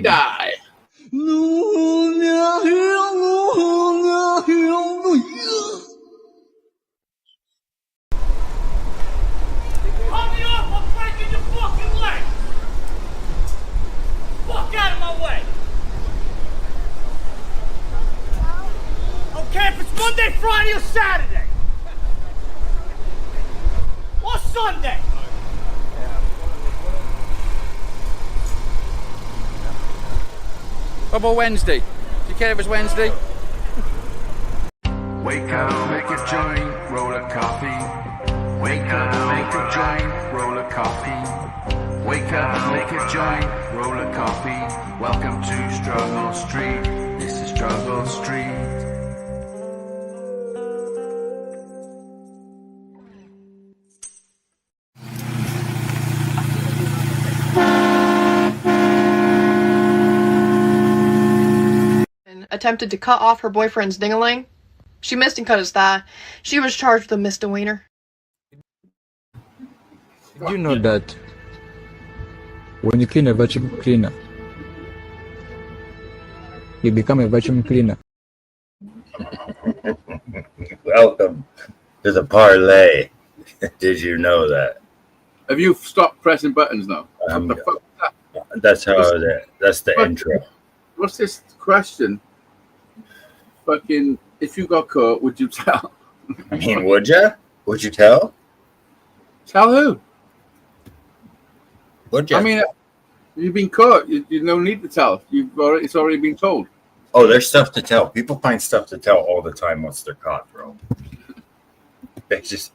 die. Cut me off, I'm breaking your fucking leg! Fuck out of my way! Okay, if it's Monday, Friday, or Saturday. Or Sunday. What about Wednesday? Do you care if it's Wednesday? Wake up, make a joint, roll a coffee. Wake up, make a joint, roll a coffee. Wake up, make a joint, roll a coffee. Welcome to Struggle Street. This is Struggle Street. Attempted to cut off her boyfriend's ding-a-ling. She missed and cut his thigh. She was charged with a misdemeanor. Did you know that when you clean a vacuum cleaner, you become a vacuum cleaner? Welcome to the parlay. Did you know that? Have you stopped pressing buttons now? What the fuck is that? That's the intro. What's this question? Fucking, if you got caught, would you tell? I mean, would you? Would you tell? Tell who? Would you? I mean, you've been caught. You no need to tell. It's already been told. Oh, there's stuff to tell. People find stuff to tell all the time once they're caught, bro. It's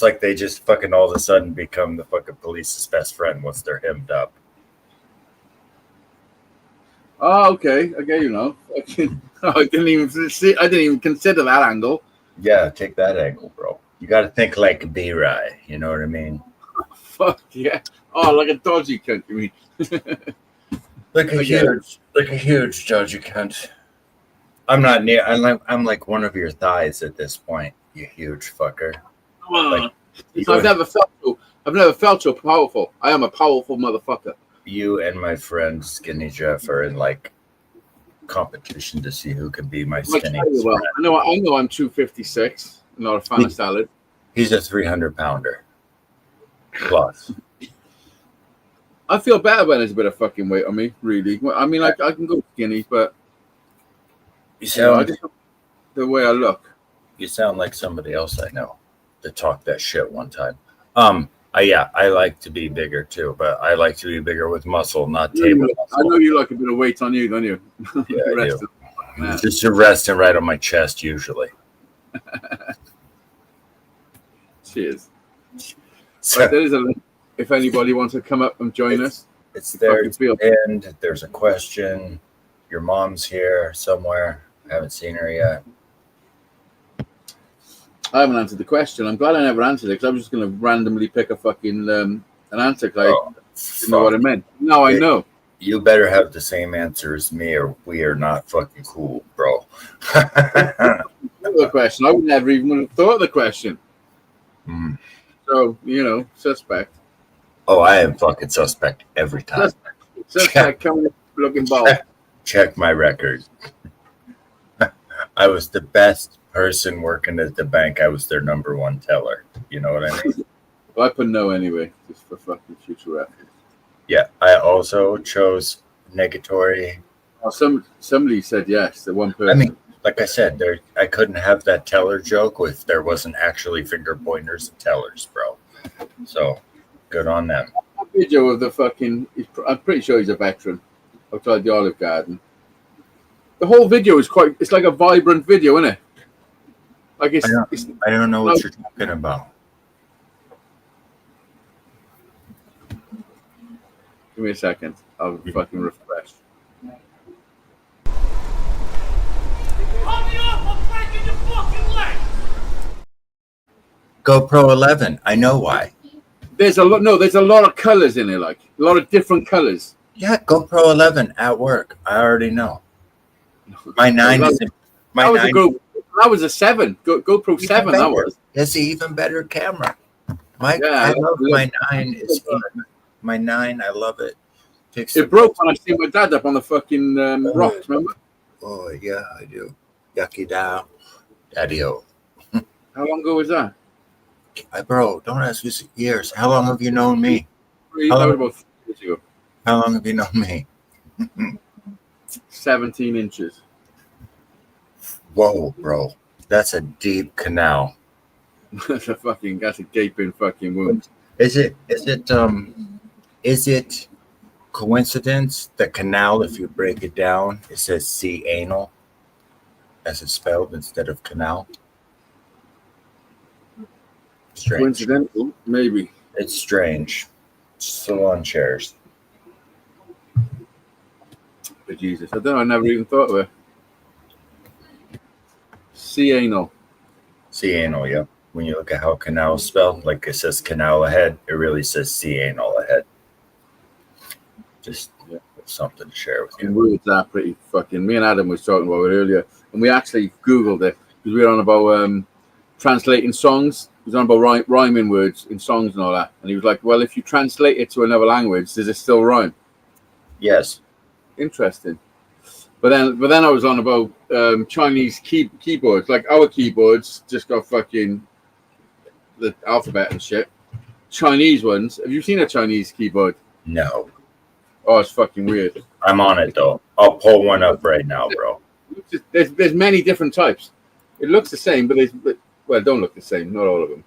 like they just fucking all of a sudden become the fucking police's best friend once they're hemmed up. Oh, okay. Okay, you know. I didn't even consider that angle. Yeah, take that angle, bro. You got to think like B-Rye. You know what I mean? Fuck yeah. Oh, like a dodgy cunt, you mean? Like a huge dodgy cunt. I'm not near. I'm like one of your thighs at this point. You huge fucker. Like, I've never felt so powerful. I am a powerful motherfucker. You and my friend Skinny Jeff are in like competition to see who can be my skinny. Well, I know I'm 256. I'm not a fan of salad. He's a 300-pounder plus. I feel better when there's a bit of fucking weight on me, really. I mean, like I can go skinny, but you sound I just, the way I look. You sound like somebody else I know that talked that shit one time. I like to be bigger too, but I like to be bigger with muscle, not table muscle. I know you like a bit of weight on you, don't you? Yeah, I do. Just resting right on my chest usually. Cheers. So, there is a link if anybody wants to come up and join us. It's there, and there's a question. Your mom's here somewhere. I haven't seen her yet. I haven't answered the question. I'm glad I never answered it because I was just going to randomly pick a fucking an answer because I didn't know what it meant. Now I know. You better have the same answer as me, or we are not fucking cool, bro. The question. I would never even have thought of the question. Mm. So suspect. Oh, I am fucking suspect every time. Suspect coming looking ball. Check my record. I was the best person working at the bank. I was their number one teller. You know what I mean? Well, I put no anyway, just for fucking future reference. Yeah, I also chose negatory. Oh, somebody said yes. The one person. I mean, like I said, I couldn't have that teller joke if there wasn't actually finger pointers and tellers, bro. So good on them. A video of the fucking. I'm pretty sure he's a veteran. Outside the Olive Garden. The whole video is it's like a vibrant video, isn't it? Like I don't know what you're talking about. Give me a second. I'll fucking refresh. Cut me off, I'm breaking your fucking leg! GoPro 11. I know why. There's a lot of colors in it, like a lot of different colors. Yeah, GoPro 11 at work. I already know. My 9 is my 9. That was a 7. GoPro 7. That was. It's an even better camera. I love my 9. My 9. I love it. It broke when I seen my dad up on the fucking rocks, remember? Oh, yeah, I do. Yucky down. Daddy-o. How long ago was that? Bro, don't ask me years. How long have you known me? That was about 3 years ago. How long have you known me? 17 inches. Whoa, bro. That's a deep canal. That's a gaping fucking wound. Is it coincidence that canal, if you break it down, it says C anal as it's spelled instead of canal? Strange. Coincidental? Maybe. It's strange. Salon chairs. But Jesus, I don't know, I never even thought of it. C-anal. C anal, yeah. When you look at how canal is spelled, like it says canal ahead, it really says C anal ahead. Just something to share with you. Words are pretty fucking. Me and Adam was talking about it earlier, and we actually Googled it because we were on about translating songs. He was on about rhyming words in songs and all that, and he was like, "Well, if you translate it to another language, does it still rhyme?" Yes. Interesting. But then I was on about Chinese keyboards. Like our keyboards just got fucking the alphabet and shit. Chinese ones. Have you seen a Chinese keyboard? No. Oh, it's fucking weird. I'm on it though. I'll pull one up right now, bro. There's many different types. It looks the same, but don't look the same. Not all of them.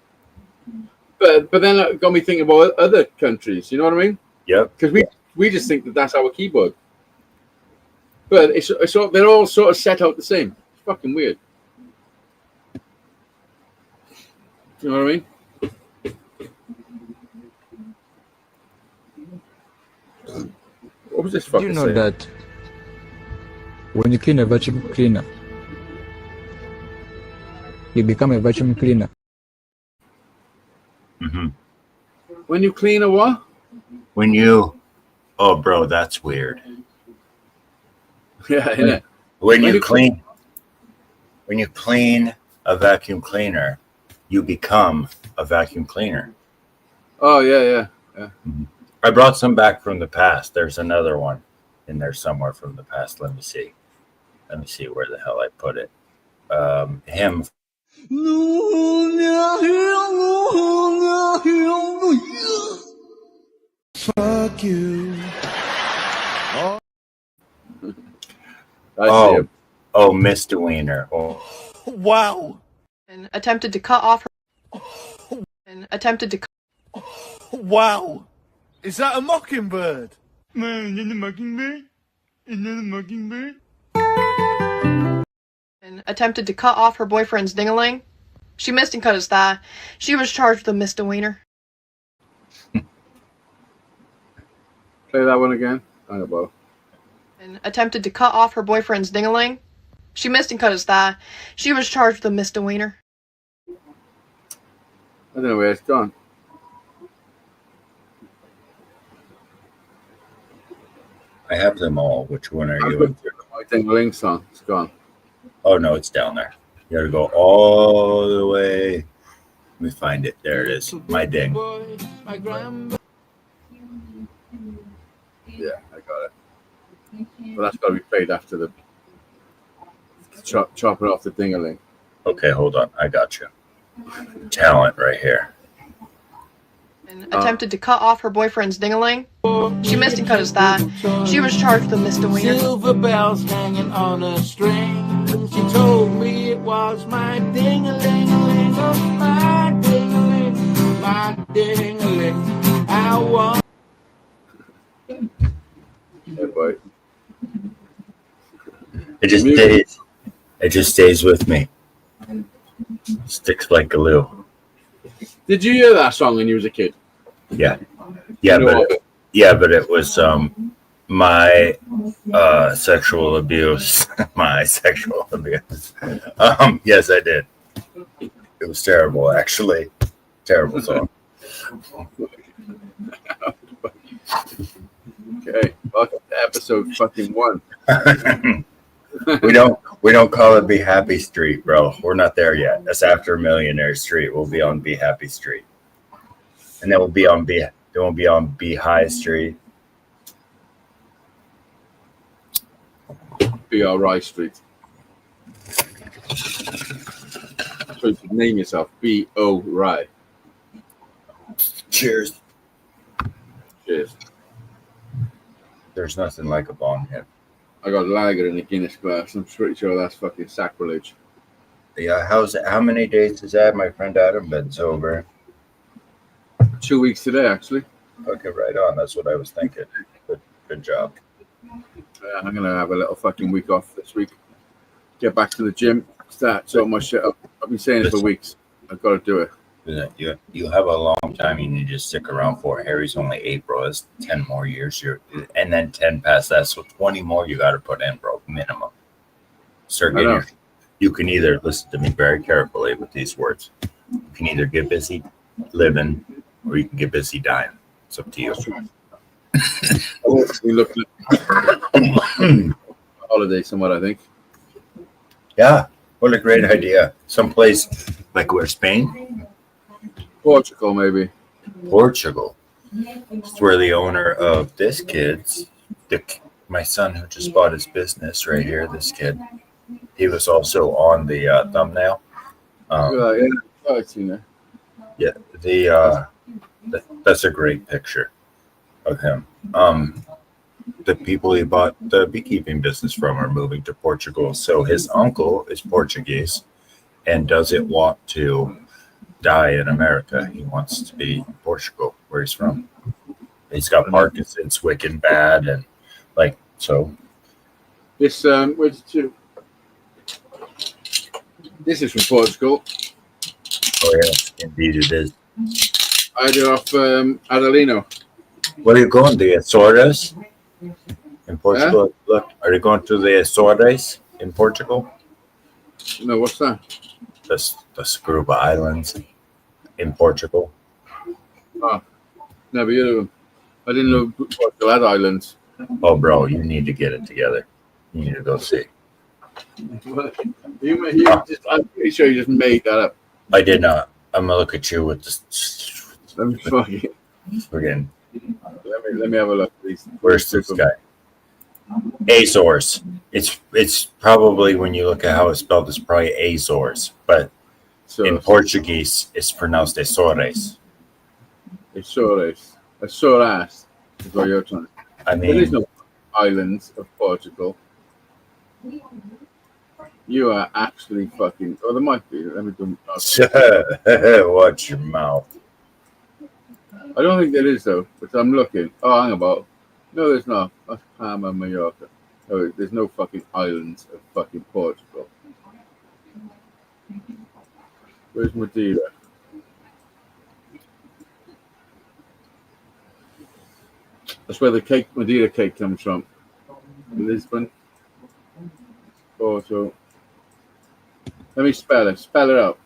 But then it got me thinking about other countries. You know what I mean? Yep. Because we just think that that's our keyboard. But they're all sort of set out the same. It's fucking weird. You know what I mean? What was this fucking You know saying? that when you clean a vacuum cleaner, you become a vacuum cleaner. Mm-hmm. When you clean a what? Oh, bro, that's weird. Yeah, innit? When you clean a vacuum cleaner, you become a vacuum cleaner. Oh, yeah. Mm-hmm. I brought some back from the past. There's another one in there somewhere from the past. Let me see where the hell I put it. Him. Fuck you. Oh, Mr. Wiener. Oh. Wow. And attempted to cut off her. Wow. Is that a mockingbird? Man, in the mockingbird? Is that a mockingbird? And attempted to cut off her boyfriend's ding-a-ling. She missed and cut his thigh. She was charged with a misdemeanor. Play that one again. I don't know. And attempted to cut off her boyfriend's ding-a-ling. She missed and cut his thigh. She was charged with a misdemeanor. I don't know where it's gone. I have them all. Which one are you? My ding-a-ling song. It's gone. Oh, no, it's down there. You gotta go all the way. Let me find it. There it is. My ding. Yeah, I got it. But that's got to be played after the chop it off the ding-a-ling. Okay, hold on. I got you. Talent right here. And attempted to cut off her boyfriend's ding-a-ling. She missed and cut his thigh. She was charged with a misdemeanor. Silver bells hanging on a string. She told me it was my ding-a-ling-a-ling, oh, my ding-a-ling, my ding-a-ling. I want. Yeah, boy. It just stays with me. Sticks like glue. Did you hear that song when you was a kid? Yeah, You know but it was my sexual abuse. My sexual abuse. Yes, I did. It was terrible, actually. Terrible song. Okay, welcome to episode fucking 1. we don't call it Be Happy Street, bro. We're not there yet. That's after Millionaire Street. We'll be on Be Happy Street, and then we'll be on Be High Street, B-R-I Street. So you could name yourself B-O-Rye. Cheers. Cheers. There's nothing like a bong hit. I got lager in a Guinness glass. I'm pretty sure that's fucking sacrilege. Yeah, how many days has that my friend Adam been sober? 2 weeks today, actually. Okay, right on. That's what I was thinking. Good job. Yeah, I'm gonna have a little fucking week off this week. Get back to the gym. Start sorting my shit up. I've been saying it for weeks. I've got to do it. You have a long time you need to stick around for. Harry's only 8, bro. That's 10 more years. And then 10 past that, so 20 more you got to put in, bro. Minimum. Start getting you can either listen to me very carefully with these words. You can either get busy living, or you can get busy dying. It's up to you. We looked at holiday somewhat, I think. Yeah, what a great idea. Someplace like where, Spain? Portugal, maybe. Portugal. It's where the owner of this kid's, my son who just bought his business right here, this kid, he was also on the thumbnail. Yeah, I've seen it. Yeah, that's a great picture of him. The people he bought the beekeeping business from are moving to Portugal. So his uncle is Portuguese and doesn't want to die in America. He wants to be in Portugal, where he's from. He's got Parkinson's, wicked bad, and like so. This where's it to? This is from Portugal. Oh yeah, indeed it is. I did off Adelino. Where are you going? The Azores in Portugal? Look, are you going to the Azores in Portugal? No, what's that? The group of islands in Portugal. Oh, never heard of them. I didn't know Portugal had islands. Oh, bro, you need to get it together. You need to go see. I'm pretty sure you just made that up. I did not. I'm gonna look at you with this. Let me fucking. Again. Let me have a look. Where's this guy? Azores. It's probably, when you look at how it's spelled, it's probably Azores, but in Portuguese it's pronounced Azores. Azores. Azores is what you're trying to. I mean, there is no islands of Portugal. You are actually fucking. Oh, there might be. Let me do. Watch your mouth. I don't think there is though, but I'm looking. Oh, hang about. No, there's not. That's Palma, Mallorca. No, there's no fucking islands of fucking Portugal. Where's Madeira? That's where the Madeira cake comes from. Lisbon. Porto. Let me spell it. Spell it out.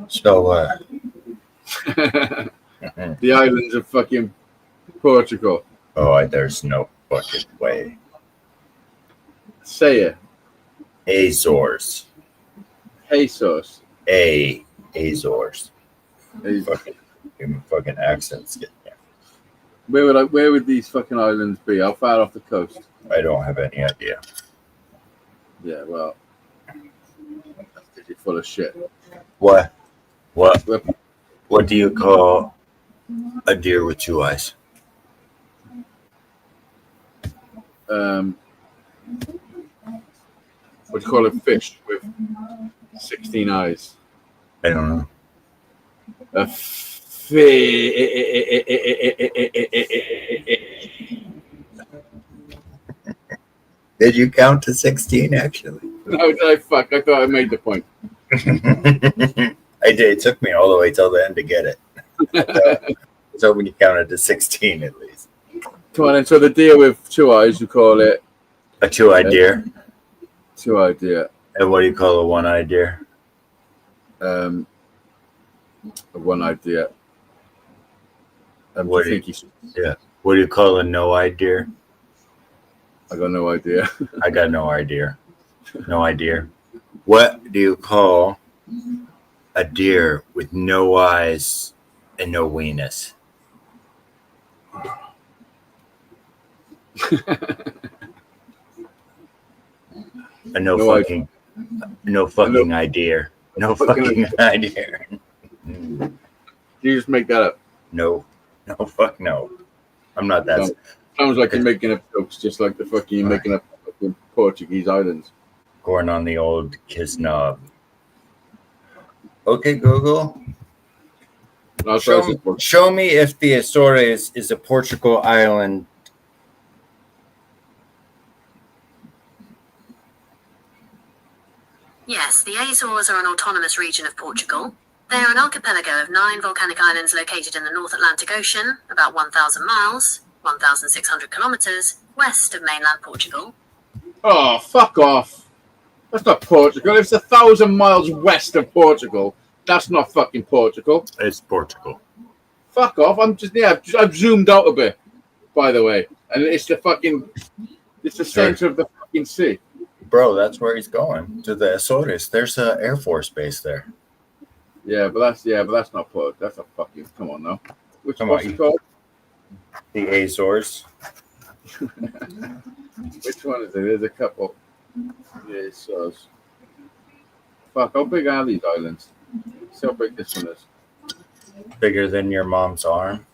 Spell what? The islands of fucking Portugal. Oh, there's no fucking way. Say it. Azores. Jesus. Azores. Fucking accents get there. Where would these fucking islands be? How far off the coast? I don't have any idea. Yeah, well, that's because you're full of shit. What do you call a deer with 2 eyes? What do you call a fish with 16 eyes? I don't know. A fish. Did you count to 16 actually? No, I thought I made the point. I did. It took me all the way till the end to get it. So when you counted to 16 at least. Come on, and so the deer with 2 eyes, you call it a 2-eyed deer. 2-eyed deer. And what do you call a 1-eyed deer? A 1-eyed deer. What do you call a no-eyed deer? I got no idea. I got no idea. No idea. What do you call a deer with no eyes and no weenus? No fucking idea. No fucking idea. You just make that up. No, fuck no. I'm not that. Sounds like you're making up jokes, just like the fucking making up fucking Portuguese islands. Going on the old kiss knob. Okay, Google. No, show me if the Azores is a Portugal island. Yes, the Azores are an autonomous region of Portugal. They are an archipelago of 9 volcanic islands located in the North Atlantic Ocean, about 1,000 miles, 1,600 kilometers, west of mainland Portugal. Oh, fuck off. That's not Portugal. It's 1,000 miles west of Portugal. That's not fucking Portugal. It's Portugal. Fuck off. I've zoomed out a bit, by the way. And it's the center of the fucking sea. Bro, that's where he's going, to the Azores. There's an Air Force base there. Yeah, but that's not Portugal. That's a fucking, come on now. What's it called? The Azores. Which one is it? There's a couple. Yeah, Azores. Fuck, how big are these islands? See how big this one is. Bigger than your mom's arm.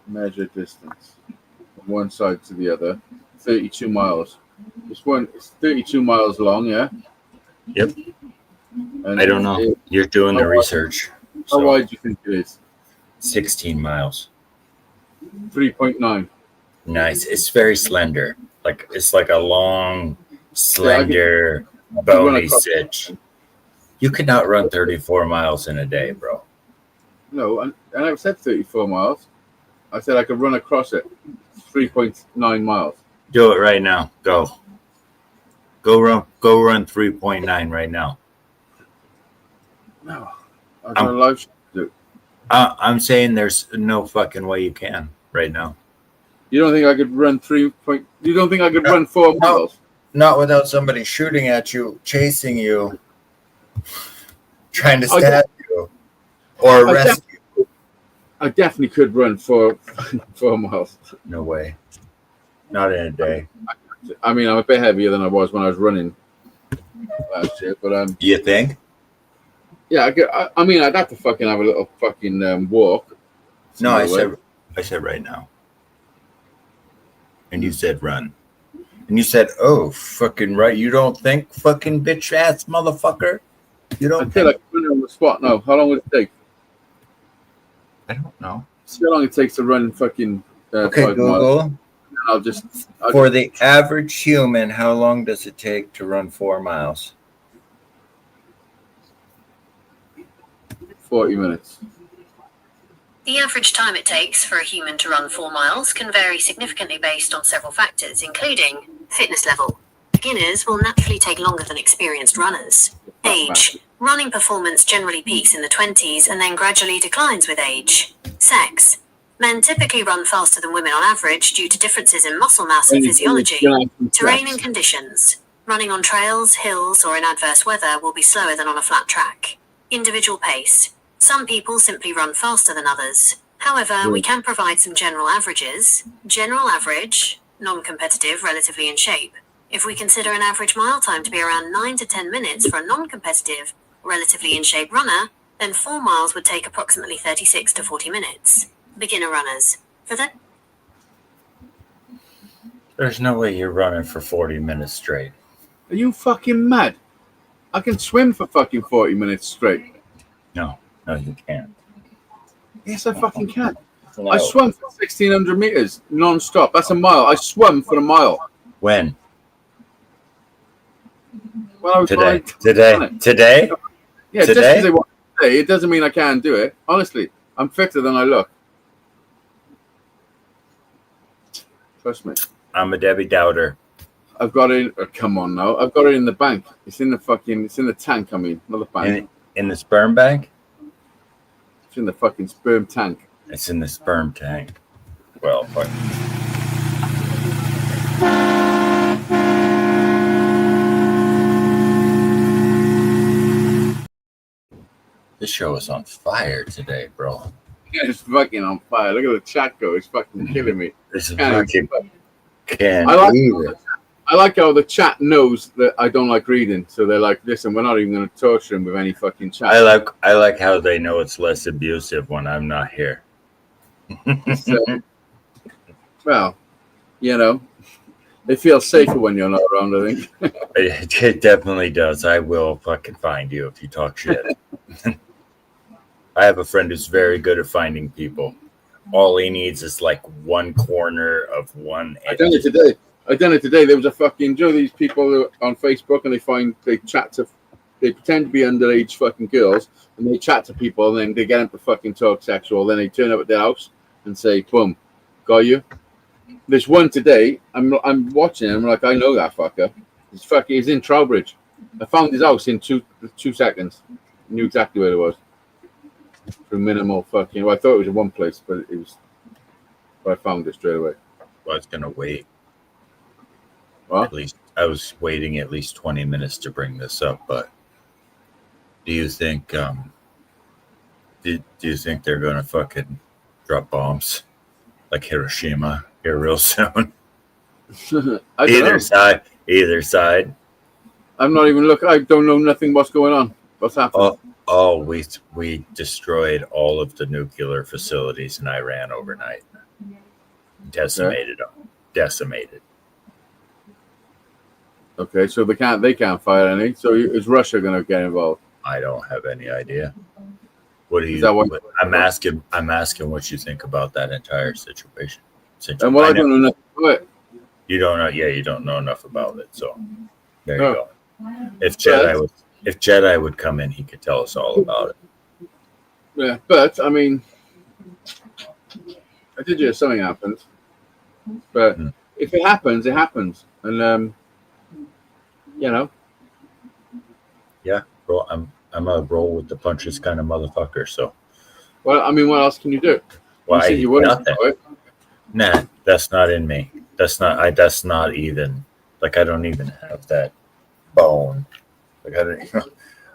Measure distance from one side to the other. 32 miles. This one is 32 miles long, yeah? Yep. And I don't know. You're doing the research. How wide do you think it is? 16 miles. 3.9. Nice. It's very slender. It's like a long, slender, bony sitch. You could not run 34 miles in a day, bro. No, and I said 34 miles. I said I could run across it. 3.9 miles. Do it right now. Go run 3.9 right now. No. I got a live show to do. I'm saying there's no fucking way you can right now. You don't think I could run you don't think I could run 4 miles? Not without somebody shooting at you, chasing you, trying to stab you, or arrest you. I definitely could run 4 miles. No way. Not in a day. I mean, I'm a bit heavier than I was when I was running last year, but you think? Yeah, I mean, I'd have to fucking have a little fucking walk. No, I said right now. And you said run. And you said, oh, fucking right. You don't think, fucking bitch ass motherfucker? You don't think? I could run on the spot now. How long would it take? I don't know. See how long it takes to run fucking 5 Google. miles. For the average human, how long does it take to run 4 miles? 40 minutes. The average time it takes for a human to run 4 miles can vary significantly based on several factors, including fitness level. Beginners will naturally take longer than experienced runners. Age. Running performance generally peaks in the 20s and then gradually declines with age. Sex. Men typically run faster than women on average due to differences in muscle mass and physiology. Terrain and conditions. Running on trails, hills, or in adverse weather will be slower than on a flat track. Individual pace. Some people simply run faster than others. However, we can provide some general averages. General average, non-competitive, relatively in shape. If we consider an average mile time to be around 9 to 10 minutes for a non-competitive, relatively in shape runner, then 4 miles would take approximately 36 to 40 minutes. Beginner runners. There's no way you're running for 40 minutes straight. Are you fucking mad? I can swim for fucking 40 minutes straight. No, you can't. Yes, I fucking can. No. I swam for 1,600 meters non-stop. That's a mile. I swam for a mile. When? Well, I was Today. Yeah, just because they want to say it doesn't mean I can't do it. Honestly, I'm fitter than I look. Trust me. I'm a Debbie Doubter. I've got it. Oh, come on now. I've got it in the bank. It's in the tank. I mean, not the bank. In the sperm bank? It's in the fucking sperm tank. It's in the sperm tank. Well, fuck. This show is on fire today, bro. Yeah, it's fucking on fire. Look at the chat go. It's fucking killing me. This is I fucking. like I like how the chat knows that I don't like reading, so they're like, "Listen, we're not even going to torture him with any fucking chat." I like how they know it's less abusive when I'm not here. So, well, you know, they feel safer when you're not around, I think. It definitely does. I will fucking find you if you talk shit. I have a friend who's very good at finding people. All he needs is like one corner of one. I done it today. There was a fucking, you know, these people who are on Facebook and they pretend to be underage fucking girls and they chat to people and then they get them to fucking talk sexual. Then they turn up at their house and say, "Boom, got you." There's one today. I'm watching him. I'm like, I know that fucker. He's in Trowbridge. I found his house in two seconds. Knew exactly where it was. For minimal fucking. Well, I thought it was in one place, but it was. But I found it straight away. Well, I was gonna wait. What? At least I was waiting at least 20 minutes to bring this up. But do you think? Do you think they're gonna fucking drop bombs like Hiroshima here real soon? Either side. I'm not even looking. I don't know nothing. What's going on? What's happening? Oh, we destroyed all of the nuclear facilities in Iran overnight. Decimated them. Decimated. Okay, so they can't fire any. So is Russia going to get involved? I don't have any idea. What do you? Is that what, I'm asking what you think about that entire situation. And well, I don't know nothing about it. You don't know. Yeah, you don't know enough about it. So there you go. If Jedi would come in, he could tell us all about it. Yeah, but I mean, I did hear something happened. But if it happens, it happens, and you know. Yeah, bro, I'm a roll with the punches kind of motherfucker. So. Well, I mean, what else can you do? Why? You wouldn't. Nah, that's not in me. That's not even like I don't even have that bone. Like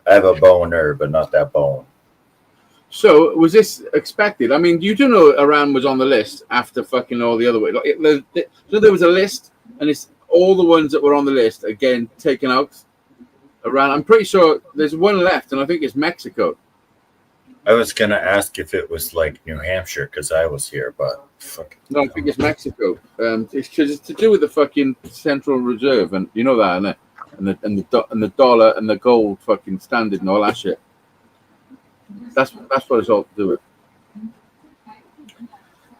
I have a boner, but not that bone. So was this expected? I mean, you do know Iran was on the list after fucking all the other way. So there was a list, and it's all the ones that were on the list again taken out. Iran. I'm pretty sure there's one left, and I think it's Mexico. I was gonna ask if it was like New Hampshire because I was here, but no, I think it's Mexico. It's to do with the fucking Central Reserve, and you know that, innit? And the dollar and the gold fucking standard and all that shit. That's what it's all to do with.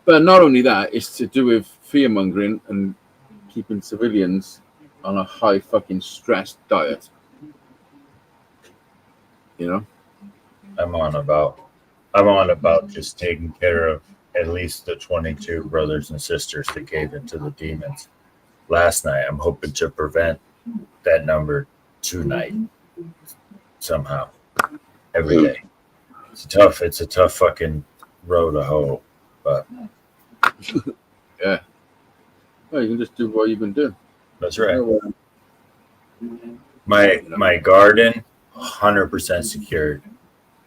But not only that, it's to do with fear mongering and keeping civilians on a high fucking stress diet. You know. I'm on about just taking care of at least the 22 brothers and sisters that gave into the demons last night. I'm hoping to prevent that number tonight somehow every day. It's a tough fucking row to hoe, but yeah. Well, you can just do what you've been doing. That's right. My garden 100% secured.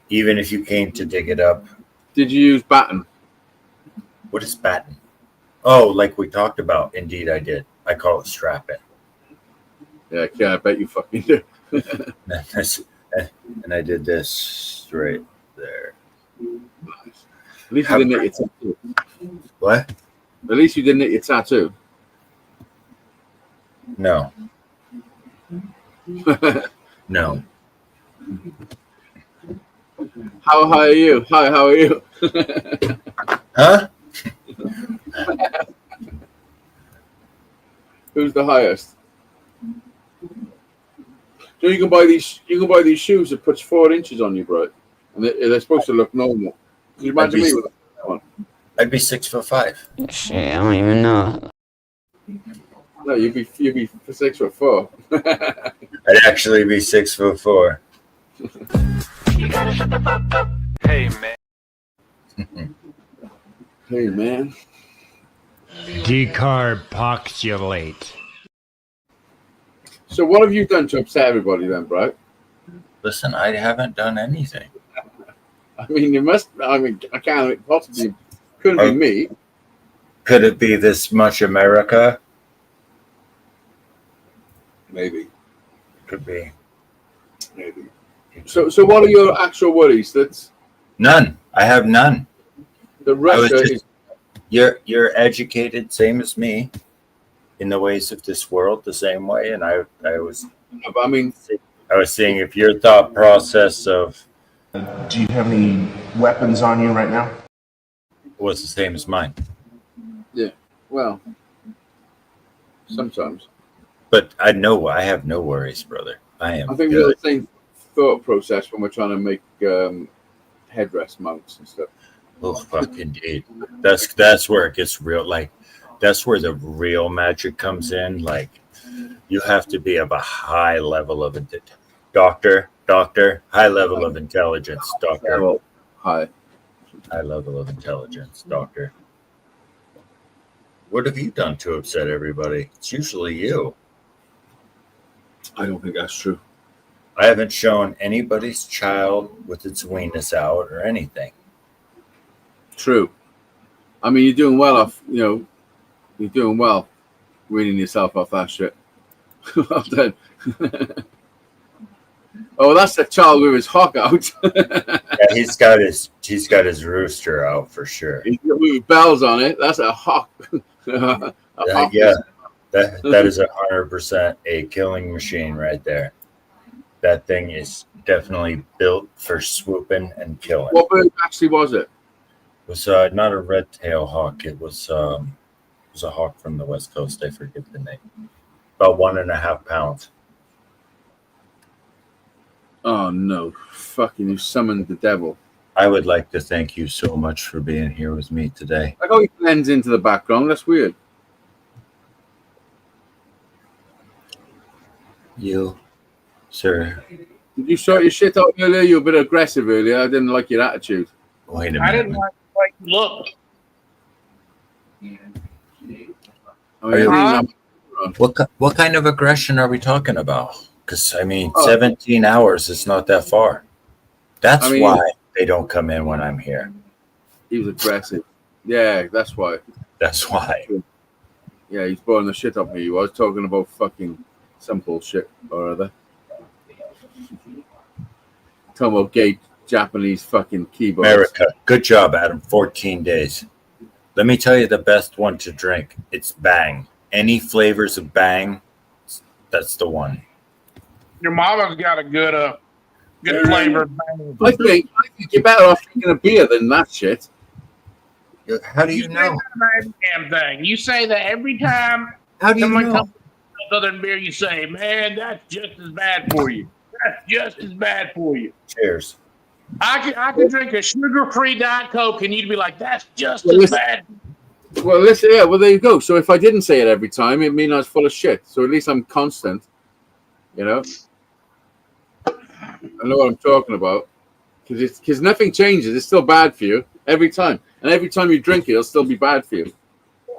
Even if you came to dig it up. Did you use batten? What is batten? Oh, like we talked about. Indeed, I did. I call it strapping. Yeah, I bet you fucking do. And I did this right there. Nice. At least you didn't hit your tattoo. What? At least you didn't hit your tattoo. No. No. How high are you? Hi, how are you? Huh? Who's the highest? So you can buy these shoes that puts 4 inches on you, bro. And they're supposed to look normal. Can you imagine me with that one? I'd be 6'5". Shit, I don't even know. No, you'd be 6'4". I'd actually be 6'4". You gotta shut the fuck up. Hey, man. Hey, man. Decarbopulate. So what have you done to upset everybody then, bro? Listen, I haven't done anything. I mean, you must. I mean, I can't possibly. Couldn't be me. Could it be this much America? Maybe. Could be. Maybe. So what are your actual worries? That's None. I have none. the Russia is. You're educated, same as me, in the ways of this world, the same way. And I was seeing if your thought process of Do you have any weapons on you right now? was the same as mine. Yeah. Well, sometimes. But I know I have no worries, brother. I am. I think we have the same thought process when we're trying to make headrest mounts and stuff. Oh, fuck, indeed. That's where it gets real. Like, that's where the real magic comes in. Like, you have to be of a high level of doctor, high level of intelligence, doctor. High level of intelligence, doctor. What have you done to upset everybody? It's usually you. I don't think that's true. I haven't shown anybody's child with its weenus out or anything. True. I mean, you're doing well off, you're doing well weaning yourself off that shit. Well done. Oh, that's the child with his hawk out. Yeah, he's got his rooster out for sure. He's got with bells on it. That's a hawk. That is 100% a killing machine right there. That thing is definitely built for swooping and killing. What bird actually was it? It was not a red-tailed hawk. It was a hawk from the West Coast. I forget the name. About 1.5 pounds. Oh no! Fucking, you summoned the devil. I would like to thank you so much for being here with me today. Like how he blends into the background. That's weird. You, sir. Did you sort your shit out earlier? You were a bit aggressive earlier. I didn't like your attitude. Wait a minute. I didn't like the way you looked. I mean, What kind of aggression are we talking about? Because, 17 hours is not that far. That's why they don't come in when I'm here. He was aggressive. Yeah, that's why. That's why. Yeah, he's blowing the shit up me. He was talking about fucking some bullshit or other. Talking about gay Japanese fucking keyboards. America. Good job, Adam. 14 days. Let me tell you the best one to drink. It's Bang. Any flavors of Bang, that's the one. Your mama's got a good flavor. I think you're better off drinking a beer than that shit. How do you know? Damn thing. You say that every time someone comes with Southern beer, you say, man, that's just as bad for you. That's just as bad for you. Cheers. I could drink a sugar-free Diet Coke and you'd be like, that's just as bad. Well, listen, yeah, well, there you go. So if I didn't say it every time, it means I was full of shit. So at least I'm constant, I know what I'm talking about. Because nothing changes. It's still bad for you every time. And every time you drink it, it'll still be bad for you.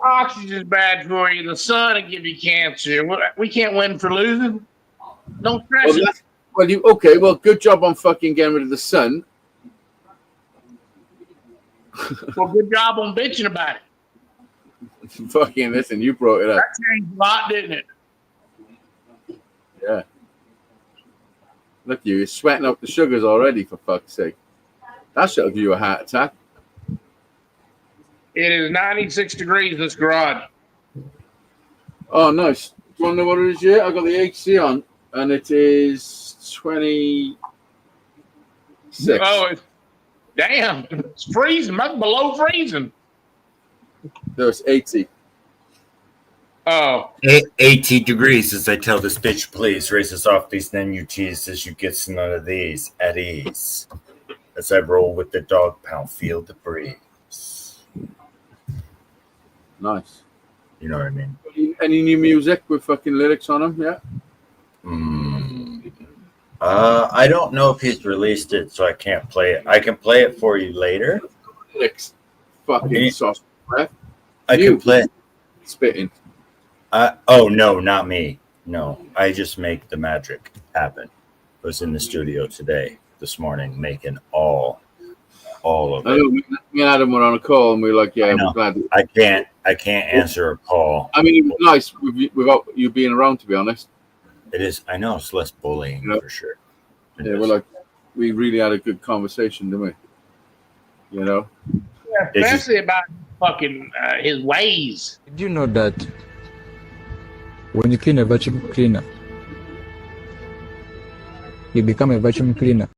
Oxygen's bad for you. The sun will give you cancer. We can't win for losing. Don't stress it. Well, good job on fucking getting rid of the sun. Well, good job on bitching about it. Fucking listen, you brought it up. That changed a lot, didn't it? Yeah. Look, you're sweating up the sugars already, for fuck's sake. That should give you a heart attack. It is 96 degrees in this garage. Oh, nice. Do you want to know what it is yet? I got the AC on, and it is 26. Oh, damn. It's freezing. That's below freezing. No, it's 80. Oh. 80 degrees as I tell this bitch, please race us off these NUTs as you get none of these at ease. As I roll with the dog pound, feel the breeze. Nice. You know what I mean? Any new music with fucking lyrics on them? Yeah. I don't know if he's released it, so I can't play it. I can play it for you later. Lyrics. Fucking sauce breath. I can play it. Spitting. Oh, no, not me. No, I just make the magic happen. I was in the studio this morning, making all of it. I know, me and Adam were on a call, and we were like, yeah, we're glad. I can't answer a call. I mean, it was nice without you being around, to be honest. It is. I know it's less bullying for sure. Yeah, well, like we really had a good conversation, didn't we? You know. Yeah, especially about fucking his ways. Did you know that when you clean a vacuum cleaner, you become a vacuum cleaner?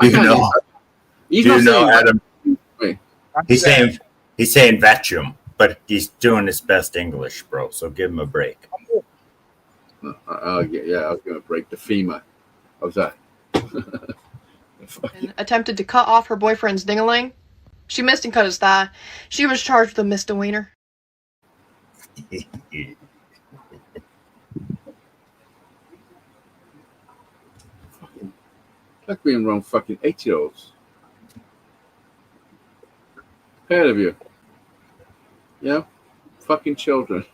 You know, He's do not you know, saying Adam? Wait. He's saying vacuum, but he's doing his best English, bro. So give him a break. Yeah, I was gonna break the femur. How's that? And attempted to cut off her boyfriend's ding-a-ling. She missed and cut his thigh. She was charged with a misdemeanor. Like being around fucking 8-year-olds. Ahead of you. Yeah? Fucking children.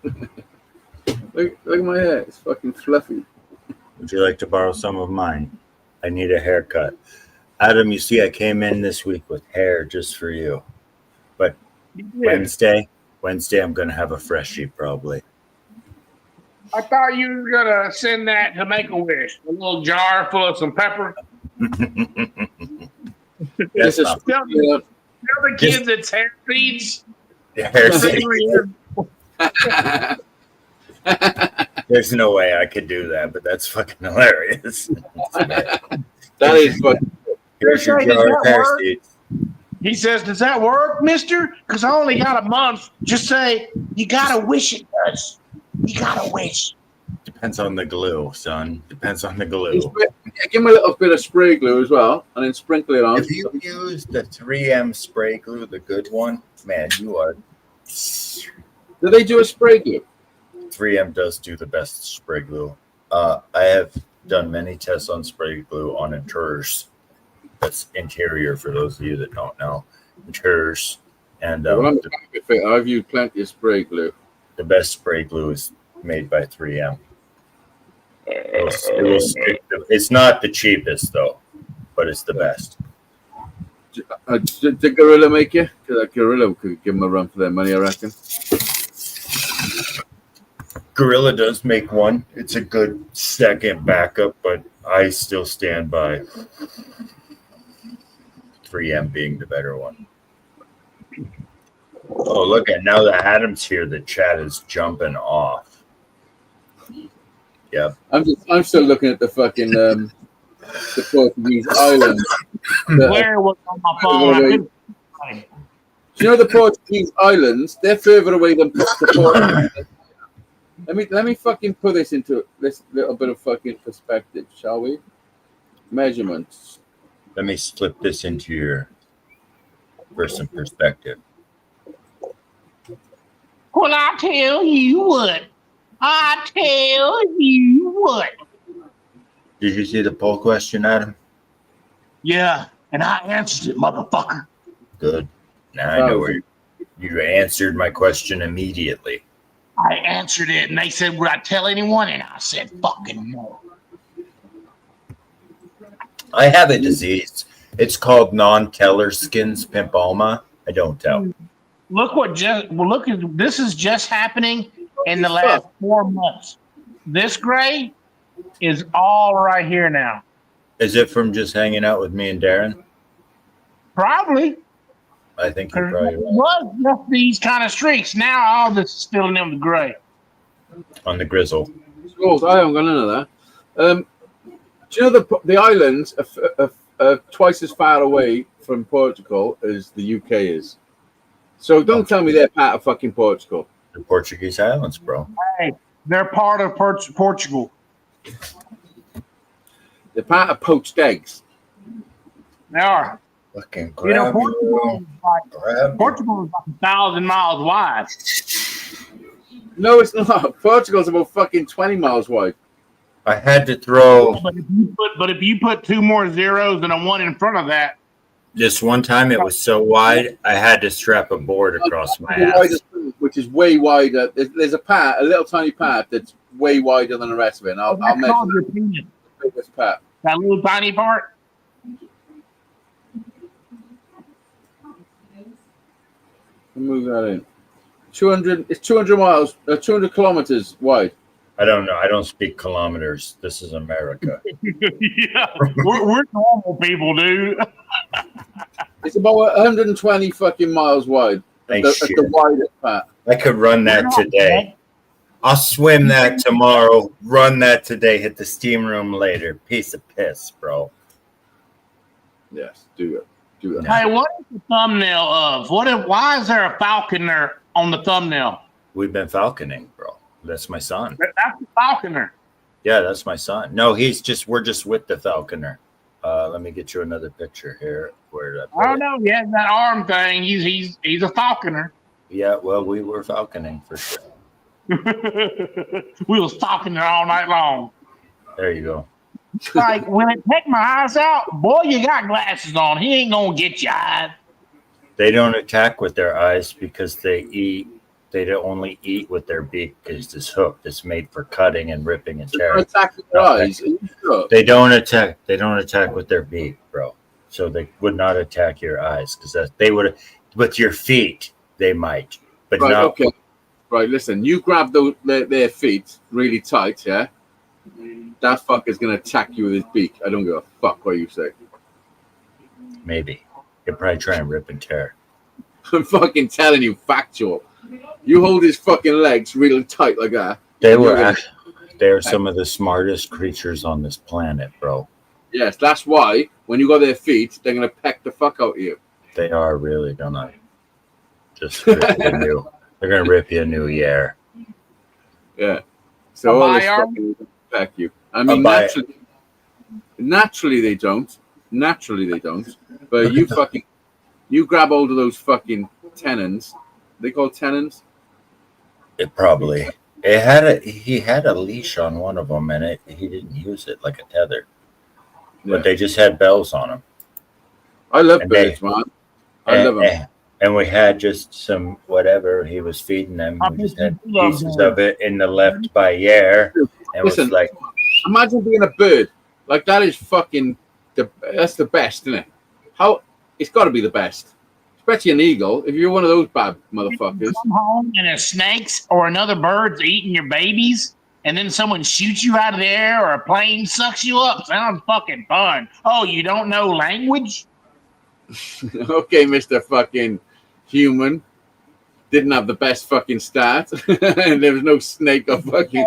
look at my hair. It's fucking fluffy. Would you like to borrow some of mine? I need a haircut. Adam, you see, I came in this week with hair just for you. But Wednesday, I'm going to have a freshie probably. I thought you were going to send that to Make-A-Wish. A little jar full of some pepper. Yes, tell the kids it's hair seeds. Hair seeds. There's no way I could do that, but that's fucking hilarious. That is fucking. Here's your jar of hair seeds. He says, "Does that work, mister? Because I only got a month." Just say, "You gotta wish it does. You gotta wish." Depends on the glue, son. Depends on the glue. Give him a little bit of spray glue as well, and then sprinkle it on. If you use the 3M spray glue, the good one, man, you are. Do they do a spray glue? 3M does do the best spray glue. I have done many tests on spray glue on interiors. That's interior for those of you that don't know. Interiors. And I've used plenty of spray glue. The best spray glue is made by 3M. It will stick. It's not the cheapest though, but it's the best. Did Gorilla make you? Because Gorilla could give them a run for their money, I reckon. Gorilla does make one. It's a good second backup, but I still stand by 3M being the better one. Oh, look at now that Adam's here, the chat is jumping off. Yep. I'm still looking at the fucking the Portuguese island. Where was on my phone? Do you know the Portuguese islands? They're further away than the Portuguese. Let me fucking put this into this little bit of fucking perspective, shall we? Measurements. Let me slip this into your for some perspective. Well, I tell you what. I tell you what. Did you see the poll question, Adam? Yeah, and I answered it, motherfucker. Good. Now I know where you answered my question immediately. I answered it, and they said, "Would I tell anyone?" And I said, "Fucking no." I have a disease. It's called non-Tellerskins pimploma. I don't tell. Look this is just happening in the last 4 months. This gray is all right here now. Is it from just hanging out with me and Darren? Probably. I think you're probably right. It was just these kind of streaks. Now all this is filling in with gray. On the grizzle. I haven't gone into that. Do you know the islands are twice as far away from Portugal as the UK is? So don't tell me they're part of fucking Portugal. The Portuguese islands, bro. Hey, they're part of Portugal. They're part of poached eggs. They are. Fucking Portugal is like 1,000 miles wide. No, it's not. Portugal's about fucking 20 miles wide. I had to throw. But if you put 2 more zeros and a 1 in front of that. Just one time, it was so wide, I had to strap a board across my ass. Which is way wider. There's a little tiny part that's way wider than the rest of it. And I'll measure the biggest part. That little tiny part? Move that in. 200. It's 200 miles. 200 kilometers wide. I don't know. I don't speak kilometers. This is America. Yeah, we're normal people, dude. It's about 120 fucking miles wide. At the widest part. I could run that today. I'll swim that tomorrow. Run that today. Hit the steam room later. Piece of piss, bro. Yes, do it. Do it. Hey, what is the thumbnail of? Why is there a falconer on the thumbnail? We've been falconing, bro. That's my son. That's the falconer. Yeah, that's my son. No, we're just with the falconer. Let me get you another picture here. Where did I put I don't know. He has that arm thing. He's a falconer. Yeah, well, we were falconing for sure. We was falconing all night long. There you go. Like, when I take my eyes out, boy, you got glasses on. He ain't gonna get your eyes. They don't attack with their eyes because they don't only eat with their beak because this hook that's made for cutting and ripping and tearing. Attack with their eyes. They don't attack. They don't attack with their beak, bro. So they would not attack your eyes because they would. With your feet, they might, but right, not. Okay. Right. Listen. You grab their feet really tight. Yeah. That fucker's gonna attack you with his beak. I don't give a fuck what you say. Maybe he'll probably try and rip and tear. I'm fucking telling you, factual. You hold his fucking legs really tight like that. They're some of the smartest creatures on this planet, bro. Yes, that's why when you got their feet, they're gonna peck the fuck out of you. They are really gonna just rip you a new. They're gonna rip you a new year. Yeah. So all this fucking peck you. I mean, naturally they don't. Naturally they don't. But you grab hold of those fucking tenons. They call tenons. He had a leash on one of them, and he didn't use it like a tether. But they just had bells on them. I love birds, man. I love them. And we had just some whatever he was feeding them. We just had pieces of it in the left bayere, and Listen, was like, imagine being a bird. Like that is fucking that's the best, isn't it? It's got to be the best. Especially an eagle. If you're one of those bad motherfuckers. Come home and a snake's or another bird's eating your babies, and then someone shoots you out of the air or a plane sucks you up. Sounds fucking fun. Oh, you don't know language? Okay, Mr. Fucking Human. Didn't have the best fucking start. And there was no snake or fucking.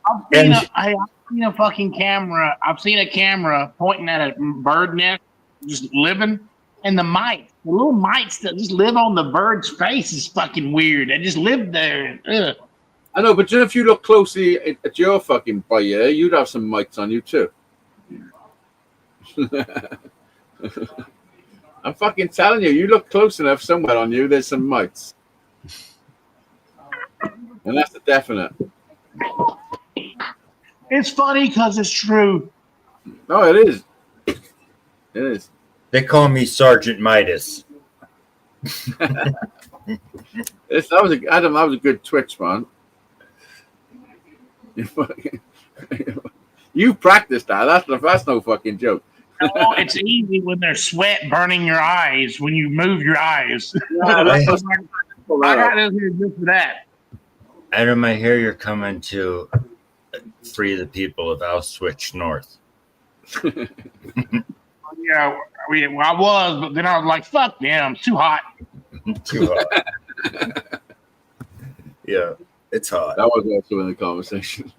I've seen a fucking camera. I've seen a camera pointing at a bird nest just living. And the little mites that just live on the bird's face is fucking weird. They just live there. Ugh. I know, but if you look closely at your fucking bayou, you'd have some mites on you too. I'm fucking telling you, you look close enough somewhere on you, there's some mites. And that's a definite. It's funny because it's true. No, it is. It is. They call me Sergeant Midas. That was a good twitch, man. You practiced that. That's no fucking joke. Oh, it's easy when there's sweat burning your eyes when you move your eyes. I got this here just for that. Adam, I hear you're coming to free the people of Auschwitz North. Yeah, I was, but then I was like, fuck them, it's too hot. Too hot. Yeah, it's hot. That was also in the conversation.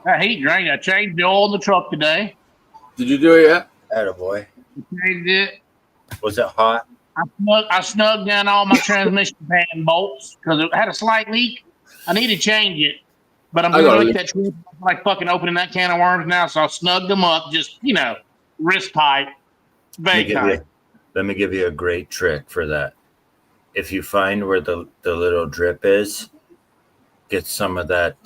That heat drain, I changed the oil in the truck today. Did you do it yet? Attaboy. Changed it. Was it hot? I snugged down all my transmission pan bolts because it had a slight leak. I need to change it. But I'm going to look at that trip like fucking opening that can of worms now, so I snugged them up, just, wrist tight, very tight. Let me give you a great trick for that. If you find where the little drip is, get some of that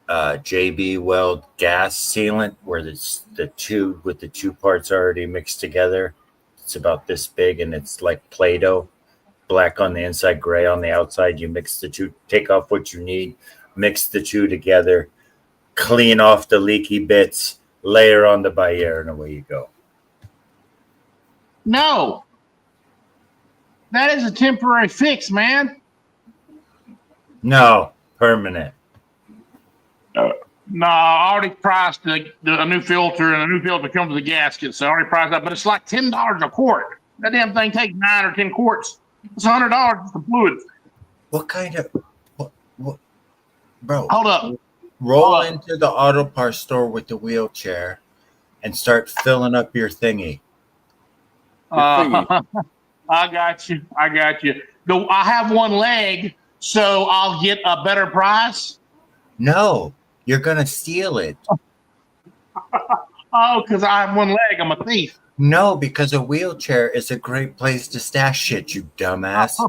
JB Weld gas sealant where the tube with the two parts already mixed together. It's about this big and it's like Play-Doh, black on the inside, gray on the outside. You mix the two, take off what you need, mix the two together, clean off the leaky bits, layer on the bayere, and away you go. No. That is a temporary fix, man. No, permanent. No, I already priced a new filter, and a new filter comes with a gasket, so I already priced that. But it's like $10 a quart. That damn thing takes 9 or 10 quarts. It's $100 for fluids. What kind of what bro? Hold up. Roll into the auto parts store with the wheelchair and start filling up your thingy. I got you. I have one leg, so I'll get a better price. No, you're gonna steal it. Oh, because I have one leg. I'm a thief. No, because a wheelchair is a great place to stash shit, you dumbass.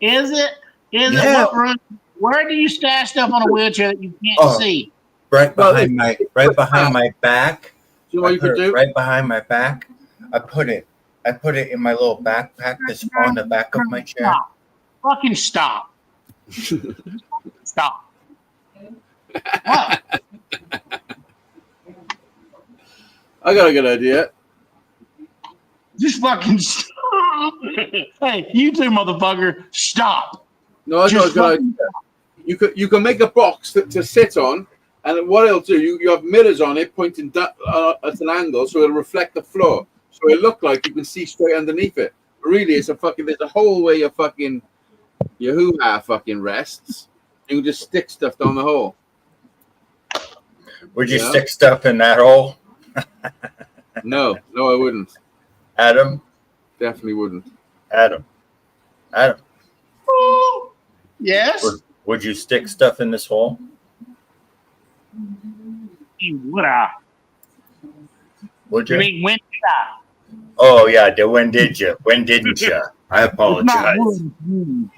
Is it? Is it? What room? Where do you stash stuff on a wheelchair that you can't see? Right behind my back. You know what you could do? Right behind my back. I put it in my little backpack that's on the back of my chair. Stop. Fucking stop. Stop. What? I got a good idea. Just fucking stop. Hey, you two motherfucker, stop. No, I got a good idea. You can make a box to sit on, and what it'll do, you have mirrors on it pointing at an angle, so it'll reflect the floor. So it'll look like you can see straight underneath it. But really, there's a hole where your hoo-ha fucking rests. You can just stick stuff down the hole. Would you stick stuff in that hole? No, I wouldn't. Adam? Definitely wouldn't. Adam. Yes? Would you stick stuff in this hole? Would I? Would you? You mean when did I? Oh, yeah. When did you? When didn't you? I apologize. Do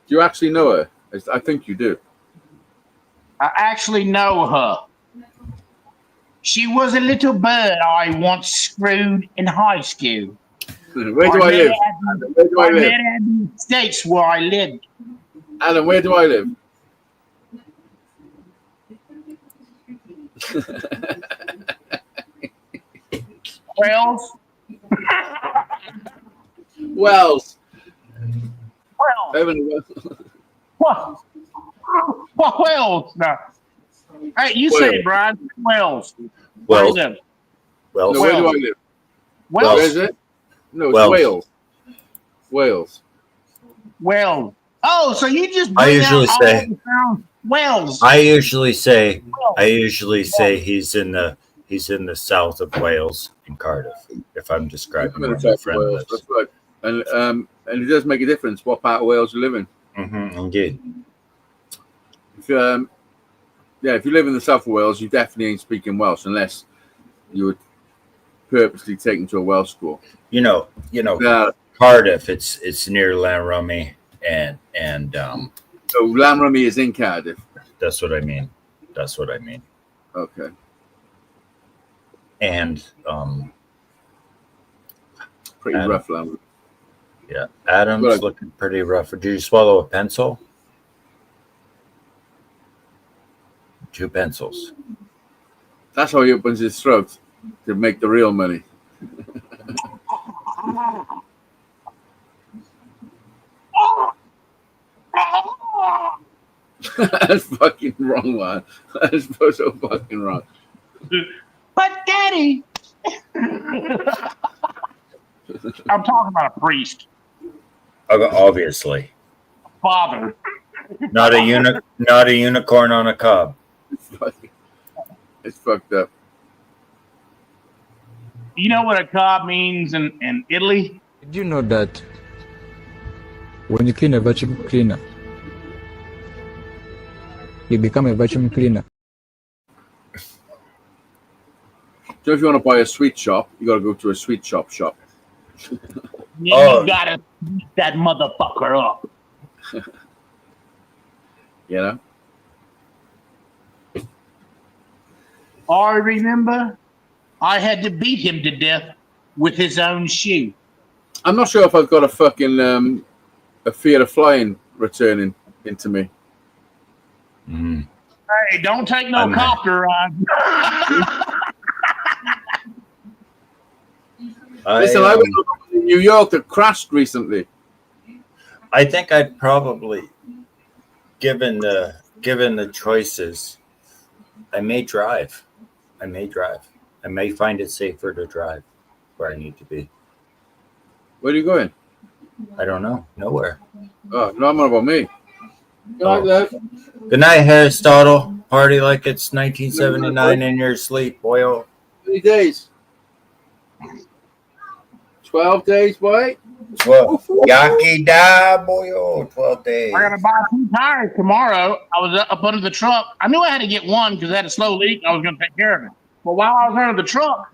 you actually know her? I think you do. I actually know her. She was a little bird I once screwed in high school. Where do I live? Where do I live? In the States where I lived. Alan, where do I live? Wells. Wells. What? Wells? No. Hey, you say it, Brian. Wells. Wells. No, where do I live? Wells. Where is it? No, it's Wells. Wales. Wells. Oh, so you just I usually say Wells. I usually say he's in the south of Wales in Cardiff. If I'm describing where my friend lives. That's right. And it does make a difference what part of Wales you live in. Mm-hmm, indeed. If you live in the south of Wales, you definitely ain't speaking Welsh unless you were purposely taken to a Welsh school. You know, Cardiff. It's near Lanrummy and so Lanrummy is in Cardiff. That's what I mean. Okay. And pretty rough Lanrummy. Yeah, Adam's looking pretty rough. Did you swallow a pencil? 2 pencils. That's how he opens his throat to make the real money. That's fucking wrong, man. That's so fucking wrong. But Daddy, I'm talking about a priest. Obviously. Father. Not a unicorn on a cob. It's fucked up. You know what a cob means in Italy? Did you know that when you clean a vacuum cleaner, you become a vacuum cleaner? So if you want to buy a sweet shop, you got to go to a sweet shop. You gotta beat that motherfucker up. You know? I remember I had to beat him to death with his own shoe. I'm not sure if I've got a fucking a fear of flying returning into me. Mm-hmm. Hey, don't take no copter ride. Listen, I went to New York that crashed recently. I think I'd probably, given the choices, I may drive. I may find it safer to drive where I need to be. Where are you going? I don't know. Nowhere. Oh, no, I'm not about me. Good night, Lev. Good night, Aristotle. Party like it's 1979 in your sleep, boyo. 30 days. 12 days, boy. 12. Yaki da, boyo. 12 days. I gotta buy 2 tires tomorrow. I was up under the truck. I knew I had to get one because I had a slow leak. I was gonna take care of it. But while I was under the truck,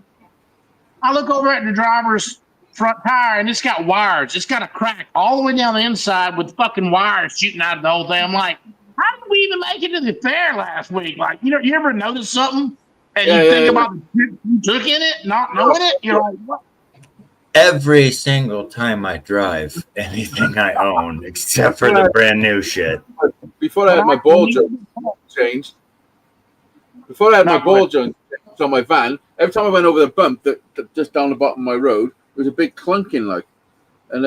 I look over at the driver's front tire and it's got wires. It's got a crack all the way down the inside with fucking wires shooting out of the whole thing. I'm like, how did we even make it to the fair last week? Like, you ever notice something and you think about the trip you took in it, not knowing it? You're like, what? Every single time I drive anything I own, except for the brand new shit. Before I had my ball joint changed, on my van, every time I went over the bump that just down the bottom of my road, there was a big clunking, like, and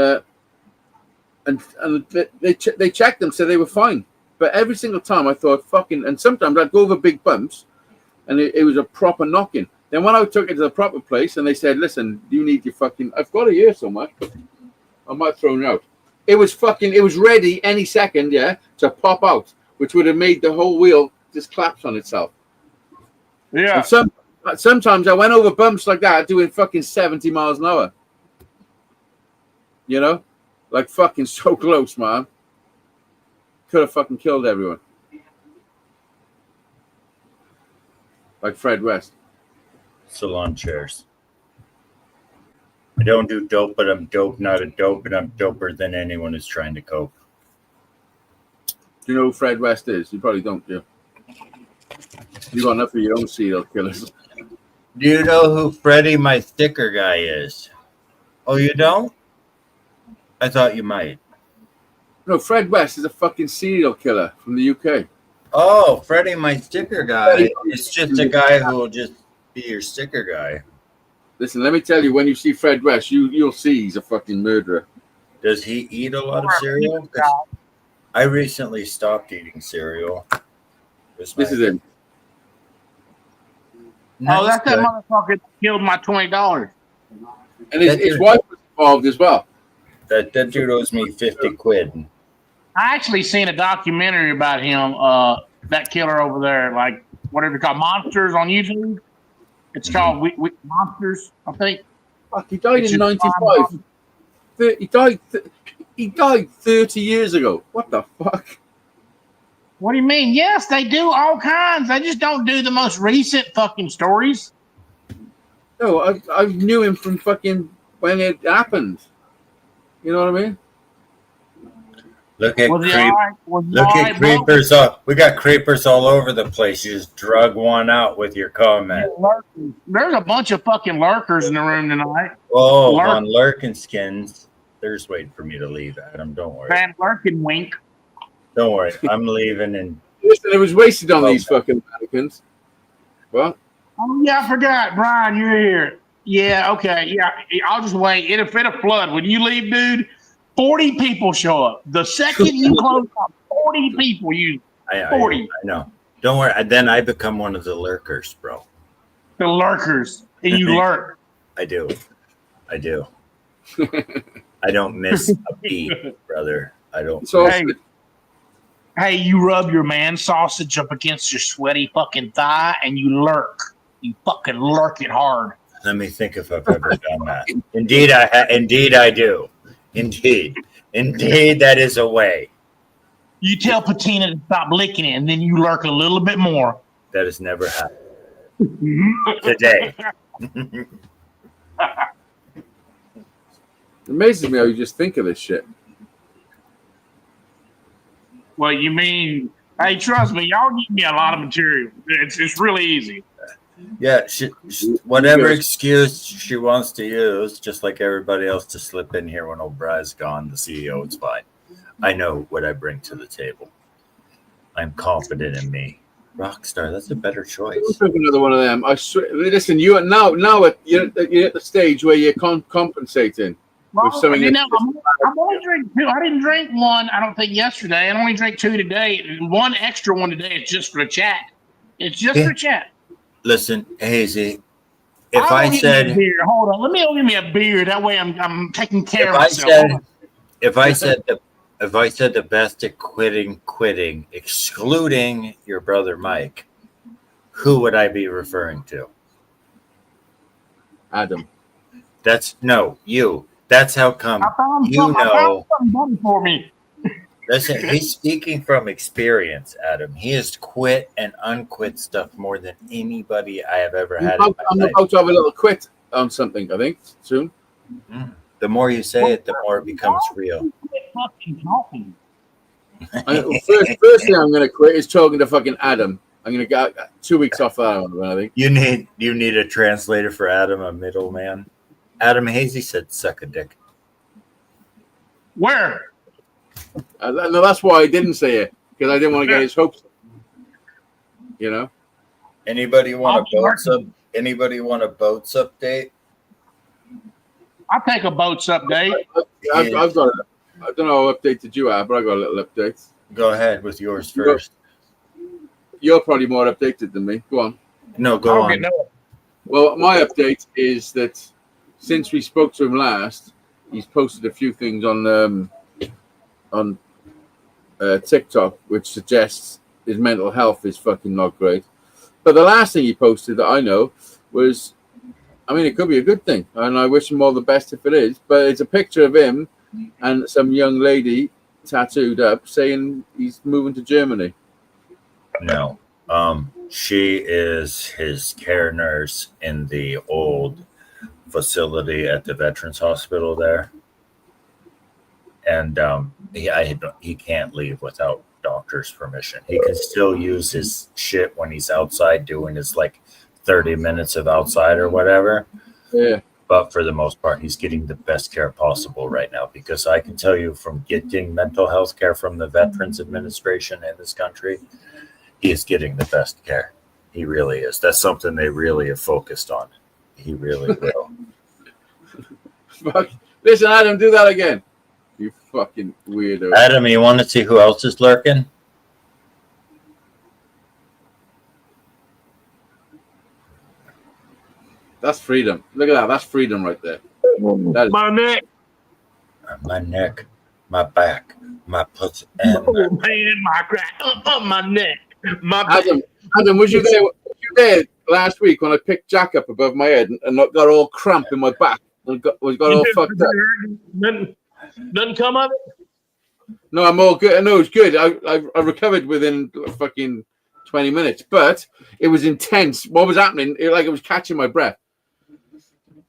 they checked them, said they were fine. But every single time I thought, fucking, and sometimes I'd go over big bumps, and it was a proper knocking. Then when I took it to the proper place, and they said, listen, you need your fucking, I've got it here somewhere. I might throw it out. It was ready any second, yeah, to pop out, which would have made the whole wheel just collapse on itself. Yeah. And sometimes I went over bumps like that doing fucking 70 miles an hour. You know? Like fucking so close, man. Could have fucking killed everyone. Like Fred West. Salon chairs. I don't do dope, but I'm dope, not a dope, and I'm doper than anyone who's trying to cope. Do you know who Fred West is? You probably don't, do you got enough of your own serial killers. Do you know who Freddie, my sticker guy, is? Oh, you don't? I thought you might. No, Fred West is a fucking serial killer from the UK. Oh, Freddie, my sticker guy. It's just a guy who will just be your sticker guy. Listen, let me tell you, when you see Fred West, you'll see he's a fucking murderer. Does he eat a lot of cereal? I recently stopped eating cereal. This is him. Oh, that's that motherfucker that killed my $20. And his wife was involved as well. That dude owes me 50 quid. I actually seen a documentary about him, that killer over there, like whatever it's called, Monsters on YouTube. It's called we Monsters, I think. Fuck, he died in 95. He died 30 years ago. What the fuck? What do you mean? Yes, they do all kinds. They just don't do the most recent fucking stories. No, I knew him from fucking when it happened. You know what I mean? Look at creepers. We got creepers all over the place. You just drug one out with your comment. There's a bunch of fucking lurkers in the room tonight. Oh, on lurking skins. They're just waiting for me to leave, Adam. Don't worry. Van Lurkin wink. Don't worry. I'm leaving. And listen, it was wasted on these fucking mannequins. What? Oh, yeah, I forgot. Brian, you're here. Yeah, okay. Yeah, I'll just wait. It'll fit a flood. When you leave, dude, 40 people show up. The second you close up, 40 people. 40. I know. Don't worry. Then I become one of the lurkers, bro. The lurkers. And you lurk. I do. I don't miss a beat, brother. I don't. So, hey, you rub your man sausage up against your sweaty fucking thigh and you lurk. You fucking lurk it hard. Let me think if I've ever done that. Indeed, I do. Indeed, that is a way. You tell Patina to stop licking it, and then you lurk a little bit more. That has never happened today. It amazes me how you just think of this shit. Well, you mean, hey, trust me, y'all give me a lot of material. It's really easy. Yeah, whatever excuse she wants to use, just like everybody else, to slip in here when O'Brien's gone, the CEO, it's fine. I know what I bring to the table. I'm confident in me. Rockstar. That's a better choice. I'll take another one of them. I swear. Listen, you're at the stage where you're compensating Well, with something. I'm only drinking 2. I didn't drink 1. I don't think yesterday. I only drank 2 today. And 1 extra one today is just for the chat. It's just for chat. Listen, Hazy. If I said, beer. Hold on, let me go give me a beer. That way, I'm taking care of myself. If I said the best at quitting, excluding your brother Mike, who would I be referring to? Adam. You. That's how come I found something done for me. Listen, he's speaking from experience, Adam. He has quit and unquit stuff more than anybody I have ever had. I'm about to have a little quit on something, I think, soon. The more you say it, the more it becomes real. First thing I'm going to quit is talking to fucking Adam. I'm going to get 2 weeks off that one, I think. You need a translator for Adam, a middleman. Adam Hazy said, "Suck a dick." Where? No, that's why I didn't say it, because I didn't want to get his hopes up. You know. Anybody want Anybody want a boats update? I'll take a boats update. I've got. I don't know how updated you are, but I got a little update. Go ahead with yours first. You're probably more updated than me. Go on. No, go on. Well, my update is that since we spoke to him last, he's posted a few things on TikTok, which suggests his mental health is fucking not great. But the last thing he posted that I know was, I mean, it could be a good thing, and I wish him all the best if it is. But it's a picture of him and some young lady tattooed up saying he's moving to Germany. No. She is his care nurse in the old facility at the Veterans Hospital there. And he can't leave without doctor's permission. He can still use his shit when he's outside doing his 30 minutes of outside or whatever. Yeah. But for the most part, he's getting the best care possible right now, because I can tell you from getting mental health care from the Veterans Administration in this country, he is getting the best care. He really is. That's something they really have focused on. He really will. Fuck. Listen, Adam, do that again. You fucking weirdo. Adam, you want to see who else is lurking? That's freedom. Look at that. That's freedom right there. My neck. My neck. My back. My pussy. And my crack. My neck. My back. Adam, was you there last week when I picked Jack up above my head and got all cramp in my back? And got all fucked up. Nothing come of it? No, I'm all good. No, it's good. I recovered within fucking 20 minutes, but it was intense. What was happening? It was catching my breath.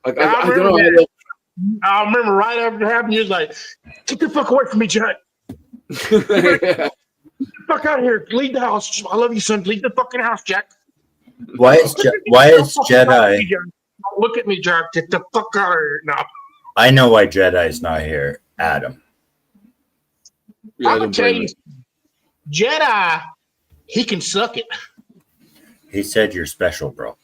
I don't know. I remember right after it happened, you was like, "Get the fuck away from me, Jack. Get the fuck out of here. Leave the house. I love you, son. Leave the fucking house, Jack." Why is Jedi? Look at me, Jack. Get the fuck out of here now. I know why Jedi's not here, Adam. Yeah, I'm gonna tell you, Jedi, he can suck it. He said you're special, bro.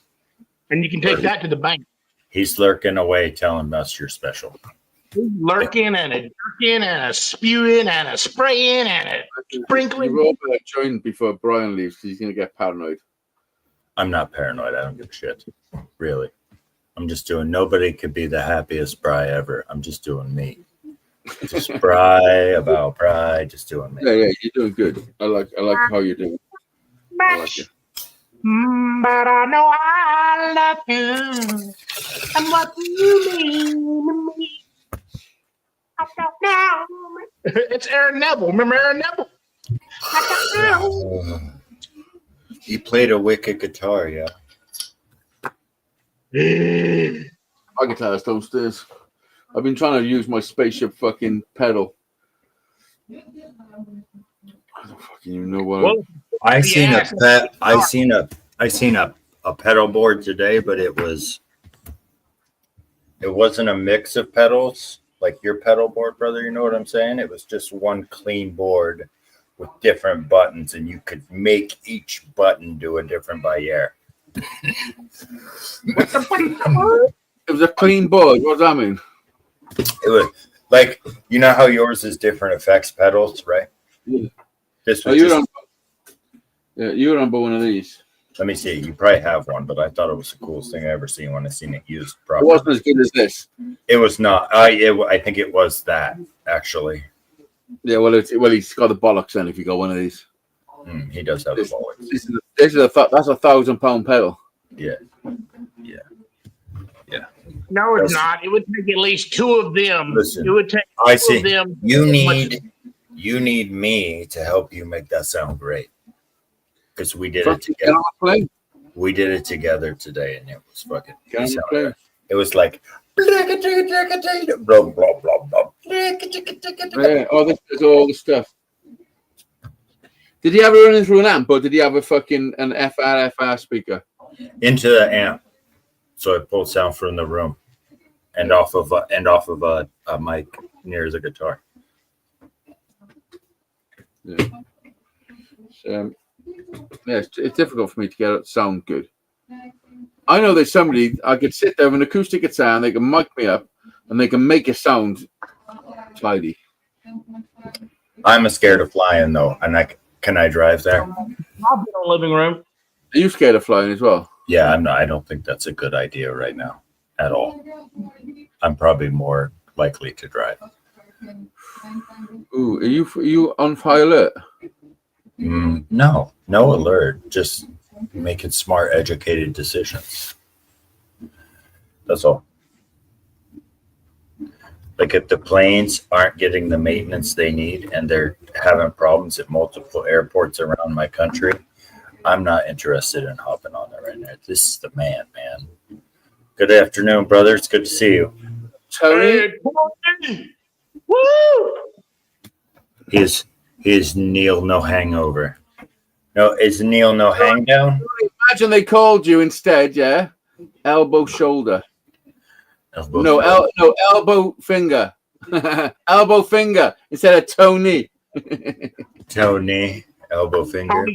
And you can take that to the bank. He's lurking away telling us you're special. He's lurking and a jerking and a spewing and a spraying and a sprinkling. You're all better join before Brian leaves because he's going to get paranoid. I'm not paranoid. I don't give a shit. Really. I'm just doing, nobody could be the happiest Bri ever. I'm just doing me. Just Bri about Bri, just doing me. Yeah, you're doing good. I like how you're doing. I like it. But I know I love you. And what do you mean to me? I don't know. It's Aaron Neville. Remember Aaron Neville? I don't know. He played a wicked guitar, yeah. My guitar's downstairs. I've been trying to use my spaceship fucking pedal. I don't fucking even know what. Well, I seen a pedal board today, but it wasn't a mix of pedals like your pedal board, brother. You know what I'm saying? It was just one clean board with different buttons, and you could make each button do a different Bayer. It was a clean board. What does that mean? It was like, you know how yours is different effects pedals, right? Yeah. This Oh, was just, you were on one of these. let me see. You probably have one, but I thought it was the coolest thing I ever seen when I seen it used It properly. wasn't as good as this. It was not. I think it was that actually. Yeah, well, he's got the bollocks then if you got one of these. He does have the bollocks. This is that's a £1,000 pedal. Yeah. No, it's not. It would take at least two of them. Listen, it would take I two see. of them. You need me to help you make that sound great. Because we did it together. We did it together today, and it was fucking. It was like. Blah, blah, blah, blah. Yeah. Oh, this is all the stuff. Did he have it running through an amp, or did he have a fucking an FR speaker? Into the amp, so it pulled sound from the room, and off of a mic near the guitar. Yeah. Yeah, it's difficult for me to get it to sound good. I know there's somebody I could sit there with an acoustic guitar and they can mic me up and they can make it sound tidy. I'm scared of flying though, and can I drive there? I'll be in the living room. Are you scared of flying as well? Yeah, I'm not. I don't think that's a good idea right now at all. I'm probably more likely to drive. Ooh, are you on high alert? No alert. Just making smart, educated decisions. That's all. Like if the planes aren't getting the maintenance they need and they're having problems at multiple airports around my country, I'm not interested in hopping on there right now. This is the man. Good afternoon, brother. It's good to see you. Tony? Woo! Is Neil no hangover? No, is Neil no hang down? Imagine they called you instead, yeah? Elbow shoulder. Elbow finger. Elbow finger instead of Tony. Tony, elbow finger.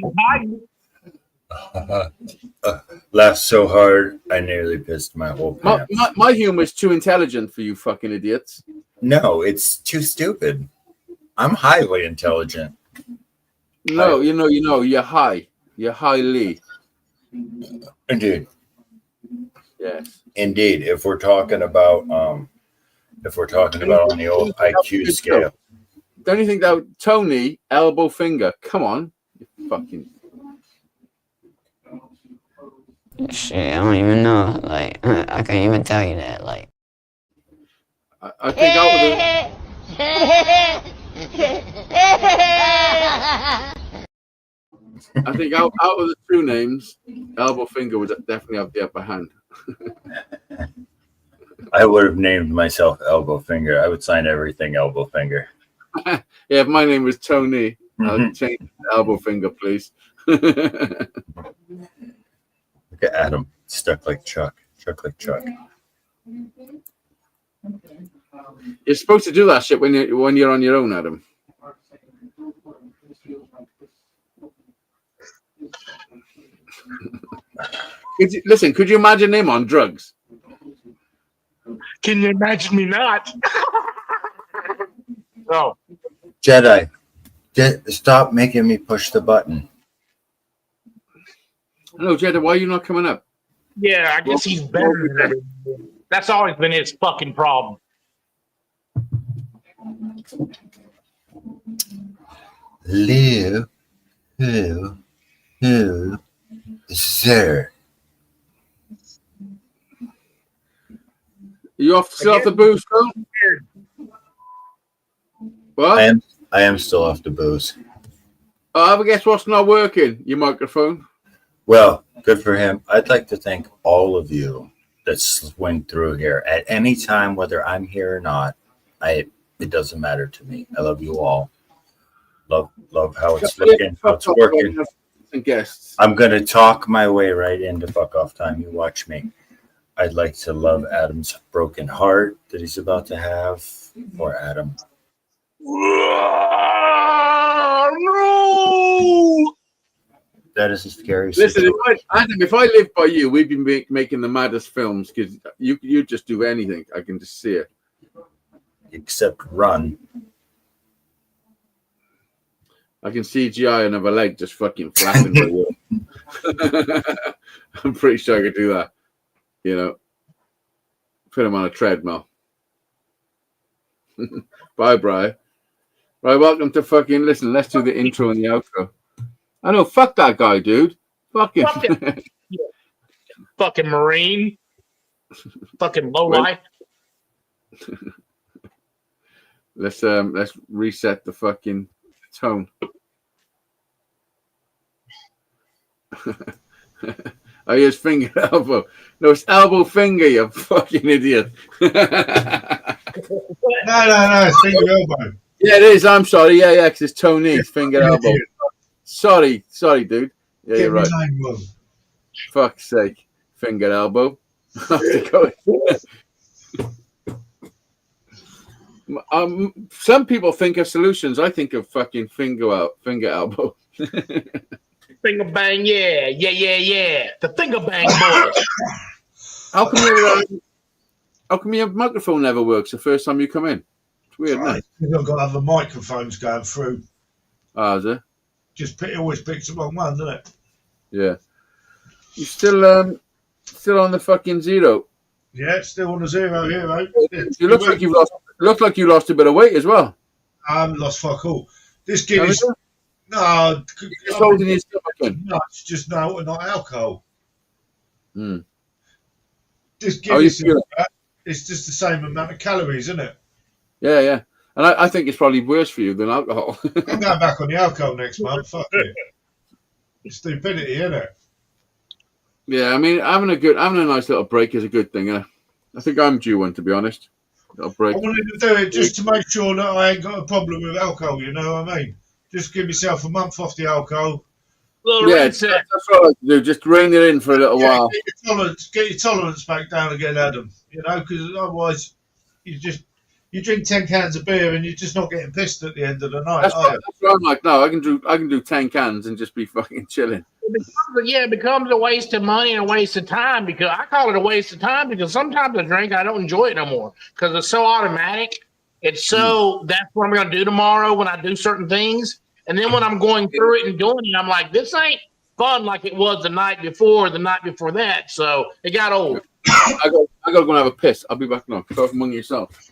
Laughed so hard, I nearly pissed my whole pants. My humor is too intelligent for you fucking idiots. No, it's too stupid. I'm highly intelligent. No, you know, you're high. You're highly. Indeed. Yes. Indeed. If we're talking about on the old IQ scale. Don't you think that Tony, elbow finger? Come on. You fucking shit, I don't even know. Like, I can't even tell you that. Like, I think out of the two names, elbow finger would definitely have the upper hand. I would have named myself Elbow Finger. I would sign everything Elbow Finger. Yeah, if my name was Tony, I'll change elbow finger, please. Look at Adam, stuck like Chuck. You're supposed to do that shit when you're on your own, Adam. Could you imagine him on drugs? Can you imagine me not? No. Jedi, stop making me push the button. Hello, Jedi, why are you not coming up? Yeah, I guess he's better than everybody. That's always been his fucking problem. Hello, sir. You still off the booze, Phil? What? I am still off the booze. I guess what's not working? Your microphone. Well, good for him. I'd like to thank all of you that swing through here at any time, whether I'm here or not. It doesn't matter to me. I love you all. Love how it's looking, how it's working. Guests. I'm gonna talk my way right into fuck off time. You watch me. I'd like to love Adam's broken heart that he's about to have. Or Adam. no! That is a scary Listen, situation. if I lived by you, we'd be making the maddest films because you just do anything. I can just see it. Except run. I can CGI another leg just fucking flapping by you. I'm pretty sure I could do that. You know, put him on a treadmill. Bye, Brian. Right, welcome to fucking. Listen, let's do the intro and the outro. I know, fuck that guy, dude. Fuck him. Fucking Marine. Fucking low life. Let's reset the fucking tone. Oh, here's finger elbow. No, it's elbow finger, you fucking idiot. No, it's finger elbow. Yeah, it is. I'm sorry. Yeah, because it's Tony. Finger elbow. Sorry, dude. Yeah, you're right. Fuck's sake. Finger elbow. Some people think of solutions. I think of fucking finger elbow. Finger bang, yeah. The finger bang boys. How come your microphone never works the first time you come in? It's weird, isn't it? You've got other microphones going through. Ah, is it? It always picks the wrong one, doesn't it? Yeah. You still on the fucking zero? Yeah, still on the zero here, mate. You look like you lost a bit of weight as well. I haven't lost fuck all. This gig is no. It's holding his stomach. No, it's just not alcohol. Hmm. This gig is it's just the same amount of calories, isn't it? Yeah. And I think it's probably worse for you than alcohol. I'm going back on the alcohol next month. Fuck it. It's stupidity, isn't it? Yeah, I mean, having a nice little break is a good thing. I think I'm due one, to be honest. A break. I wanted to do it just to make sure that I ain't got a problem with alcohol. You know what I mean? Just give myself a month off the alcohol. Yeah, that's what I like to do. Just rein it in for a little while. Get your tolerance back down again, Adam. You know, because otherwise you drink 10 cans of beer and you're just not getting pissed at the end of the night. That's what I'm like. No, I can do 10 cans and just be fucking chilling. It becomes a waste of money and a waste of time, because I call it a waste of time because sometimes I drink, I don't enjoy it no more because it's so automatic. It's so that's what I'm going to do tomorrow when I do certain things. And then when I'm going through it and doing it, I'm like, this ain't fun like it was the night before, the night before that. So it got old. I got to go and have a piss. I'll be back now. Talk among yourself.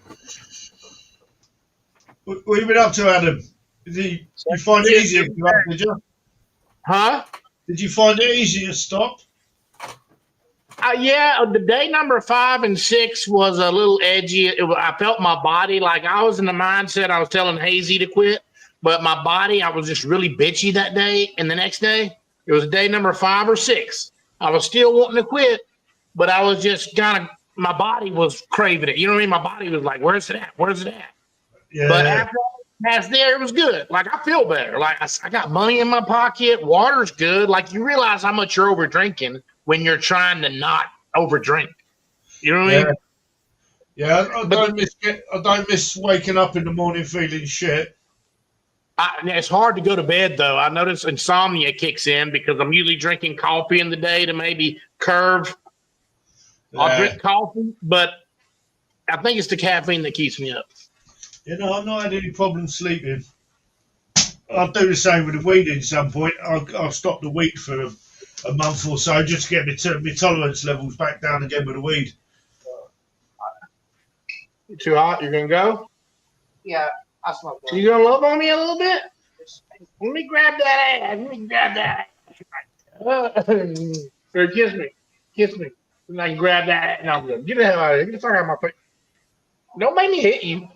What have you been up to, Adam? Did you find it easier to stop, did you? Huh? Did you find it easier to stop? Yeah, the day number 5 and 6 was a little edgy. I felt my body like I was in the mindset I was telling Hazy to quit, but my body, I was just really bitchy that day. And the next day, it was day number 5 or 6. I was still wanting to quit, but I was just my body was craving it. You know what I mean? My body was like, where's it at? Where's it at? Yeah. But after I passed there, it was good. Like, I feel better. Like, I got money in my pocket. Water's good. Like, you realize how much you're over drinking when you're trying to not over drink. You know what I mean? Yeah, I don't miss waking up in the morning feeling shit. It's hard to go to bed, though. I notice insomnia kicks in because I'm usually drinking coffee in the day to maybe curve. I'll drink coffee, but I think it's the caffeine that keeps me up. You know, I've not had any problem sleeping. I'll do the same with the weed at some point. I'll stop the weed for a month or so just to get my tolerance levels back down again with the weed. You too hot? You're going to go? Yeah, I smoke. So you going to love on me a little bit? Let me grab that ass. Let me grab that ass. Or kiss me. Kiss me. And I can grab that ass. No, get the hell out of here. Get the fuck out of my face. Don't make me hit you.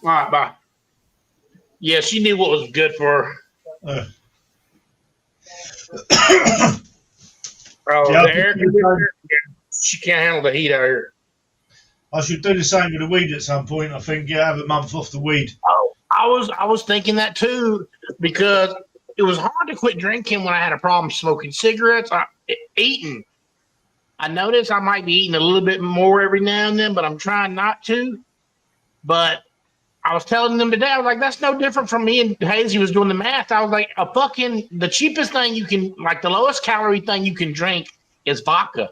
All right, bye. Yeah, she knew what was good for her. The air conditioner, she can't handle the heat out here. I should do the same with the weed at some point. I think, have a month off the weed. Oh, I was thinking that too, because it was hard to quit drinking when I had a problem smoking cigarettes, eating. I notice I might be eating a little bit more every now and then, but I'm trying not to. But I was telling them today, I was like, that's no different from me and Hazy was doing the math. I was like, the cheapest thing you can, like the lowest calorie thing you can drink is vodka.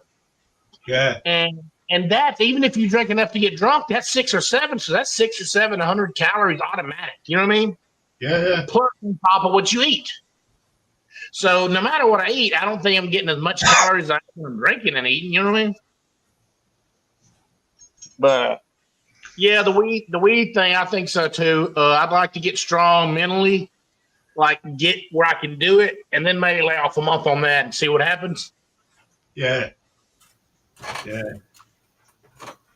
Yeah. And that's, even if you drink enough to get drunk, that's 6 or 7. So that's 6 or 700 calories automatic. You know what I mean? Yeah. Plus on top of what you eat. So no matter what I eat, I don't think I'm getting as much calories as I'm drinking and eating. You know what I mean? But yeah, the weed thing, I think so too. I'd like to get strong mentally, like get where I can do it, and then maybe lay off a month on that and see what happens. Yeah.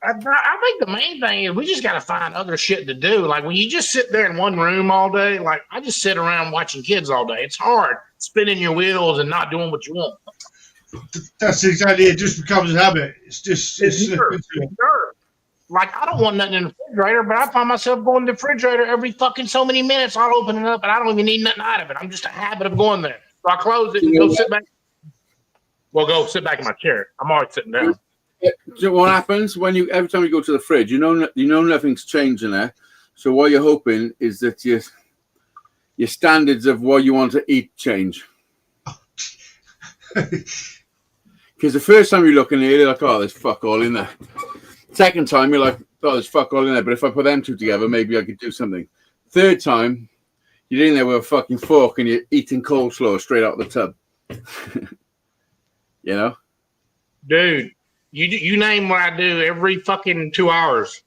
I think the main thing is we just got to find other shit to do. Like when you just sit there in one room all day, like I just sit around watching kids all day. It's hard spinning your wheels and not doing what you want. That's exactly it. It just becomes a habit. It's nerve. Like I don't want nothing in the refrigerator, but I find myself going to the refrigerator every fucking so many minutes. I'll open it up and I don't even need nothing out of it. I'm just a habit of going there. So I close it and go sit back. Well, go sit back in my chair. I'm always sitting down. Do you know what happens when every time you go to the fridge, you know nothing's changing there. So what you're hoping is that your standards of what you want to eat change. Because the first time you look in there, you're like, oh, there's fuck all in there. Second time, you're like, oh, there's fuck all in there. But if I put them two together, maybe I could do something. Third time, you're in there with a fucking fork and you're eating coleslaw straight out of the tub. You know? Dude. You name what I do every fucking 2 hours.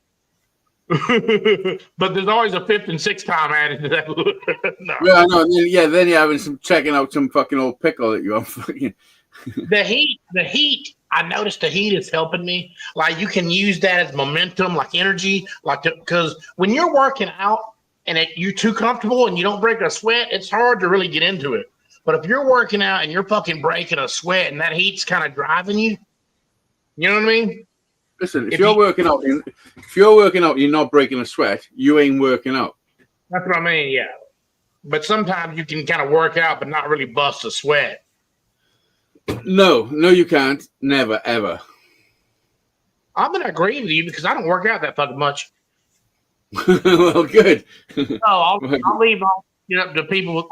But there's always a fifth and sixth time added to that. No. Yeah, I know. Yeah, then you're having checking out some fucking old pickle that you want fucking. The heat. I noticed the heat is helping me. Like you can use that as momentum, like energy, because when you're working out and you're too comfortable and you don't break a sweat, it's hard to really get into it. But if you're working out and you're fucking breaking a sweat and that heat's kind of driving you. You know what I mean? Listen, if you're working out, you're not breaking a sweat, you ain't working out. That's what I mean, yeah. But sometimes you can kind of work out, but not really bust a sweat. No, you can't. Never, ever. I'm gonna agree with you because I don't work out that fucking much. Well, good. No, I'll leave all up to people.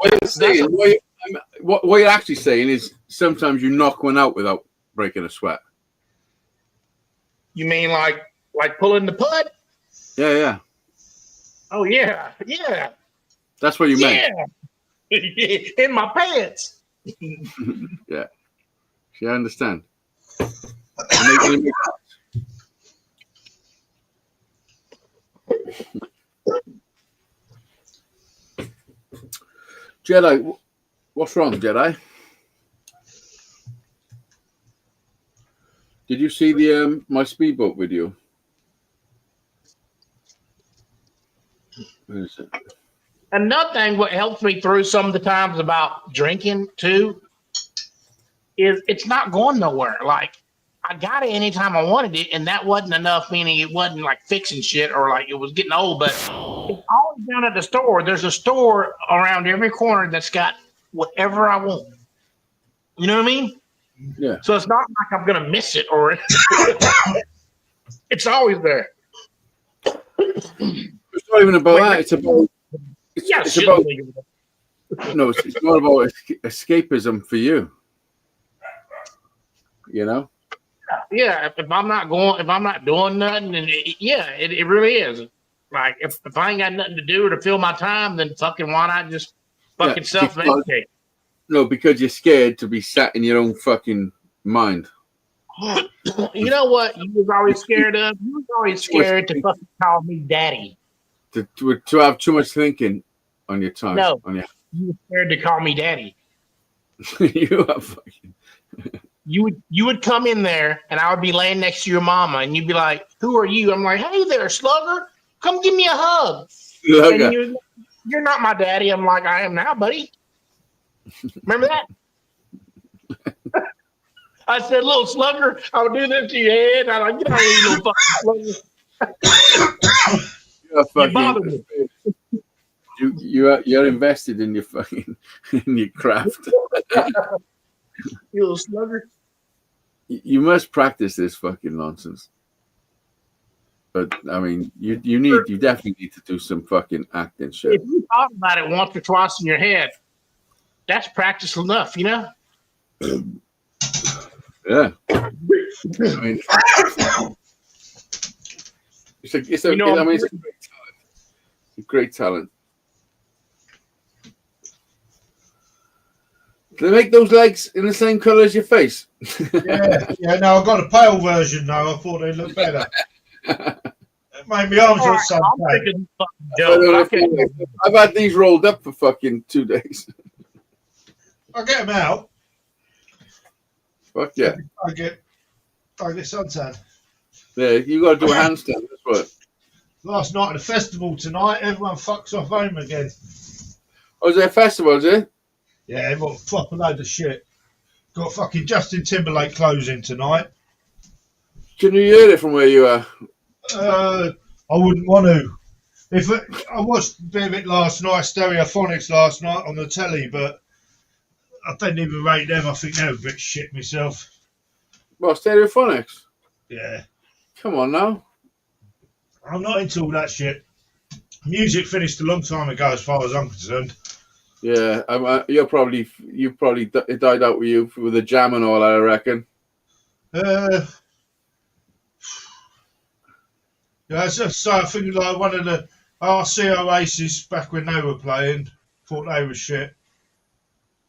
What you're actually saying is sometimes you knock one out without breaking a sweat. You mean like pulling the putt? Yeah. Oh yeah. That's what you meant. Yeah. In my pants. Yeah. I understand. Jedi, what's wrong, Jedi? Did you see the my speedboat video? Where is it? Another thing, what helps me through some of the times about drinking too, is it's not going nowhere. Like I got it anytime I wanted it, and that wasn't enough. Meaning it wasn't like fixing shit or like it was getting old. But it's always down at the store. There's a store around every corner that's got whatever I want. You know what I mean? Yeah. So it's not like I'm gonna miss it or it's always there. It's not even about that. It's about. It's about. No, it's not about escapism for you. You know. Yeah. If I'm not doing nothing, and it really is. Like if I ain't got nothing to do or to fill my time, then fucking why not just fucking self-medicate? No, because you're scared to be sat in your own fucking mind. You know what you was always scared of? You was always scared to fucking call me daddy. To have too much thinking on your time. No, you were scared to call me daddy. You are fucking. You would come in there and I would be laying next to your mama and you'd be like, "Who are you?" I'm like, "Hey there, Slugger. Come give me a hug." And you're not my daddy. I'm like, "I am now, buddy." Remember that? I said, "Little Slugger, I would do this to your head." I'm like, "Get out of here, you little fucking Slugger." You're invested in your fucking in your craft. You little slugger. You must practice this fucking nonsense. But I mean, you definitely need to do some fucking acting shit. If you thought about it once or twice in your head, that's practice enough, you know? Yeah. I mean, it's a great talent. It's a great talent. Do they make those legs in the same colour as your face? yeah. No, I've got a pale version now. I thought they'd look better. It made me arms look so bad. I've had these rolled up for fucking 2 days. I'll get them out. Fuck yeah. I get suntan. Yeah, you got to do a handstand. That's what. Last night at the festival tonight, everyone fucks off home again. Oh, is there a festival, is it? Yeah, everyone proper load of shit. Got fucking Justin Timberlake closing tonight. Can you hear it from where you are? I wouldn't want to. I watched a bit of it last night, Stereophonics last night on the telly, but I don't even rate them. I think they're a bit shit myself. Well, Stereophonics? Yeah. Come on now. I'm not into all that shit. Music finished a long time ago, as far as I'm concerned. Yeah, you probably it died out with you with the Jam and all that, I reckon. Yeah, so I think like one of the RC Oasis back when they were playing, thought they were shit.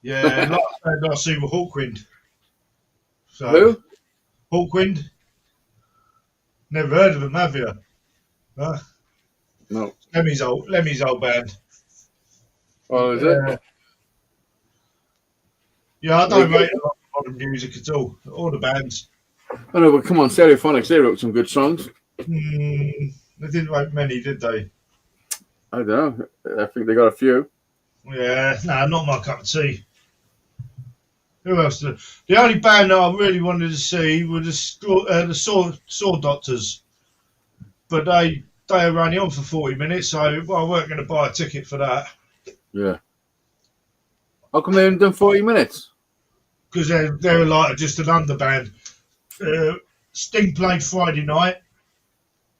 Yeah, last band I see were Hawkwind. So, who? Hawkwind. Never heard of them, have you? Huh? No. Lemmy's old band. Oh, is it? Yeah, I don't rate a lot of modern music at all. All the bands. I know, but come on, Stereophonics, they wrote some good songs. They didn't write many, did they? I don't know. I think they got a few. Yeah, no, not my cup of tea. Who else? The only band that I really wanted to see were the Saw Doctors. But they were only on for 40 minutes, so I weren't going to buy a ticket for that. Yeah. How come they haven't done 40 minutes? Because they were like just an underband. Sting played Friday night.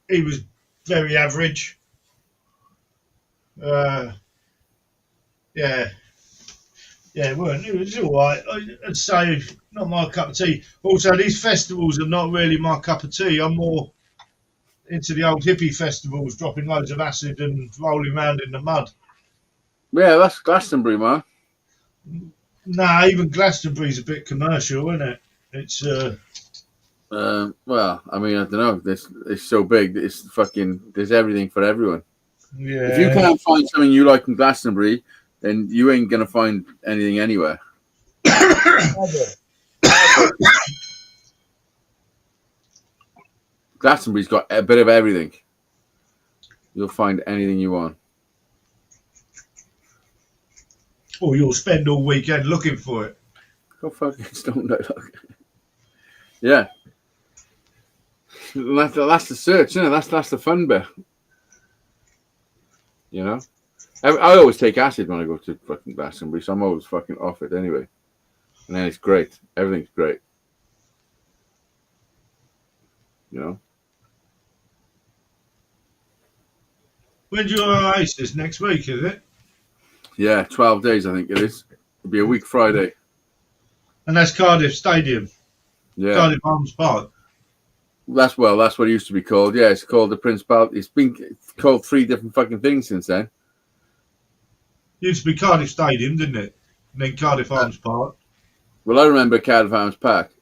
He was very average. Yeah, it was all right. I'd say not my cup of tea. Also, these festivals are not really my cup of tea. I'm more into the old hippie festivals, dropping loads of acid and rolling around in the mud. Yeah, that's Glastonbury, man. Nah, even Glastonbury's a bit commercial, isn't it? It's well, I mean, I don't know. It's so big. It's fucking. There's everything for everyone. Yeah. If you can't find something you like in Glastonbury, then you ain't gonna find anything anywhere. Glastonbury's got a bit of everything. You'll find anything you want. Or you'll spend all weekend looking for it. Go fucking stone dialogue. Yeah. That's the search, you know. That's the fun bit. You know? I always take acid when I go to fucking Glastonbury, so I'm always fucking off it anyway. And then it's great. Everything's great. You know? When's your Oasis? Next week, is it? Yeah, 12 days I think it is. It'll be a week Friday. And that's Cardiff Stadium. Yeah. Cardiff Arms Park. That's what it used to be called. Yeah, it's called the Principality. It's been called 3 different fucking things since then. Used to be Cardiff Stadium, didn't it? And then Cardiff Arms Park. Well, I remember Cardiff Arms Park.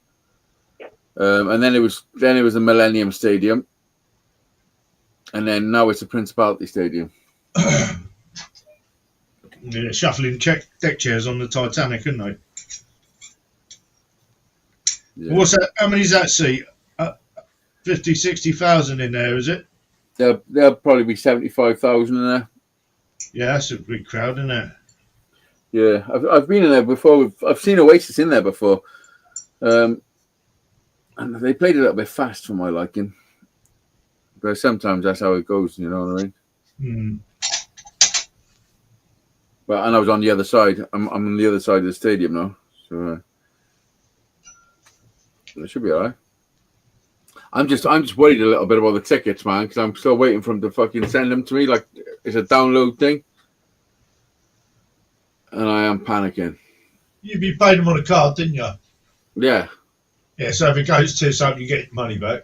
And then it was the Millennium Stadium. And then now it's the Principality Stadium. Yeah, shuffling deck chairs on the Titanic, aren't they? Yeah. What's that? How many's that seat? 50, 60,000 in there, is it? There'll probably be 75,000 in there. Yeah, that's a big crowd, isn't it? Yeah, I've been in there before. I've seen Oasis in there before. And they played a little bit fast for my liking. But sometimes that's how it goes, you know what I mean? Mm. Well, and I was on the other side. I'm on the other side of the stadium now. So it should be all right. I'm just worried a little bit about the tickets, man, because I'm still waiting for them to fucking send them to me. Like it's a download thing, and I am panicking. You paid them on a card, didn't you? Yeah. Yeah. So if it goes tits up, you get your money back.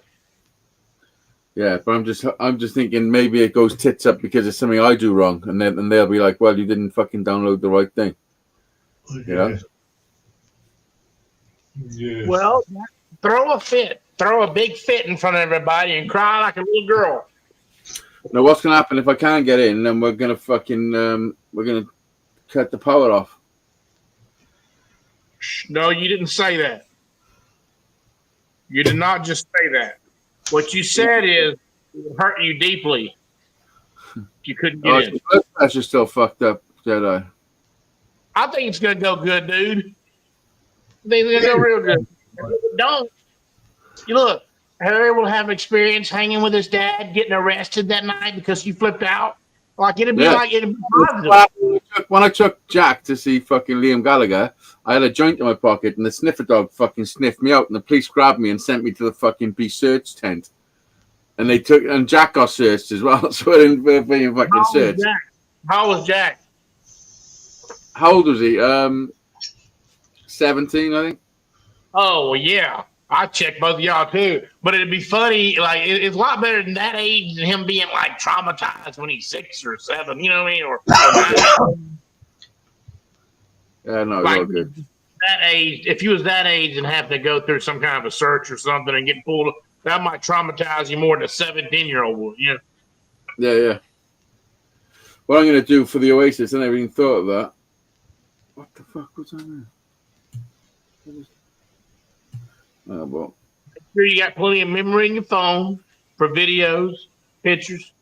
Yeah, but I'm just thinking maybe it goes tits up because it's something I do wrong, and then they'll be like, well, you didn't fucking download the right thing. You know? Yeah. Well, throw a fit. Throw a big fit in front of everybody and cry like a little girl. Now, what's gonna happen if I can't get in? Then we're gonna fucking we're gonna cut the power off. No, you didn't say that. You did not just say that. What you said is it would hurt you deeply. You couldn't get in. Blood pressure's still fucked up, Jedi. I think it's gonna go good, dude. I think it's gonna go real good. Don't. You look, Harry will have experience hanging with his dad, getting arrested that night because you flipped out. Like it'd be positive. When I took Jack to see fucking Liam Gallagher, I had a joint in my pocket, and the sniffer dog fucking sniffed me out, and the police grabbed me and sent me to the fucking be search tent. And Jack got searched as well, so I didn't being fucking searched. How old was Jack? How old was he? 17, I think. Oh well, yeah. I checked both of y'all too, but it'd be funny. Like it's a lot better than that age than him being like traumatized when he's 6 or 7. You know what I mean? Or yeah, no, like, it's all good. That age, if you was that age and have to go through some kind of a search or something and get pulled, that might traumatize you more than a 17-year-old would. Yeah. Yeah. What I'm gonna do for the Oasis, I never even thought of that. What the fuck was that there? Oh, well. Make sure you got plenty of memory in your phone for videos, pictures.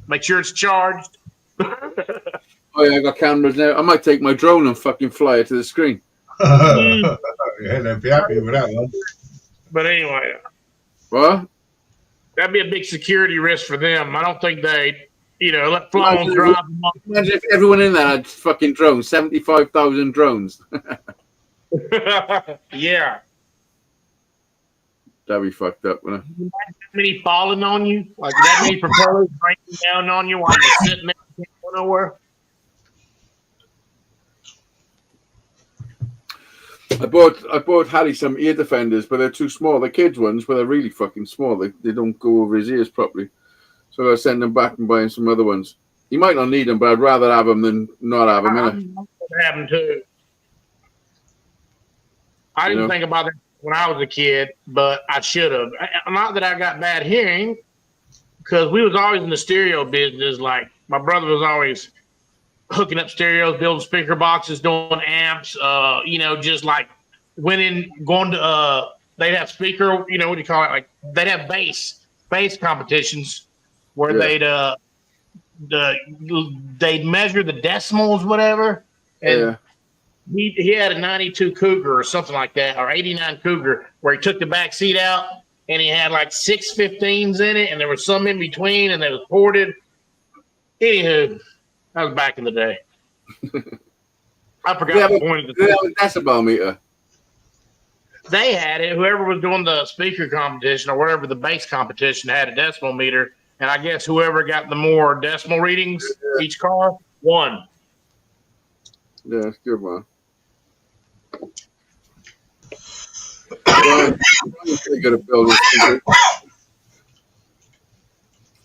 Make sure it's charged. Oh yeah, I got cameras now. I might take my drone and fucking fly it to the screen. Yeah, they'd be happy with that one. But anyway, what? That'd be a big security risk for them. I don't think they, let phones drive them up. Imagine if everyone in there had fucking drones, 75,000 drones. Yeah. That'd be fucked up, wouldn't it? That many falling on you? Like that many propellers raining down on you while you're sitting there and can't go nowhere? I bought Harry some ear defenders, but they're too small. The kids' ones, but they're really fucking small. They don't go over his ears properly. So I gotta send them back and buy him some other ones. He might not need them, but I'd rather have them than not have them. I have them too. I didn't think about that when I was a kid, but I should have. Not that I got bad hearing, because we was always in the stereo business. Like my brother was always hooking up stereos, building speaker boxes, doing amps. Just like going to. They'd have speaker. What do you call it? Like they'd have bass competitions where they'd measure the decimals, whatever, and. He had a 92 Cougar or something like that, or 89 Cougar, where he took the back seat out and he had like 6 15s in it, and there was some in between, and they was ported. Anywho, that was back in the day. I forgot the point of the decibel meter. They had it. Whoever was doing the speaker competition or whatever the bass competition had a decimal meter, and I guess whoever got the more decimal readings each car won. Yeah, that's good, man.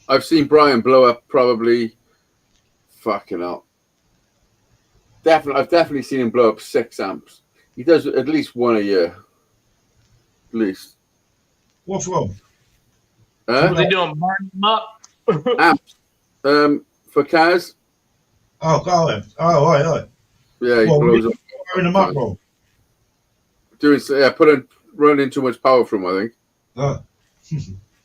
I've seen Brian blow up probably fucking hell. I've definitely seen him blow up 6 amps. He does at least one a year. At least. What's wrong? What's he doing? Burning them up? Amps. For cars. Oh, right. Yeah, he blows up. In the muck roll. Running too much power from him, I think. Oh.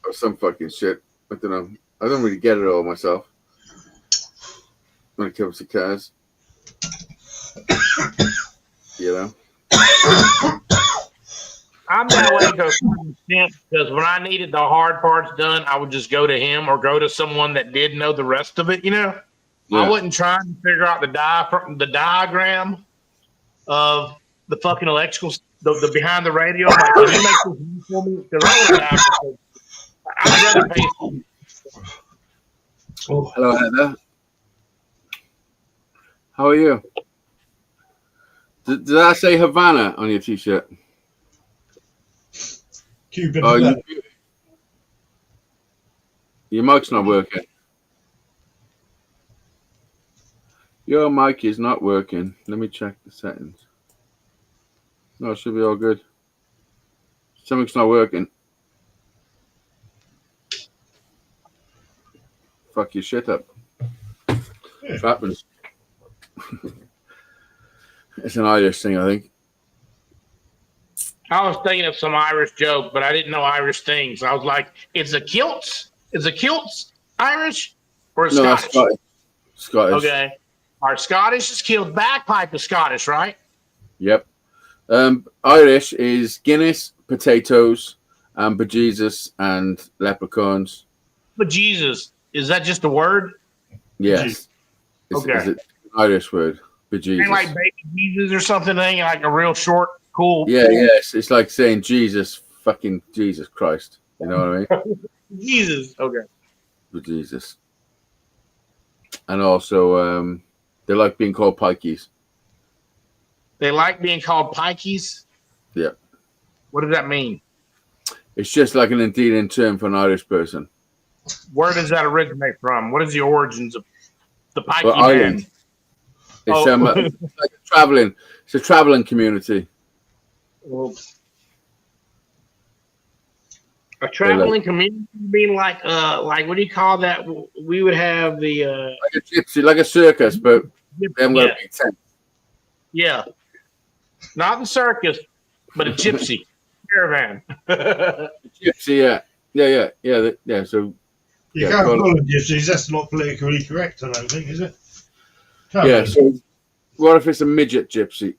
Or some fucking shit. I don't know. I don't really get it all myself when it comes to cars. I'm that way to a certain extent, because when I needed the hard parts done, I would just go to him or go to someone that did know the rest of it, Yeah. I wasn't trying to figure out the diagram of the fucking electrical, the behind the radio. Like, can you make this for me? Because I would have I'd rather pay. Oh, Hello, Heather. How are you? Did I say Havana on your t-shirt? Cuban. Oh, your mic's not working. Your mic is not working. Let me check the settings. No, it should be all good. Something's not working. Fuck your shit up. It happens. It's an Irish thing, I think. I was thinking of some Irish joke, but I didn't know Irish things. I was like, "Is a kilts Irish or is No, Scottish?" that's Scottish. Scottish. Okay. Our Scottish is kilt. Bagpipe is Scottish, right? Yep. Irish is Guinness, potatoes, bejesus, and leprechauns. But Jesus, is that just a word? Yes. Okay. It's an Irish word. Bejesus. Ain't like baby Jesus or something, ain't like a real short, cool. Yeah, yes. It's like saying Jesus, fucking Jesus Christ. You know what I mean? Jesus. Okay. Bejesus. And also, they like being called pikeys. They like being called pikeys. Yeah. What does that mean? It's just like an endearing term for an Irish person. Where does that originate from? What is the origins of the pikey Well, man? Ireland. It's, it's like traveling. It's a traveling community. Well, a traveling community being like what do you call that? We would have the like a gypsy, like a circus, but they haven't got a big tent. Yeah. Not the circus, but a gypsy caravan. Gypsy, yeah. So you can't call them gypsies. That's not politically correct, I don't think, is it? Yeah. So what if it's a midget gypsy?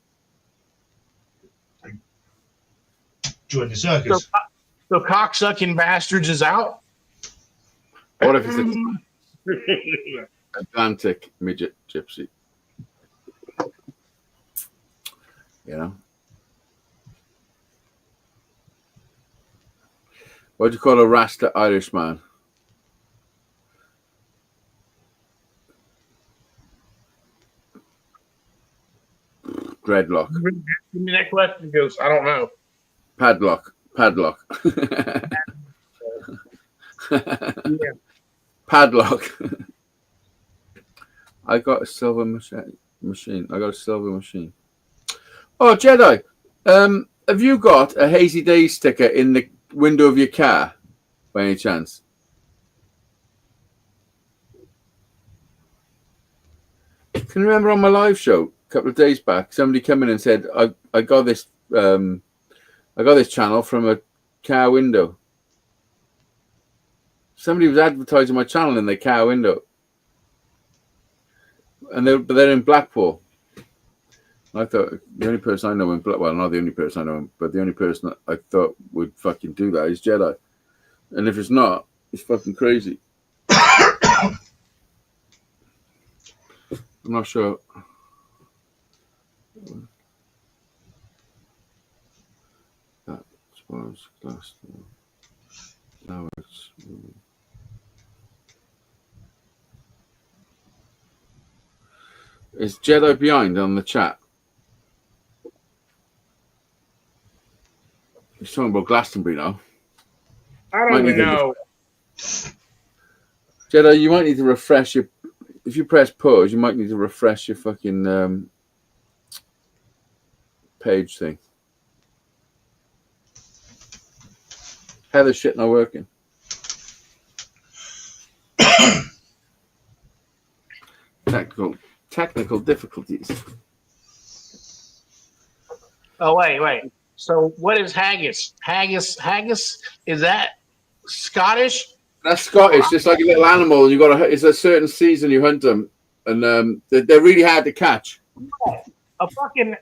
Join the circus. So cocksucking bastards is out. What if it's a Atlantic midget gypsy? You know. What do you call a Rasta Irishman? Dreadlock. Give me that question, goes. I don't know. Padlock. Yeah. Padlock. I got a silver machine. I got a silver machine. Oh, Jedi. Have you got a Hazeydaze sticker in the window of your car by any chance? Can you remember on my live show a couple of days back, somebody came in and said, I got this channel from a car window. Somebody was advertising my channel in their car window. And they're in Blackpool. I thought the only person I know in Blackpool, well, not the only person I know, but the only person I thought would fucking do that is Jedi. And if it's not, it's fucking crazy. I'm not sure. That was last. Now it's. Is Jedi behind on the chat? He's talking about Glastonbury now. I don't even know. Jedi, you might need to refresh your. If you press pause, you might need to refresh your fucking page thing. Heather's shit not working. Technical difficulties. Oh, wait. So what is haggis? Haggis, is that Scottish? That's Scottish. It's like a little animal. It's a certain season you hunt them, and they're really hard to catch. A fucking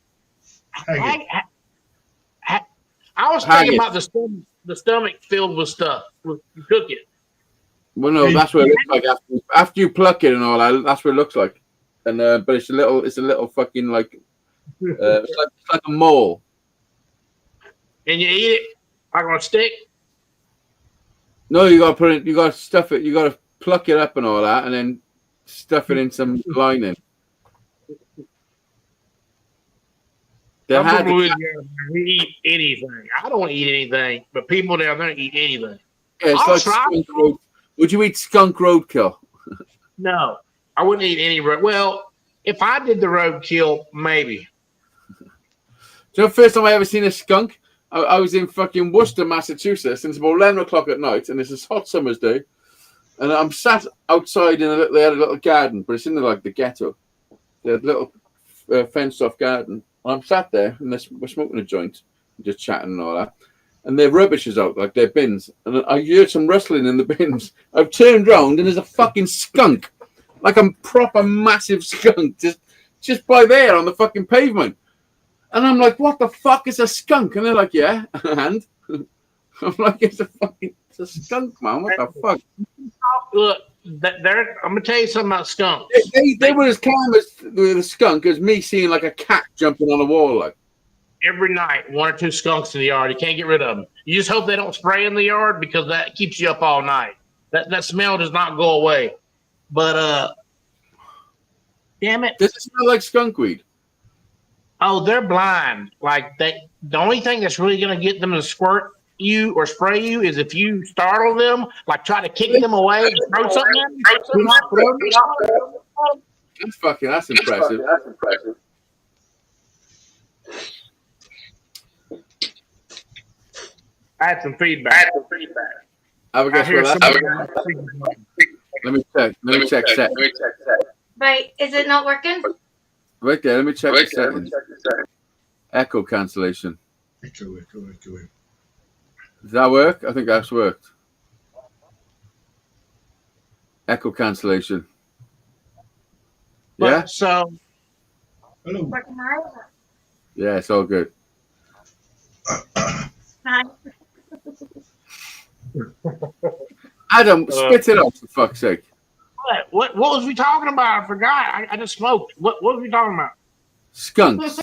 I was thinking about the stomach filled with stuff. You cook it. Well, no, that's what it looks like after you pluck it and all that. That's what it looks like. And but it's a little fucking like it's like a mole. And you eat it like on a stick. No, you got to put it. You got to stuff it. You got to pluck it up and all that, and then stuff it in some lining. Some people we eat anything. I don't eat anything, but people down there eat anything. Yeah, it's like skunk road. Would you eat skunk roadkill? No, I wouldn't eat any road. Well, if I did the roadkill, maybe. So the first time I ever seen a skunk, I was in fucking Worcester, Massachusetts, and it's about 11 o'clock at night, and it's this hot summer's day, and I'm sat outside in they had a little garden, but it's in the ghetto. They had a little fenced-off garden. And I'm sat there, and we're smoking a joint, just chatting and all that, and their rubbish is out, like their bins, and I heard some rustling in the bins. I've turned round, and there's a fucking skunk, like a proper massive skunk, just by there on the fucking pavement. And I'm like, what the fuck is a skunk? And they're like, yeah. And I'm like, it's a skunk, man. What the fuck? Look, I'm going to tell you something about skunks. They were as calm with a skunk as me seeing like a cat jumping on a wall. Like every night, 1 or 2 skunks in the yard. You can't get rid of them. You just hope they don't spray in the yard because that keeps you up all night. That smell does not go away. But, damn it. Does it smell like skunk weed? Oh, they're blind. Like the only thing that's really gonna get them to squirt you or spray you is if you startle them, like try to kick them away and throw something at them. That's impressive. I had some feedback. Have a guess for that. Let me check set. Right, is it not working? Right there, let me check the settings. Echo cancellation. Echo. Does that work? I think that's worked. Echo cancellation. Yeah? So. Hello. Yeah, it's all good. Hi. Adam, spit it out for fuck's sake. What was we talking about? I forgot. I just smoked. What was we talking about? Skunks.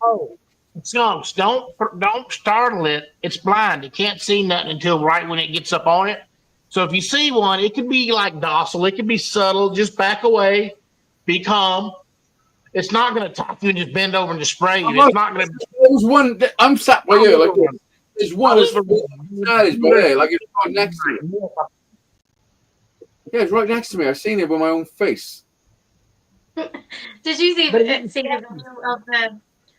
Oh, skunks. Don't startle it. It's blind. It can't see nothing until right when it gets up on it. So if you see one, it could be like docile. It could be subtle. Just back away. Be calm. It's not going to talk to you and just bend over and just spray you. It's not going to. There's one. I'm sat by you. Like there's one. Like it's right next to you. Yeah, it's right next to me. I've seen it with my own face. Did you see the video of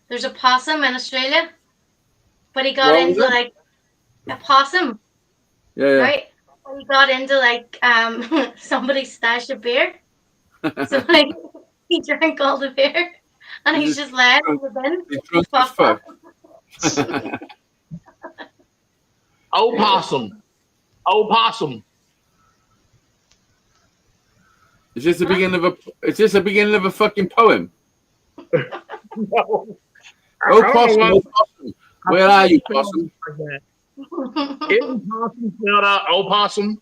there's a possum in Australia, but he got into like a possum. Yeah. Right? He got into like somebody's stash of beer. So like he drank all the beer and he's just laying in the bin. He's drunk as fuck. Opossum. Is this the beginning of a fucking poem? No. Possum. Where are you, possum? Isn't possum spelled out opossum?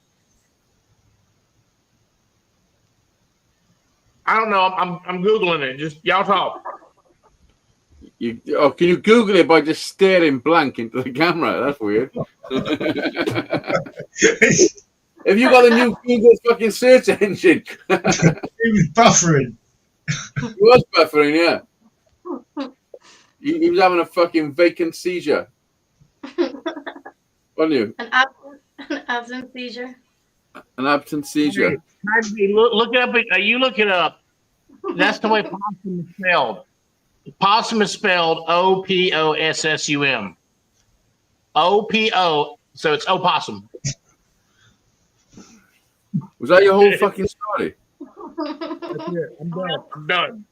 I don't know. I'm Googling it. Just y'all talk. Can you Google it by just staring blank into the camera? That's weird. Have you got a new Google fucking search engine? He was buffering. He was buffering, yeah. He was having a fucking vacant seizure. Wasn't you? An absent seizure. An absent seizure. Look it up. You look it up. That's the way possum is spelled. Possum is spelled O-P-O-S-S-U-M. O-P-O. So it's opossum. Was that your whole fucking story? That's it. I'm done.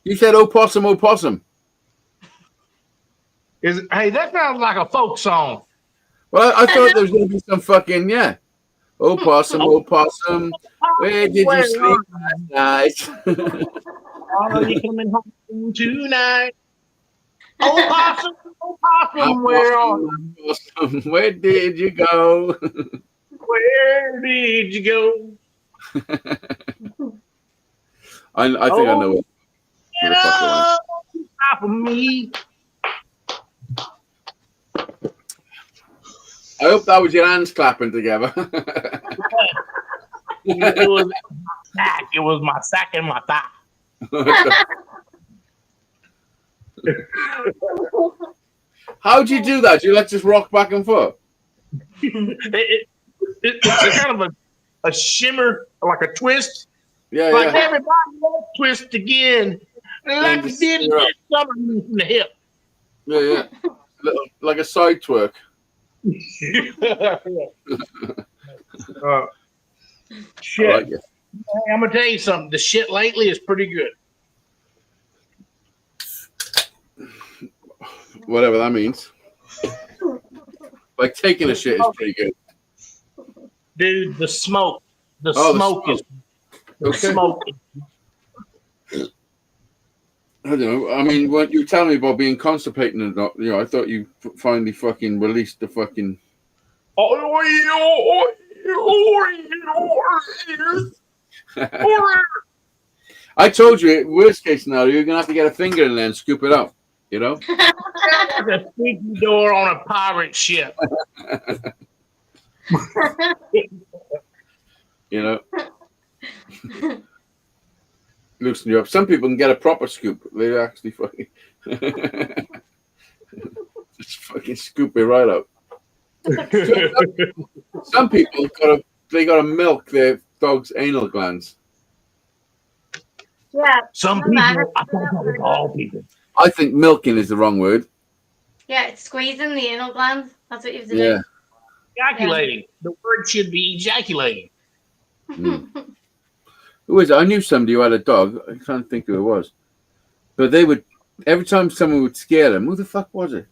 You said opossum. Hey, that sounds like a folk song. Well, I thought there was going to be some fucking, opossum, where did you sleep last night? Are you coming home tonight? Opossum, where are you? Where did you go? Where did you go? I think I know it. Get up top of me. I hope that was your hands clapping together. It was sack. It was my sack and my thigh. How'd you do that? You just rock back and forth? It's a kind of a shimmer, like a twist. Yeah, like yeah. everybody else twist again. Like you did in the hip. Yeah, yeah. Like a side twerk. Shit. I like it. Hey, I'm gonna tell you something. The shit lately is pretty good. Whatever that means. Like taking a shit is pretty good. Dude, the smoke. The Oh, smoke is the smoke. I don't know. I mean, when you were telling me about being constipated and not, I thought you finally fucking released the fucking. I told you, worst case scenario, you're gonna have to get a finger in there and scoop it out. Like a sneaky door on a pirate ship. Loosen you up. Some people can get a proper scoop. They actually fucking just fucking scoop it right up. Some people gotta milk their dog's anal glands. Yeah. Some people, I don't know with all people. I think milking is the wrong word. Yeah, it's squeezing the anal glands. That's what you have to Yeah. do. Ejaculating. The word should be ejaculating. Who was it? I knew somebody who had a dog. I'm trying to think who it was. But they would, every time someone would scare them, who the fuck was it?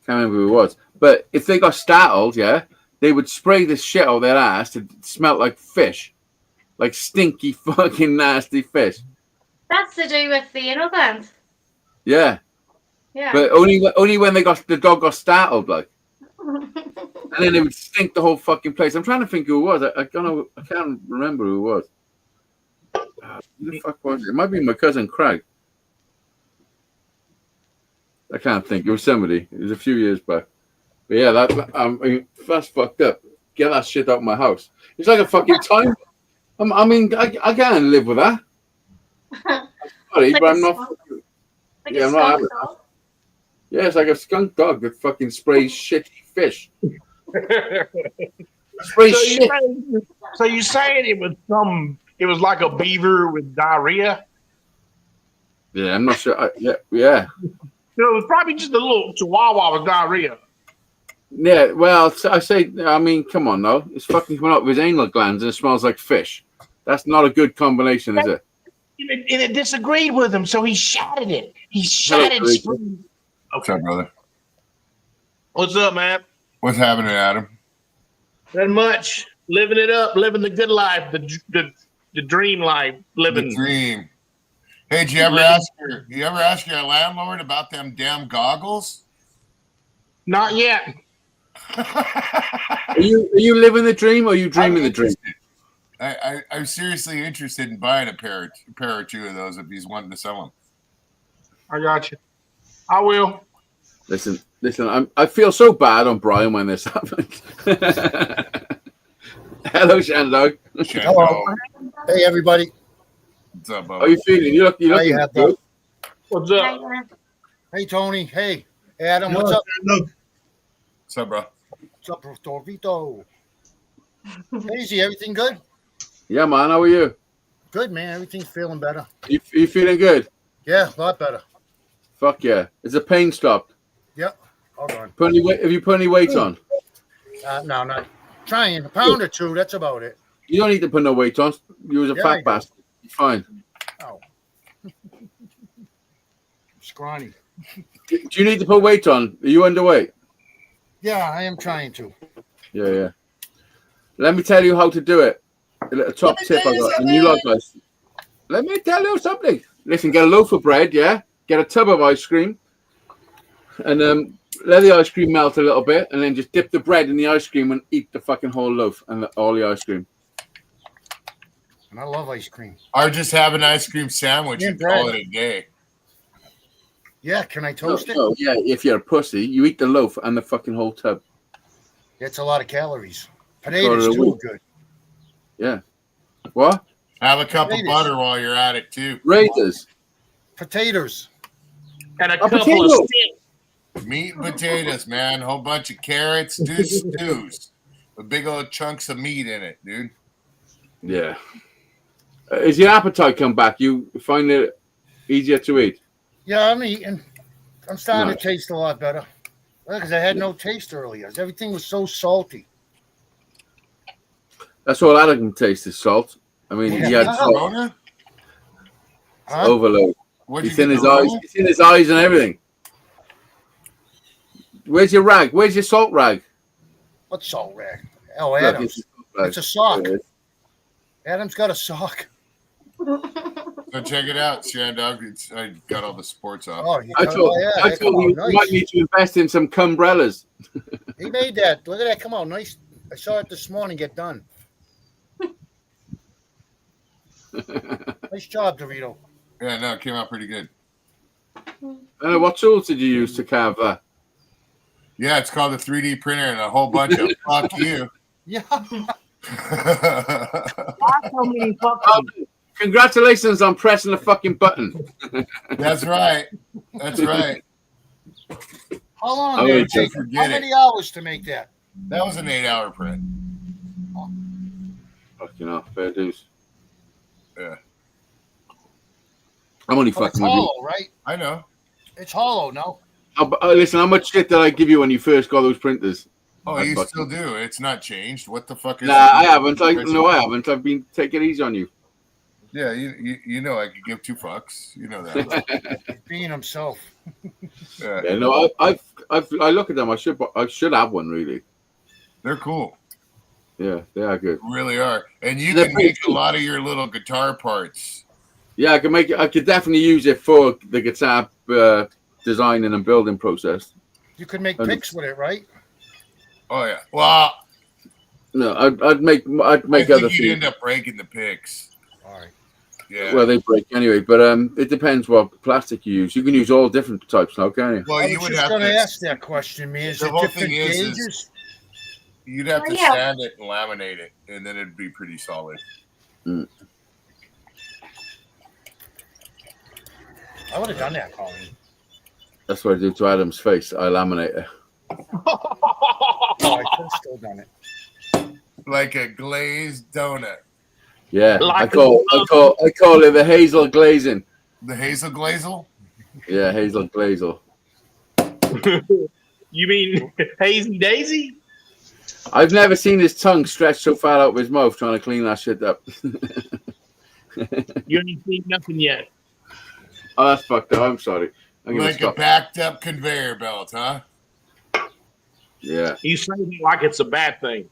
Can't remember who it was. But if they got startled, they would spray this shit out their ass to smell like fish. Like stinky fucking nasty fish. That's to do with the anal glands. Yeah. Yeah. But only when the dog got startled, like. And then it would stink the whole fucking place. I'm trying to think who it was. I don't know. I can't remember who it was. Who the fuck was it? It might be my cousin Craig. I can't think. It was somebody. It was a few years back. But yeah, that's fucked up. Get that shit out of my house. It's like a fucking time. I can't live with that. Sorry, Like but a I'm not. skunk? Like Yeah, a I'm not skunk having dog? that. Yeah, it's like a skunk dog that fucking sprays shitty fish. Sprays shit. So you saying it was like a beaver with diarrhea? Yeah, I'm not sure. Yeah. It was probably just a little chihuahua with diarrhea. Yeah, well, I say, come on, though. It's fucking coming up with his anal glands and it smells like fish. That's not a good combination, is it? And it disagreed with him, so he shattered it. He shattered spring. What's up, brother? What's up, man? What's happening, Adam? Not much. Living it up, living the good life, the dream life, living. The dream. Hey, did you ever ask your landlord about them damn goggles? Not yet. Are you living the dream or are you dreaming the dream? I'm seriously interested in buying a pair or two of those if he's wanting to sell them. I got you. I will. Listen. I feel so bad on Brian when this happens. Hello, Shandog. Hello. Hey, everybody. What's up, Bo? How are you feeling? You look good. What's up? Hey, Tony. Hey, Adam. What's up? What's up, bro? What's up, Torvito? Hazy, everything good? Yeah, man. How are you? Good, man. Everything's feeling better. You feeling good? Yeah, a lot better. Fuck yeah. Is the pain stopped? Yep. Hold on. Have you put any weight on? No, not trying. A pound or two. That's about it. You don't need to put no weight on. You was a fat bastard. It's fine. Oh. Scrawny. Do you need to put weight on? Are you underweight? Yeah, I am trying to. Yeah. Let me tell you how to do it. A little top tip I got. And you like guys. Let me tell you something. Listen, get a loaf of bread, yeah? Get a tub of ice cream. And let the ice cream melt a little bit. And then just dip the bread in the ice cream and eat the fucking whole loaf and all the ice cream. And I love ice cream. Or just have an ice cream sandwich and call it a day. Yeah, can I toast it? No, yeah, if you're a pussy, you eat the loaf and the fucking whole tub. That's a lot of calories. Quarter Potatoes a too week. good. Yeah. What? Have a cup of Potatoes. butter while you're at it too. Raiders. Potatoes. And a A couple potato. of sticks. Meat and potatoes, man. Whole bunch of carrots, two stews with big old chunks of meat in it, dude. Yeah. Is your appetite come back? You find it easier to eat? Yeah, I'm eating. I'm starting Nice. to taste a lot better. Because I had no taste earlier. Everything was so salty. That's all Adam can taste is salt. I mean, he had salt Corona? overload. What'd It's you in get, his the eyes. Rona? It's in his eyes and everything. Where's your rag? Where's your salt rag? What salt rag? Oh, Look, Adam's. it's a salt rag. It's a sock. There it is. Adam's got a sock. So check it out, Shan Dog. I got all the sports off. Oh, you I got, thought, yeah. I Come thought on, you nice. might need to invest in some cumbrellas. He made that. Look at that. Come on, nice. I saw it this morning get done. Nice job, Dorito. Yeah, no, it came out pretty good. What tools did you use to carve that? Yeah, it's called the 3D printer and a whole bunch of fuck you. Yeah. So many fucking. Congratulations on pressing the fucking button. That's right. That's right. How long Oh, did it wait, take? forget How it. many hours to make that? That was an 8-hour print. Fucking hell, fair dues. Yeah, I'm only Oh, it's fucking with you. hollow, right? I know. It's hollow, no? Listen, how much shit did I give you when you first got those printers? Oh, I you fucking- still do. It's not changed. What the fuck is Nah, I haven't. No, I haven't. I've been taking it easy on you. Yeah, you know I could give two fucks. You know that. He's being himself. Yeah, Yeah, no, I look at them. I should have one really. they're cool. Yeah, they are good. Really are. And you They're can make pretty a lot of your little guitar parts. Yeah, I can make it. I could definitely use it for the guitar designing and building process. You could make And- picks with it, right? Oh yeah. Well, No, I'd make I other think you'd things. end up breaking the picks. All right. Yeah. Well, they break anyway, but it depends what plastic you use. You can use all different types now, can't you? Well, I you was would just have going to to. ask that question, man. Is The it whole different thing is gauges? You'd have to Yeah. sand it and laminate it, and then it'd be pretty solid. Mm. I would have done that, Colin. That's what I do to Adam's face. I laminate it. Oh, I could have still done it. Like a glazed donut. Yeah, Like I call it the hazel glazing. The hazel glazel? Yeah, hazel glazel. You mean Hazeydaze? I've never seen his tongue stretched so far out of his mouth trying to clean that shit up. You ain't seen nothing yet. Oh, that's fucked up. I'm sorry. I'm gonna Like a stop. backed up conveyor belt, huh? Yeah. You say it like it's a bad thing.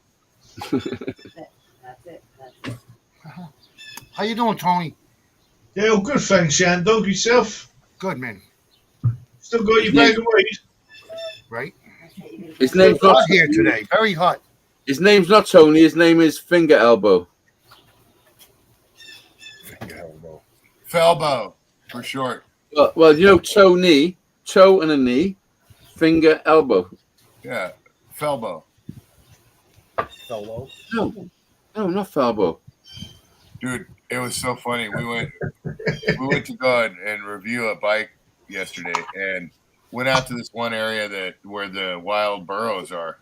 How you doing, Tony? Yeah, all good, thanks, Shan. Dog yourself. Good, man. Still got your bag of weed. Right? His name's not Hot here today. Very hot. His name's not Tony. His name is Finger Elbow. Felbow, for short. Well, you know, toe knee, toe and a knee, finger elbow. Yeah, Felbow. Fellow. No, not Felbow. Dude, it was so funny. We went to go and review a bike yesterday, and went out to this one area where the wild burros are,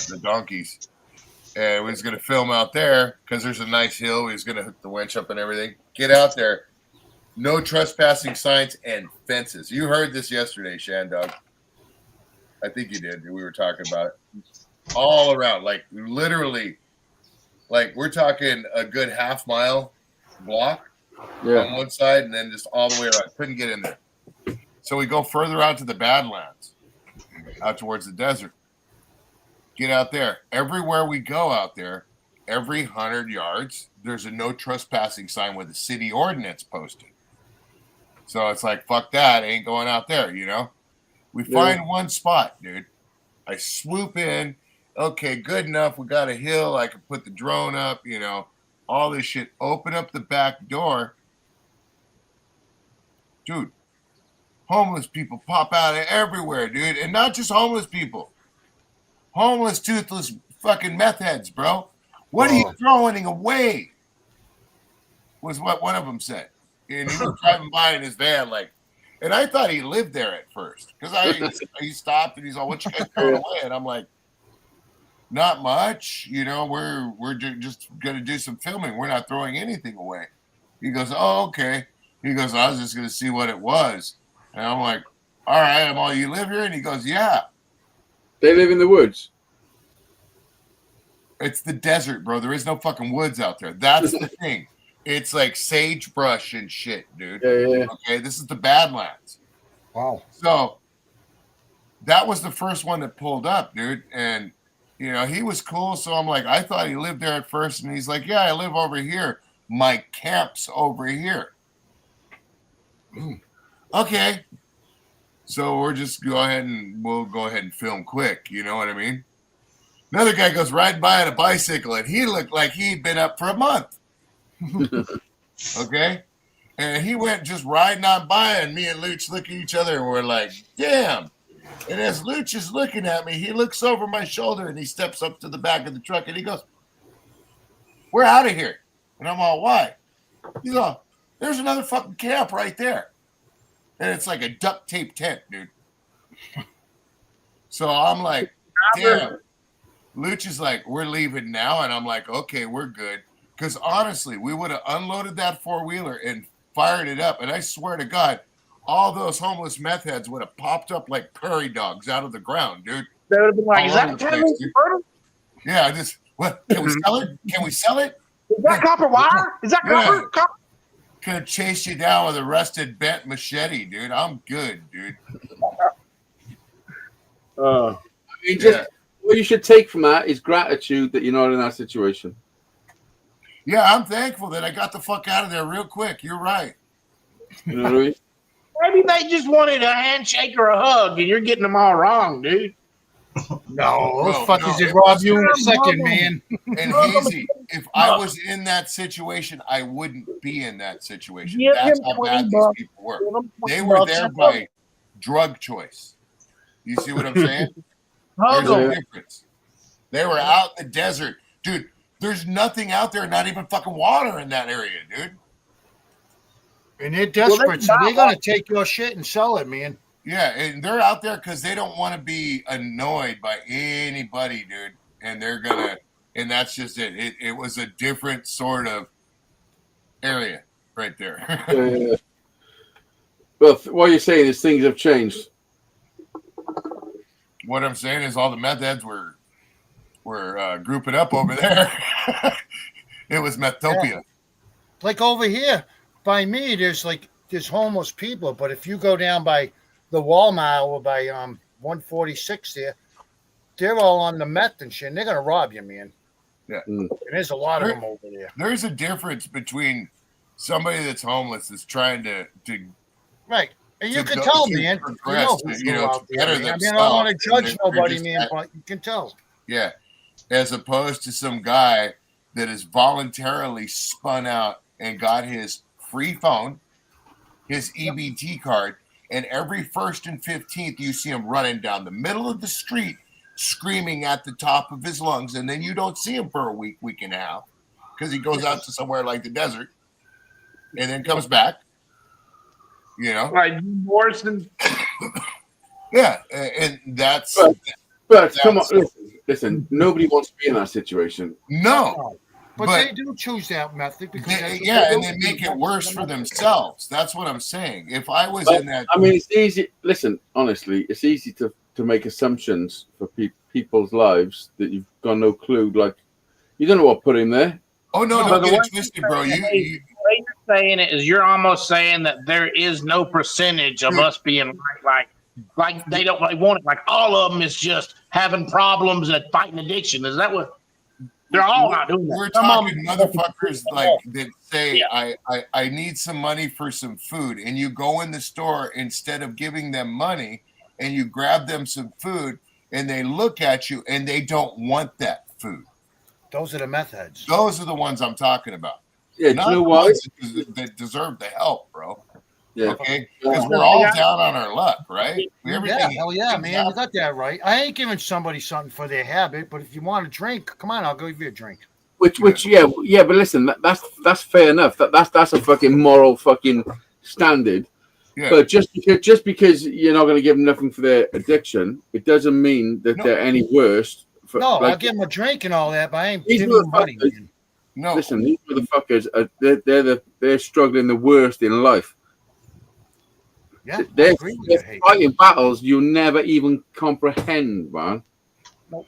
the donkeys. And we was going to film out there because there's a nice hill. We was going to hook the winch up and everything. Get out there. No trespassing signs and fences. You heard this yesterday, Shandog. I think you did. We were talking about it. All around, like literally, like we're talking a good half-mile block on one side and then just all the way around. Couldn't get in there. So we go further out to the Badlands, out towards the desert. Get out there. Everywhere we go out there, every 100 yards, there's a no trespassing sign with a city ordinance posted. So it's like, fuck that. Ain't going out there, you know? We find one spot, dude. I swoop in. Okay, good enough. We got a hill. I can put the drone up, you know, all this shit. Open up the back door. Dude, homeless people pop out of everywhere, dude. And not just homeless people. Homeless, toothless fucking meth heads, bro. What are you throwing away? Was what one of them said. And he was driving by in his van, like, and I thought he lived there at first. Because he stopped and he's all, what you guys throwing away? And I'm like, not much. You know, we're just going to do some filming. We're not throwing anything away. He goes, oh, okay. He goes, I was just going to see what it was. And I'm like, all right, well, you live here? And he goes, yeah. They live in the woods. It's the desert, bro. There is no fucking woods out there. That's the thing. It's like sagebrush and shit, dude. Yeah. Okay, this is the Badlands. Wow. So that was the first one that pulled up, dude. And, you know, he was cool. So I'm like, I thought he lived there at first. And he's like, yeah, I live over here. My camp's over here. Okay. So we'll go ahead and film quick. You know what I mean? Another guy goes riding by on a bicycle, and he looked like he'd been up for a month. Okay? And he went just riding on by, and me and Luch look at each other, and we're like, damn. And as Luch is looking at me, he looks over my shoulder, and he steps up to the back of the truck, and he goes, we're out of here. And I'm all, why? He's all, there's another fucking camp right there. And it's like a duct tape tent, dude. So I'm like, damn. Luch is like, we're leaving now. And I'm like, okay, we're good. Because honestly, we would have unloaded that four-wheeler and fired it up. And I swear to God, all those homeless meth heads would have popped up like prairie dogs out of the ground, dude. They would have been like, is that copper? Yeah, what? Can we sell it? Can we sell it? Is that copper wire? Is that copper? Yeah. Could chase you down with a rusted bent machete, dude. I'm good, dude. I mean, what you should take from that is gratitude that you're not in that situation. Yeah, I'm thankful that I got the fuck out of there real quick. You're right. You know what I mean? Maybe they just wanted a handshake or a hug, and you're getting them all wrong, dude. No, those fuckers did rob you in a second, man. And Hazy, if I was in that situation, I wouldn't be in that situation. Give That's him how bad 20 these bucks. people were. Give him They 20 were bucks. there by drug choice. You see what I'm saying? There's a difference. They were out in the desert. Dude, there's nothing out there, not even fucking water in that area, dude. And they're desperate, so they're going to take your shit and sell it, man. Yeah, and they're out there because they don't want to be annoyed by anybody, dude. And they're gonna, and that's just it. It was a different sort of area right there. Well, what you're saying is things have changed. What I'm saying is all the meth heads were grouping up over there. It was Methtopia. Yeah. Like over here by me, there's homeless people, but if you go down by the Walmart or by 146 there, they're all on the meth and shit. And they're gonna rob you, man. Yeah, and there's a lot of them over there. There's a difference between somebody that's homeless that's trying to right, and you can tell, man. You know, to better themselves. I themselves. mean, I don't want to judge nobody, man, but you can tell. Yeah, as opposed to some guy that is voluntarily spun out and got his free phone, his EBT card. And every 1st and 15th, you see him running down the middle of the street, screaming at the top of his lungs. And then you don't see him for a week and a half, because he goes out to somewhere like the desert and then comes back. You know? Like Morrison. Yeah. And that's. But come on, listen, nobody wants to be in that situation. No. But they do choose that method because and they make it worse for themselves. That's what I'm saying. If I was in that, I mean, it's easy. Listen, honestly, it's easy to make assumptions for people's lives that you've got no clue. Like, you don't know what put him there. Oh no, don't get it twisted, bro. The way you're saying it is, you're almost saying that there is no percentage of us being like they don't want it. Like all of them is just having problems and fighting addiction. Is that what? They're all not doing that. We're talking motherfuckers like that say, I need some money for some food. And you go in the store instead of giving them money and you grab them some food and they look at you and they don't want that food. Those are the meth heads. Those are the ones I'm talking about. Yeah, not you know the why? ones that deserve the help, bro. Yeah. Okay, because we're all down on our luck, right? Yeah, hell yeah, man. You got that right. I ain't giving somebody something for their habit, but if you want a drink, come on, I'll give you a drink. Which, yeah, but listen, that's fair enough. That's a fucking moral fucking standard. Yeah. But just because you're not going to give them nothing for their addiction, it doesn't mean that they're any worse. I'll give them a drink and all that, but I ain't giving them money. Man. No, listen, these motherfuckers they're struggling the worst in life. Yeah, they're fighting battles you never even comprehend, man. Nope.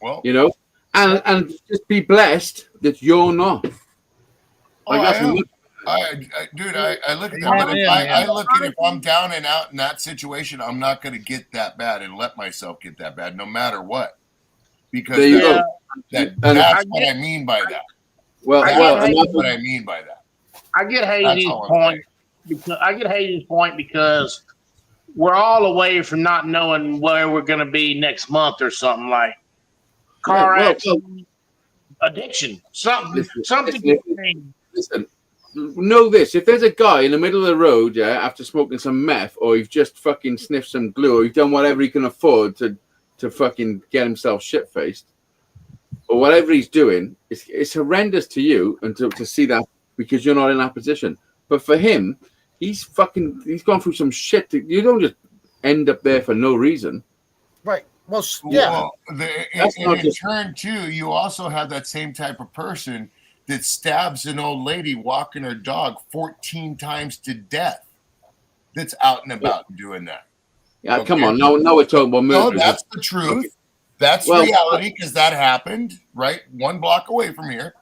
Well, you know, and just be blessed that you're not. Dude, I look at that. But I look at if I'm down and out in that situation, I'm not going to get that bad and let myself get that bad, no matter what. Because that's what I mean by that. That's what I mean by that. I get Hazey's point. I get Hazey's point because we're all away from not knowing where we're going to be next month or something like car accident, addiction, something. Listen, know this: if there's a guy in the middle of the road, after smoking some meth, or you've just fucking sniffed some glue, or you've done whatever he can afford to fucking get himself shit faced, or whatever he's doing, it's horrendous to you and to see that because you're not in that position. But for him, he's gone through some shit. You don't just end up there for no reason. Right. Well, yeah. In turn, too, you also have that same type of person that stabs an old lady walking her dog 14 times to death. That's out and about doing that. Yeah, come on. No, we're talking about murder. No, that's the truth. That's reality because that happened right 1 block away from here.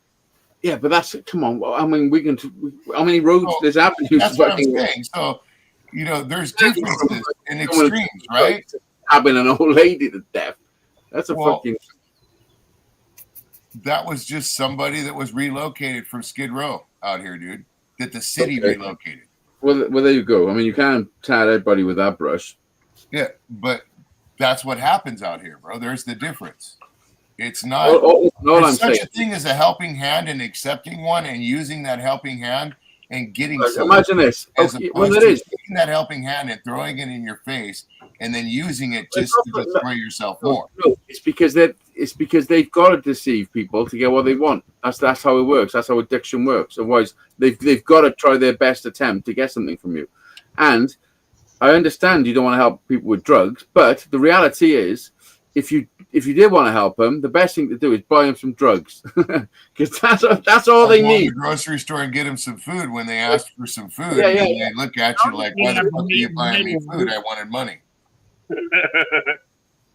Yeah, but come on. I mean, how many roads there's happening? That's what I'm saying. So, there's differences in extremes, right? Stabbing an old lady to death. That's a fucking. That was just somebody that was relocated from Skid Row out here, dude. That the city relocated. Well, there you go. I mean, you can't tat everybody with that brush. Yeah, but that's what happens out here, bro. There's the difference. It's not there's such a thing as a helping hand and accepting one and using that helping hand and getting imagine this. As opposed to taking that helping hand and throwing it in your face and then using it just to destroy yourself more. No, it's because they've got to deceive people to get what they want. That's how it works. That's how addiction works. Otherwise, they've got to try their best attempt to get something from you. And I understand you don't want to help people with drugs, but the reality is, if you did want to help them, the best thing to do is buy them some drugs, because that's all they need. Go to the grocery store and get them some food when they ask for some food. And they look at you like, "Why the fuck are you buying me food? I wanted money."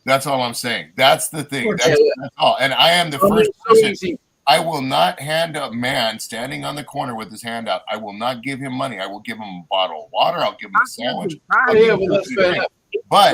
That's all I'm saying. That's the thing. That's all. And I am the first person. I will not hand a man standing on the corner with his hand out. I will not give him money. I will give him a bottle of water. I'll give him a sandwich. But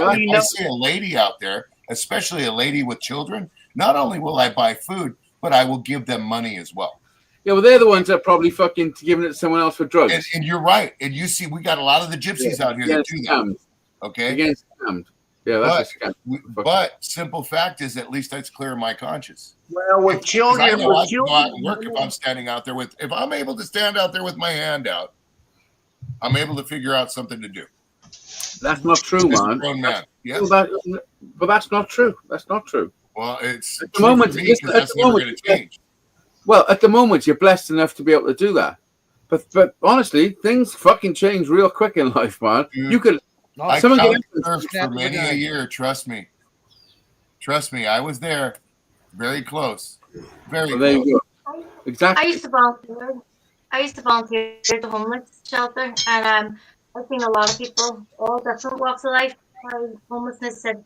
if I see a lady out there, especially a lady with children, not only will I buy food, but I will give them money as well. Yeah, well, they're the ones that are probably fucking giving it to someone else for drugs. And you're right. And you see, we got a lot of the gypsies out here that do that. Okay? Against scammed. Yeah, that's a scam. But simple fact is, at least that's clear in my conscience. Well, with children, I know I can go out and work if I'm standing out there if I'm able to stand out there with my hand out, I'm able to figure out something to do. That's not true, man. Yeah. But that's not true. That's not true. Well, it's at the moment. That's never going to change. Well, at the moment, you're blessed enough to be able to do that. But honestly, things fucking change real quick in life, man. Dude, you could. I served for many a year. Trust me. I was there, very close, very close. There you go. Exactly. I used to volunteer at the homeless shelter, and I've seen a lot of people, all different walks of life, how homelessness had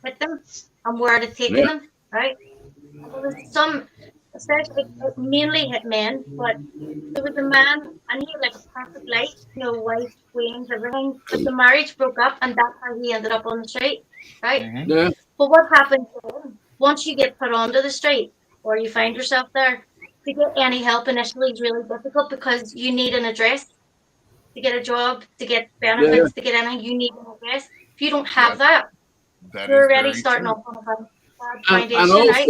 hit them and where it had taken them, right? And there was some, especially mainly hit men, but there was a man, and he had like a perfect life, wife, queens, everything. But the marriage broke up, and that's how he ended up on the street, right? Mm-hmm. Yeah. But what happens once you get put onto the street, or you find yourself there, to get any help initially is really difficult because you need an address to get a job, to get benefits, to get anything. You need an address. If you don't have that you're already starting off on a bad foundation, and also, right?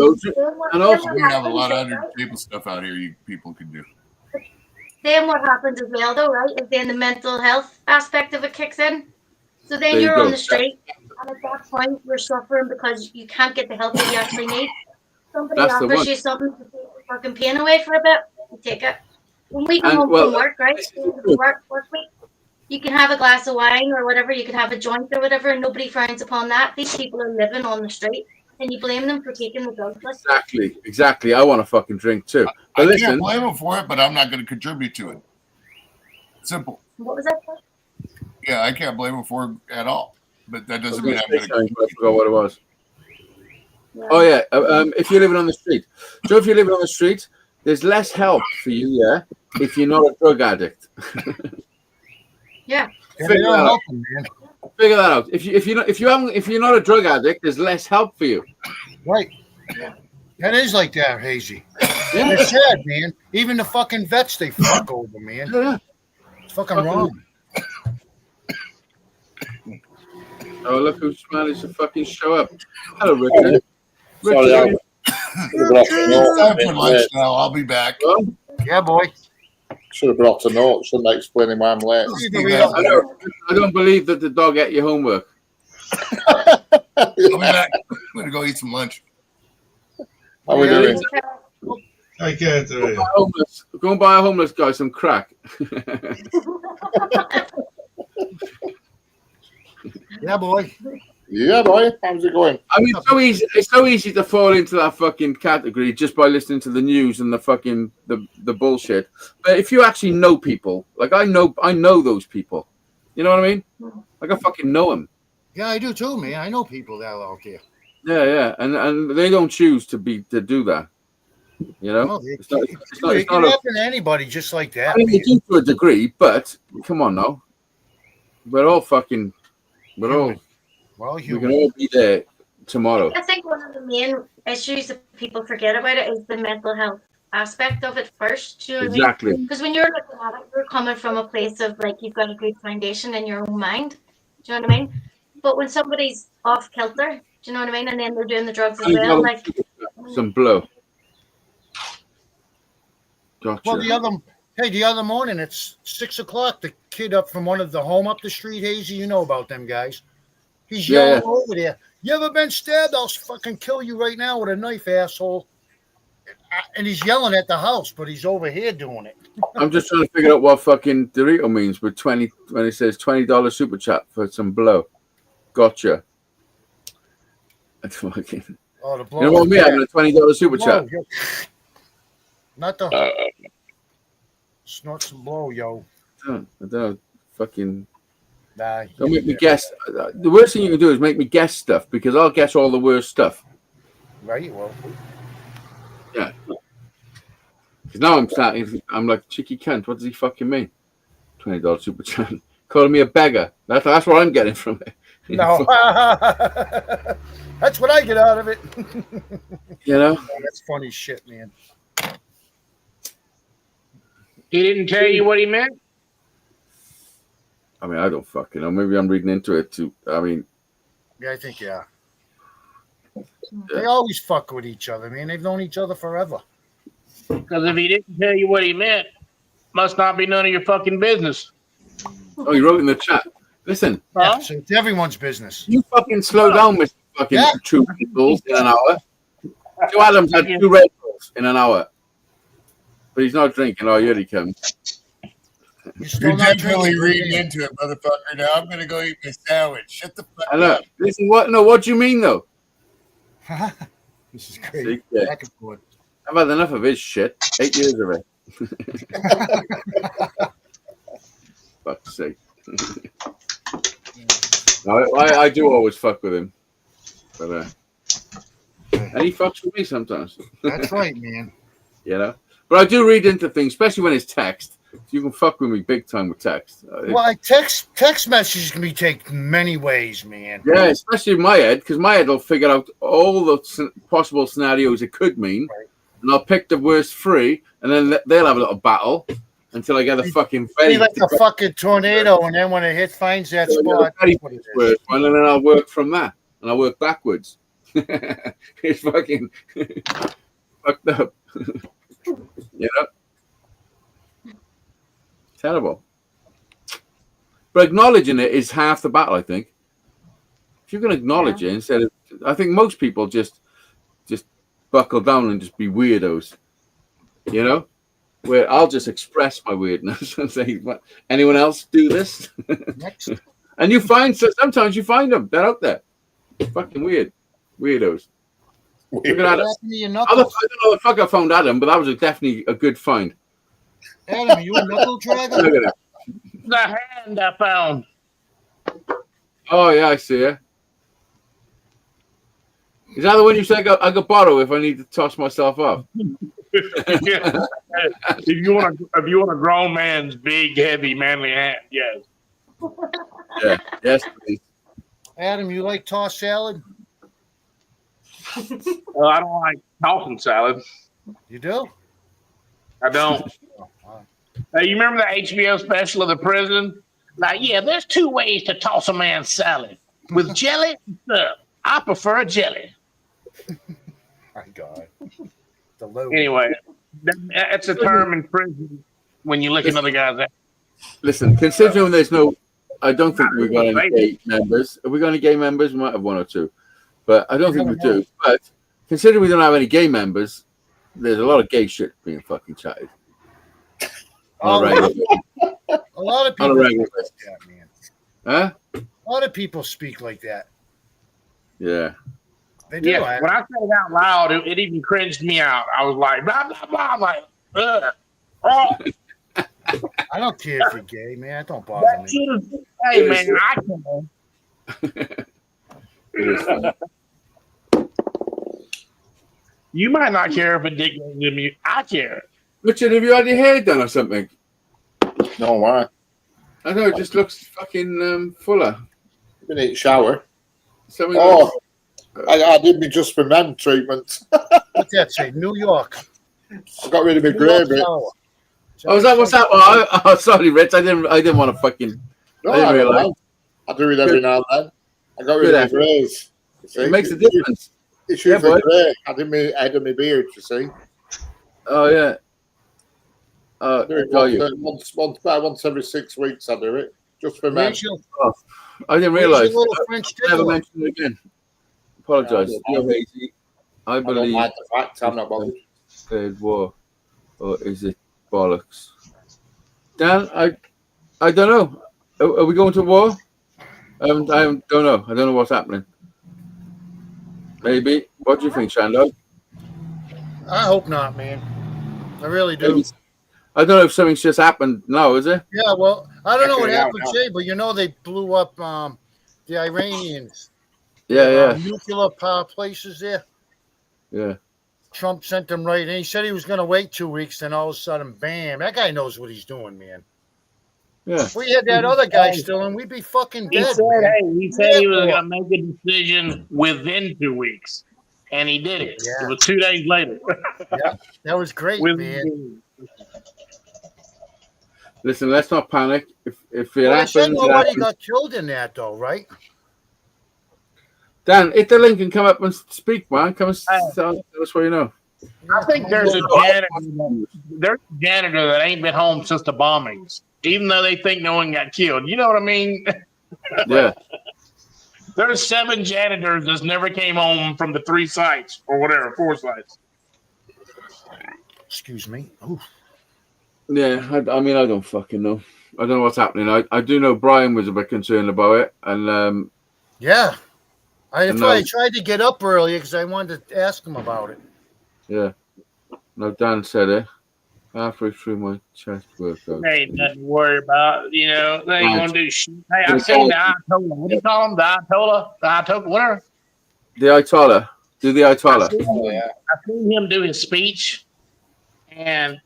And also, we have a lot of other table stuff out here you people can do. then what happens as well, though, right, is then the mental health aspect of it kicks in. So then There you you're go. on the street, and at that point, you're suffering because you can't get the help that you actually need. Somebody That's the offers one. you something to take the fucking pain away for a bit, you take it. When we come And home well, from work, right, work week, you can have a glass of wine or whatever, you can have a joint or whatever, and nobody frowns upon that. These people are living on the street, and you blame them for taking the drugs. exactly. I want to fucking drink too. But I listen, can't blame him for it, but I'm not going to contribute to it. Simple. What was that? Yeah, I can't blame him for it at all. But that doesn't I mean was I'm gonna going say to. something, I forgot what it was. Oh yeah, if you're living on the street, Joe, if you're living on the street, there's less help for you, yeah, if you're not a drug addict. Yeah. Figure that out. Figure that out. If you're not a drug addict, there's less help for you. Right. That is like that, Hazy. Yeah. It's sad, man. Even the fucking vets, they fuck over, man. Yeah. It's fucking wrong. Oh, look who's managed to fucking show up. Hello, Richard. Sorry, it's time for lunch now. I'll be back. Yeah, boy. Should have brought a note, shouldn't I, explaining why I'm late? I don't believe that the dog ate your homework. I'll be back. I'm going to go eat some lunch. How are we doing? Take care, Terry. Go and buy a homeless guy some crack. Yeah, boy. Yeah, boy. How's it going? I mean, it's so easy to fall into that fucking category just by listening to the news and the fucking the bullshit. But if you actually know people, like I know those people. You know what I mean? Like I fucking know them. Yeah, I do too, man. I know people that are out there. Yeah, and they don't choose to do that. You know, No, it's it not can happen to anybody just like that. I mean, they do to a degree, but come on now, we're all we can all be there tomorrow. I think one of the main issues that people forget about it is the mental health aspect of it first. Do you know what Exactly. I mean? Because when you're looking at it, you're coming from a place of like you've got a good foundation in your own mind. Do you know what I mean? But when somebody's off kilter, do you know what I mean? And then they're doing the drugs as well, like some blow. Gotcha. Well, the other morning, it's 6 o'clock. The kid up from one of the home up the street, Hazy, you know about them guys. He's yelling over there. You ever been stabbed? I'll fucking kill you right now with a knife, asshole. And he's yelling at the house, but he's over here doing it. I'm just trying to figure out what fucking Dorito means with 20 when it says $20 super chat for some blow. Gotcha. That's fucking. Oh, the blow. You know what I mean? Having a $20 super chat. Not the. Snort some blow, yo. I don't know. Fucking. Nah, don't make me guess. The worst thing you can do is make me guess stuff because I'll guess all the worst stuff. Right, well. Yeah. Because now I'm like, cheeky cunt. What does he fucking mean? $20 super chat. Calling me a beggar. That's what I'm getting from it. No. That's what I get out of it. You know? Oh, that's funny shit, man. He didn't tell you what he meant? I mean, I don't fucking know. Maybe I'm reading into it too. I mean. Yeah, I think, yeah. They always fuck with each other, man. They've known each other forever. Because if he didn't tell you what he meant, must not be none of your fucking business. Oh, he wrote in the chat. Listen. Yeah, so it's everyone's business. You fucking slow down, Mr. Fucking 2 Red Bulls in an hour. Joe Adams had 2 Red Bulls in an hour. But he's not drinking. Oh, here he comes. You're definitely reading into it, motherfucker. Now I'm going to go eat my sandwich. Shut the fuck up. Listen, what do you mean, though? This is great. See, yeah. Back and forth. I've had enough of his shit. 8 years of it. Fuck's sake. No, I do always fuck with him. But, and he fucks with me sometimes. That's right, man. You know? But I do read into things, especially when it's text. You can fuck with me big time with text. Well, text messages can be taken many ways, man. Yeah, especially in my head, because my head will figure out all the possible scenarios it could mean, and I'll pick the worst 3, and then they'll have a little battle until I get the fucking Be like a fucking tornado, and then when it finds that spot, that's what it is. And then I'll work from that, and I'll work backwards. It's fucking fucked up. You know? Terrible. But acknowledging it is half the battle, I think. If you can acknowledge it instead of, I think most people just buckle down and just be weirdos, you know. Where I'll just express my weirdness and say, "What? Anyone else do this?" Next. And you find sometimes you find them. They're out there, fucking weirdos. Look at Adam. I don't know the fuck I found Adam, but that was definitely a good find. Adam, you a knuckle dragger? Look at that. The hand I found. Oh yeah, I see it. Is that the one you said I could borrow if I need to toss myself off? Yeah. If you want a grown man's big, heavy, manly hand, yes. Yeah, yes, please. Adam, you like tossed salad? Well, I don't like tossing salad. You do? I don't. Hey, you remember the HBO special of the prison? Like, yeah, there's 2 ways to toss a man's salad. With jelly and syrup. I prefer jelly. My God. Anyway, that's a term in prison when you look at another guy's ass. Listen, considering there's no, I don't think we've got any gay members. Have we got any gay members? We might have 1 or 2, but I don't think we do. But considering we don't have any gay members, there's a lot of gay shit being fucking chatted. A lot of people speak like that, man. Huh? A lot of people speak like that. Yeah. They do. Yeah, when I said it out loud, it even cringed me out. I was like, blah, blah, blah. I'm like, ugh. Oh. I don't care if you're gay, man. It don't bother me. Hey, man, I can. You might not care if a dick goes in me. I care. Richard, have you had your hair done or something? No, why? I know, it just looks fucking fuller. Been in shower. Something I did me just for men treatment. What's that say? New York. I got rid of my grey bit. Oh, is that what's that? Oh, sorry, Rich. I didn't want to fucking. No, I didn't realize. I do it every now and then. I got rid of my greys. It makes a difference. It's usually grey. I did my head of my beard, you see. Oh yeah. I do it once every 6 weeks. I do it just for men. Oh, I didn't realize. I never mentioned it again. Apologise. You're hazy. I believe. I don't like the fact. I'm not bothered. Third war, or is it bollocks? Dan, I don't know. Are we going to war? I don't know. I don't know what's happening. Maybe. What do you think, Shando? I hope not, man. I really do. Maybe. I don't know if something's just happened now, is it? Yeah, well, I don't know what happened, Jay, but you know they blew up the Iranians. Yeah. Nuclear power places there. Yeah. Trump sent them right in. He said he was going to wait 2 weeks, then all of a sudden, bam. That guy knows what he's doing, man. Yeah. If we had that other guy still in, we'd be fucking dead. He said he was going to make a decision within 2 weeks, and he did it. Yeah. It was 2 days later. Yeah, that was great, man. Listen, let's not panic. If it Well, happens, said nobody it happens. got killed in that, though, right? Dan, hit the link and come up and speak, man. Come and tell us what you know. I think there's a janitor that ain't been home since the bombings, even though they think no one got killed. You know what I mean? Yeah. There's 7 janitors that never came home from the 3 sites or whatever, 4 sites. Excuse me. Oof. Yeah, I mean, I don't fucking know. I don't know what's happening. I do know Brian was a bit concerned about it, and yeah, that's why I tried to get up earlier because I wanted to ask him about it. Yeah. No, Dan said it halfway through my chest workout. Ain't nothing to worry about. You know, they ain't gonna do shit. Hey, I seen the Ayatollah. What do you call him? The Ayatollah? The Ayatollah? Whatever. The Ayatollah. Do the Ayatollah. I seen him do his speech, and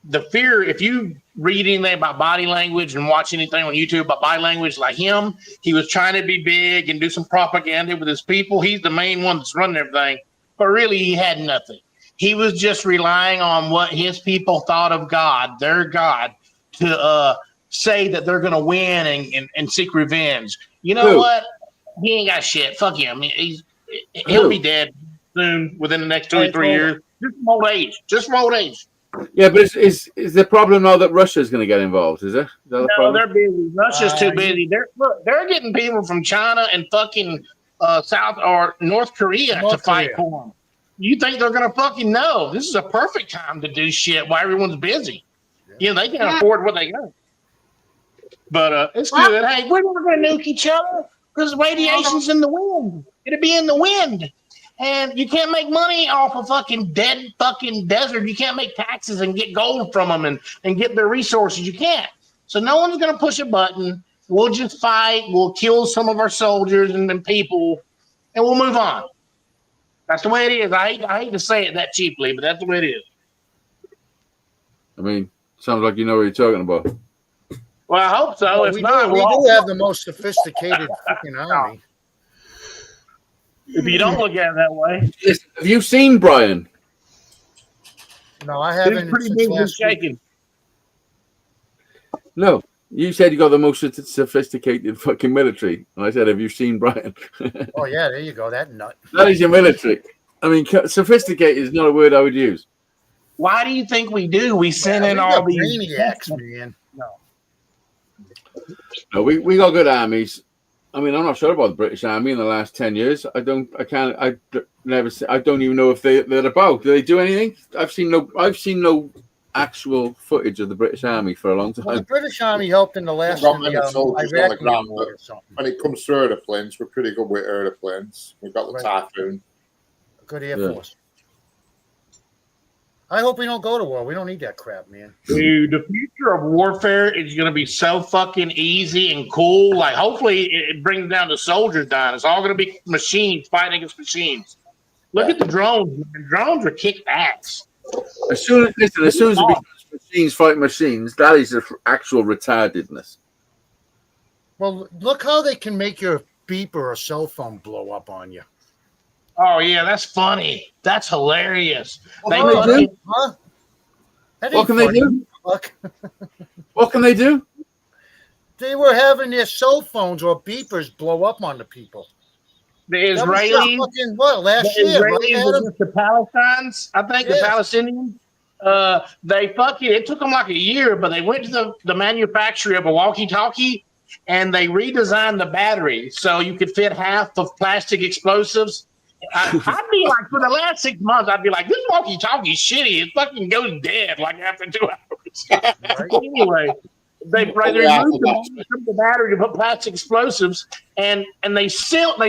the fear, if you read anything about body language and watch anything on YouTube about body language, like him, he was trying to be big and do some propaganda with his people. He's the main one that's running everything, but really he had nothing. He was just relying on what his people thought of God, their God, to say that they're going to win and seek revenge. You know what? He ain't got shit. Fuck him. He'll be dead soon within the next 2 or 3 years. Just from old age. Yeah, but is the problem now that Russia's going to get involved? Is that the No, problem? they're busy. Russia's too busy. They're getting people from China and fucking South or North Korea to fight for them. You think they're gonna fucking know? This is a perfect time to do shit while everyone's busy. Yeah, they can afford what they got. But it's good. Hey, we're never gonna nuke each other because radiation's in the wind. It'll be in the wind. And you can't make money off a fucking dead fucking desert. You can't make taxes and get gold from them and get their resources. You can't. So no one's going to push a button. We'll just fight. We'll kill some of our soldiers and then people, and we'll move on. That's the way it is. I hate to say it that cheaply, but that's the way it is. I mean, sounds like you know what you're talking about. Well, I hope so. Well, If we not, do have the most sophisticated fucking army. If you don't look at it that way. Have you seen Brian? No, I haven't. Pretty big and shaking. No. You said you got the most sophisticated fucking military. And I said, have you seen Brian? Oh, yeah, there you go. That nut. That is your military. I mean, sophisticated is not a word I would use. Why do you think we do? We send in all these maniacs, man. No, we got good armies. I mean, I'm not sure about the British Army in the last 10 years. I don't even know if they're about. Do they do anything? I've seen no actual footage of the British Army for a long time. Well, the British Army helped in the last Got many soldiers on the Iraqi ground, war but or something. when it comes to aeroplanes, we're pretty good with aeroplanes. We've got the Typhoon. Good Air Force. I hope we don't go to war. We don't need that crap, man. Dude, the future of warfare is going to be so fucking easy and cool. Like, hopefully, it brings down the soldiers down. It's all going to be machines fighting against machines. Look at the drones, man. Drones are kick ass. As soon as it becomes machines fight machines, that is the actual retardedness. Well, look how they can make your beeper or cell phone blow up on you. Oh, yeah, that's funny. That's hilarious. What can they do? What can they do? They were having their cell phones or beepers blow up on the people. The Israelis, last year, the Palestinians, I think the Palestinians, it took them like a year, but they went to the manufacturer of a walkie-talkie and they redesigned the battery so you could fit half of plastic explosives. I'd be like, for the last 6 months, I'd be like, this walkie-talkie is shitty. It fucking goes dead like after 2 hours. Anyway, they removed the battery to put plastic explosives, and they sold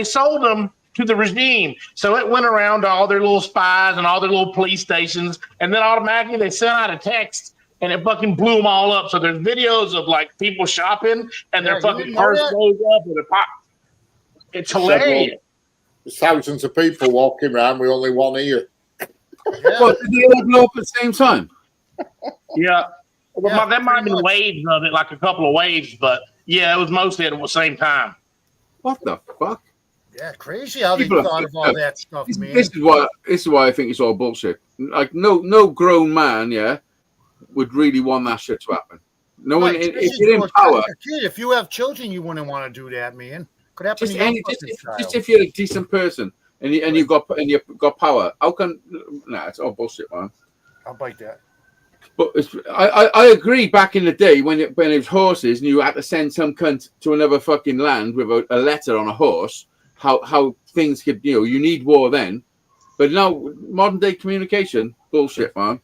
them to the regime. So it went around to all their little spies and all their little police stations, and then automatically they sent out a text, and it fucking blew them all up. So there's videos of like people shopping, and their fucking purse goes up, and it pops. It's hilarious. There's thousands of people walking around with only one ear. What, did they all blow up at the same time? Yeah. Well, there might have been waves of it, like a couple of waves, but yeah, it was mostly at the same time. What the fuck? Yeah, crazy how they thought of all that stuff, man. This is why I think it's all bullshit. Like no grown man, would really want that shit to happen. No one. If you're in power, if you have children, you wouldn't want to do that, man. Could happen just if you're a decent person and you've got power, how can? Nah, it's all bullshit, man. I'll bite that. But I agree. Back in the day when it was horses and you had to send some cunt to another fucking land with a letter on a horse, how things could you need war then. But now modern day communication bullshit, man.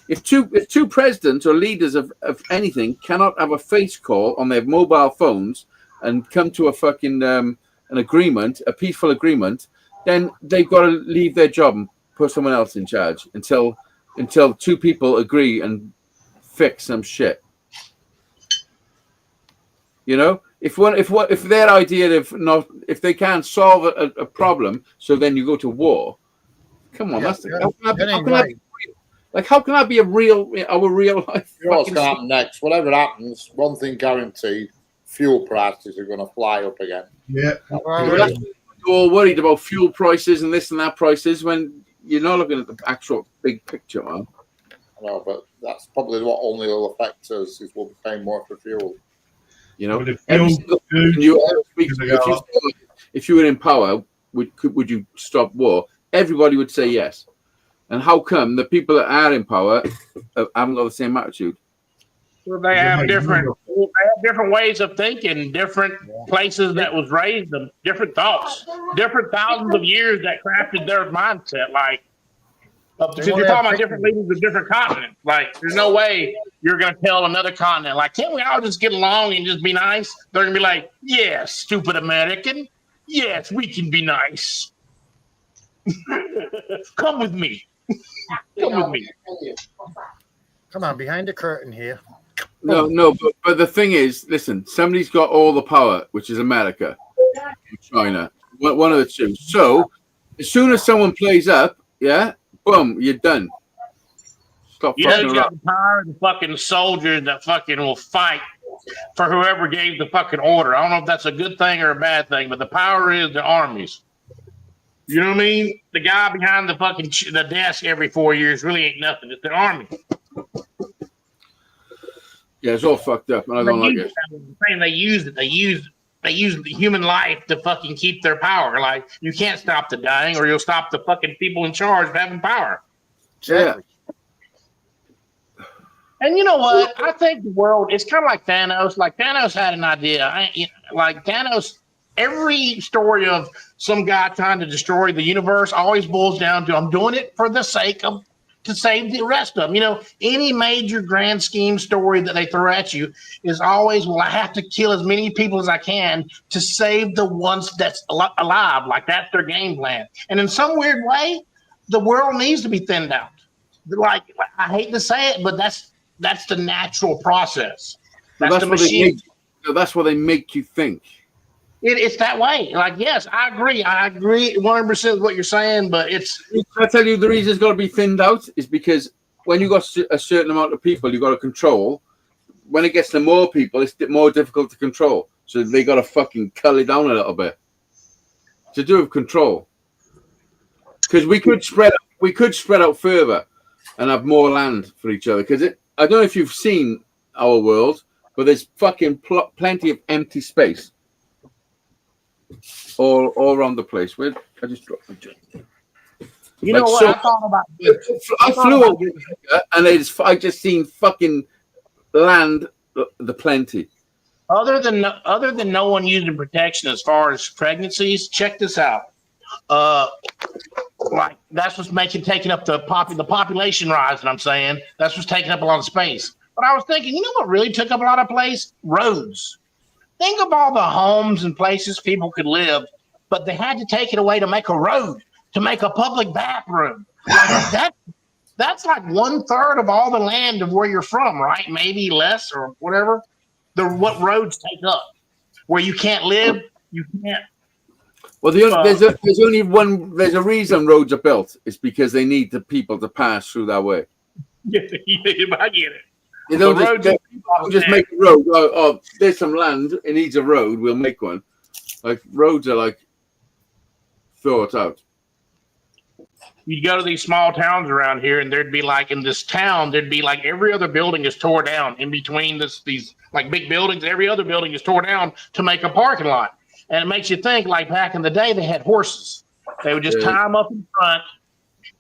If two presidents or leaders of anything cannot have a face call on their mobile phones and come to a fucking an agreement, a peaceful agreement, then they've got to leave their job and put someone else in charge until two people agree and fix some shit. If their idea if they can't solve a problem, so then you go to war. Come on, how can that be our real life? You know what's going to happen next? Whatever happens, one thing guaranteed: fuel prices are going to fly up again. Yeah, you're all worried about fuel prices and this and that prices when you're not looking at the actual big picture, man. No, but that's probably what only will affect us is we'll be paying more for fuel. If you were in power, would you stop war? Everybody would say yes. And how come the people that are in power haven't got the same attitude? Well, they have different ways of thinking, different places that was raised them, different thoughts, different thousands of years that crafted their mindset. Like, because you're talking about different leaders of different continents. Like, there's no way you're going to tell another continent, like, can't we all just get along and just be nice? They're going to be like, yes, stupid American. Yes, we can be nice. Come with me. Come with me. Come on, behind the curtain here. No, but the thing is, listen, somebody's got all the power, which is America, China, one of the two. So as soon as someone plays up, yeah, boom, you're done. Stop You know, fucking you got the power of the fucking soldiers that fucking will fight for whoever gave the fucking order. I don't know if that's a good thing or a bad thing, but the power is the armies. You know what I mean? The guy behind the fucking the desk every 4 years really ain't nothing. It's the army. Yeah, it's all fucked up, and I don't like it. They use it. They use the human life to fucking keep their power. Like, you can't stop the dying, or you'll stop the fucking people in charge of having power. Yeah. And you know what? I think the world, it's kind of like Thanos. Like, Thanos had an idea. Like, Thanos, every story of some guy trying to destroy the universe always boils down to, I'm doing it for the sake of, to save the rest of them. You know, any major grand scheme story that they throw at you is always, well, I have to kill as many people as I can to save the ones that's alive. Like, that's their game plan. And in some weird way, the world needs to be thinned out. Like, I hate to say it, but that's the natural process. That's the machine. That's what they make you think. It's that way. Like, yes, I agree 100% with what you're saying, but I tell you, the reason it's got to be thinned out is because when you got a certain amount of people you got to control, when it gets to more people, it's more difficult to control. So they got to fucking cull it down a little bit to do with control. Because we could spread out further and have more land for each other. Because I don't know if you've seen our world, but there's fucking plenty of empty space all around the place. Where I just dropped my jet. You know what? I thought about this. I flew over here and I just seen fucking land, the plenty. Other than no one using protection as far as pregnancies, check this out. Like, that's what's taking up the population rise, and I'm saying that's what's taking up a lot of space. But I was thinking, you know what really took up a lot of place? Roads. Think of all the homes and places people could live, but they had to take it away to make a road, to make a public bathroom. Like, that's like 1/3 of all the land of where you're from, right? Maybe less or whatever. What roads take up, where you can't live, you can't. Well, there's a reason roads are built. It's because they need the people to pass through that way. Yeah, I get it. You don't just make a road. Oh, there's some land. It needs a road. We'll make one. Like, roads are like thought out. You go to these small towns around here, and there'd be like, in this town, there'd be like every other building is tore down. In between these like big buildings, every other building is tore down to make a parking lot. And it makes you think, like, back in the day, they had horses. They would just tie them up in front,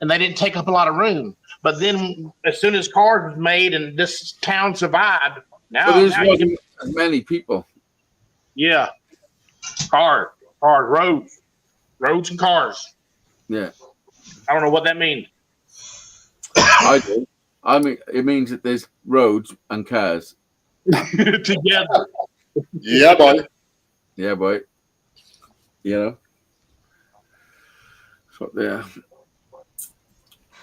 and they didn't take up a lot of room. But then, as soon as cars was made and this town survived, now there's many people. Yeah, cars, roads and cars. Yeah, I don't know what that means. I do. I mean, it means that there's roads and cars together. Yeah, boy. Yeah, boy. You know, so there.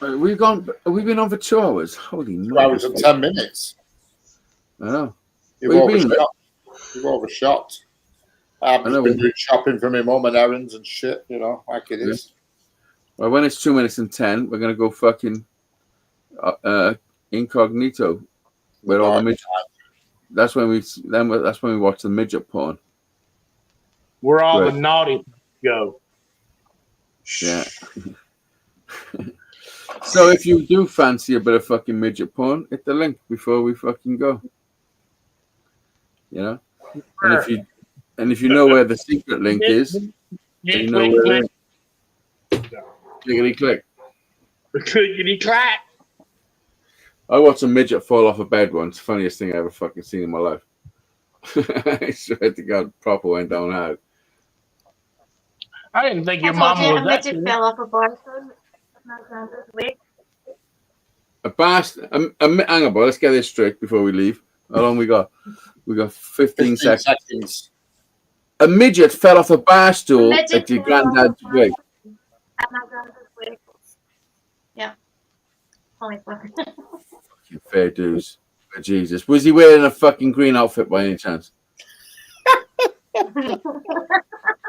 We've been on for 2 hours. Holy 2 hours and 10 minutes. I know. You've overshot. I've been doing shopping for my mum and errands and shit, you know, like it is. Well, when it's 2 minutes and 10, we're gonna go fucking incognito. Where all the midget. That's when we watch the midget porn. We're all the naughty go. Yeah. So if you do fancy a bit of fucking midget porn, hit the link before we fucking go. You know? And if you know where the secret link is, you know where clickety click. Clickety clack. I watched a midget fall off a bed once. Funniest thing I ever fucking seen in my life. I swear to God, proper went down hard. I didn't think your I told mama you was a that. midget fell off a bar stool. My grandpa's wig. A bastard. Hang on, boy. Let's get this straight before we leave. How long we got? We got 15 seconds. A midget fell off a bar stool at your granddad's wig. At my grandpa's wig. Yeah. Holy fuck. Fair dues. Jesus. Was he wearing a fucking green outfit by any chance?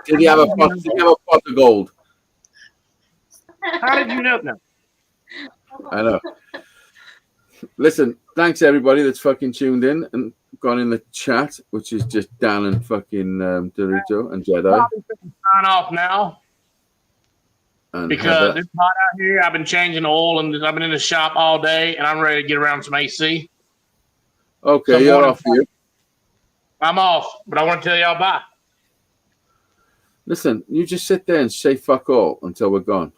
Did he have a pot of gold? How did you know that? I know. Listen, thanks everybody that's fucking tuned in and gone in the chat, which is just Dan and fucking Dorito and Jedi. Sign off now. And because it's hot out here. I've been changing oil and I've been in the shop all day and I'm ready to get around some AC. Okay, So you're off here. I'm off, but I want to tell y'all bye. Listen, you just sit there and say fuck all until we're gone.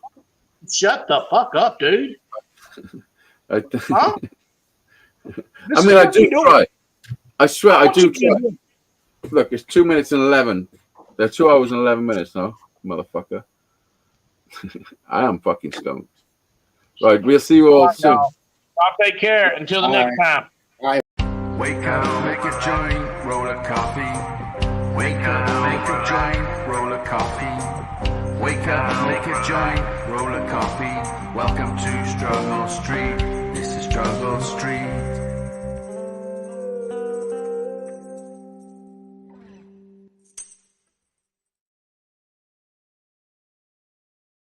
Shut the fuck up, dude. Huh? I mean, I do try. I swear, I do try. Look, it's 2 minutes and 11. They're 2 hours and 11 minutes now, motherfucker. I am fucking stoned. Right, we'll see you all soon. I'll take care until the next time. Wake up, make a joint, roll a coffee. Wake up, make a joint, roll a coffee. Wake up, make a joint, roll a coffee. Welcome to Struggle Street. This is Struggle Street.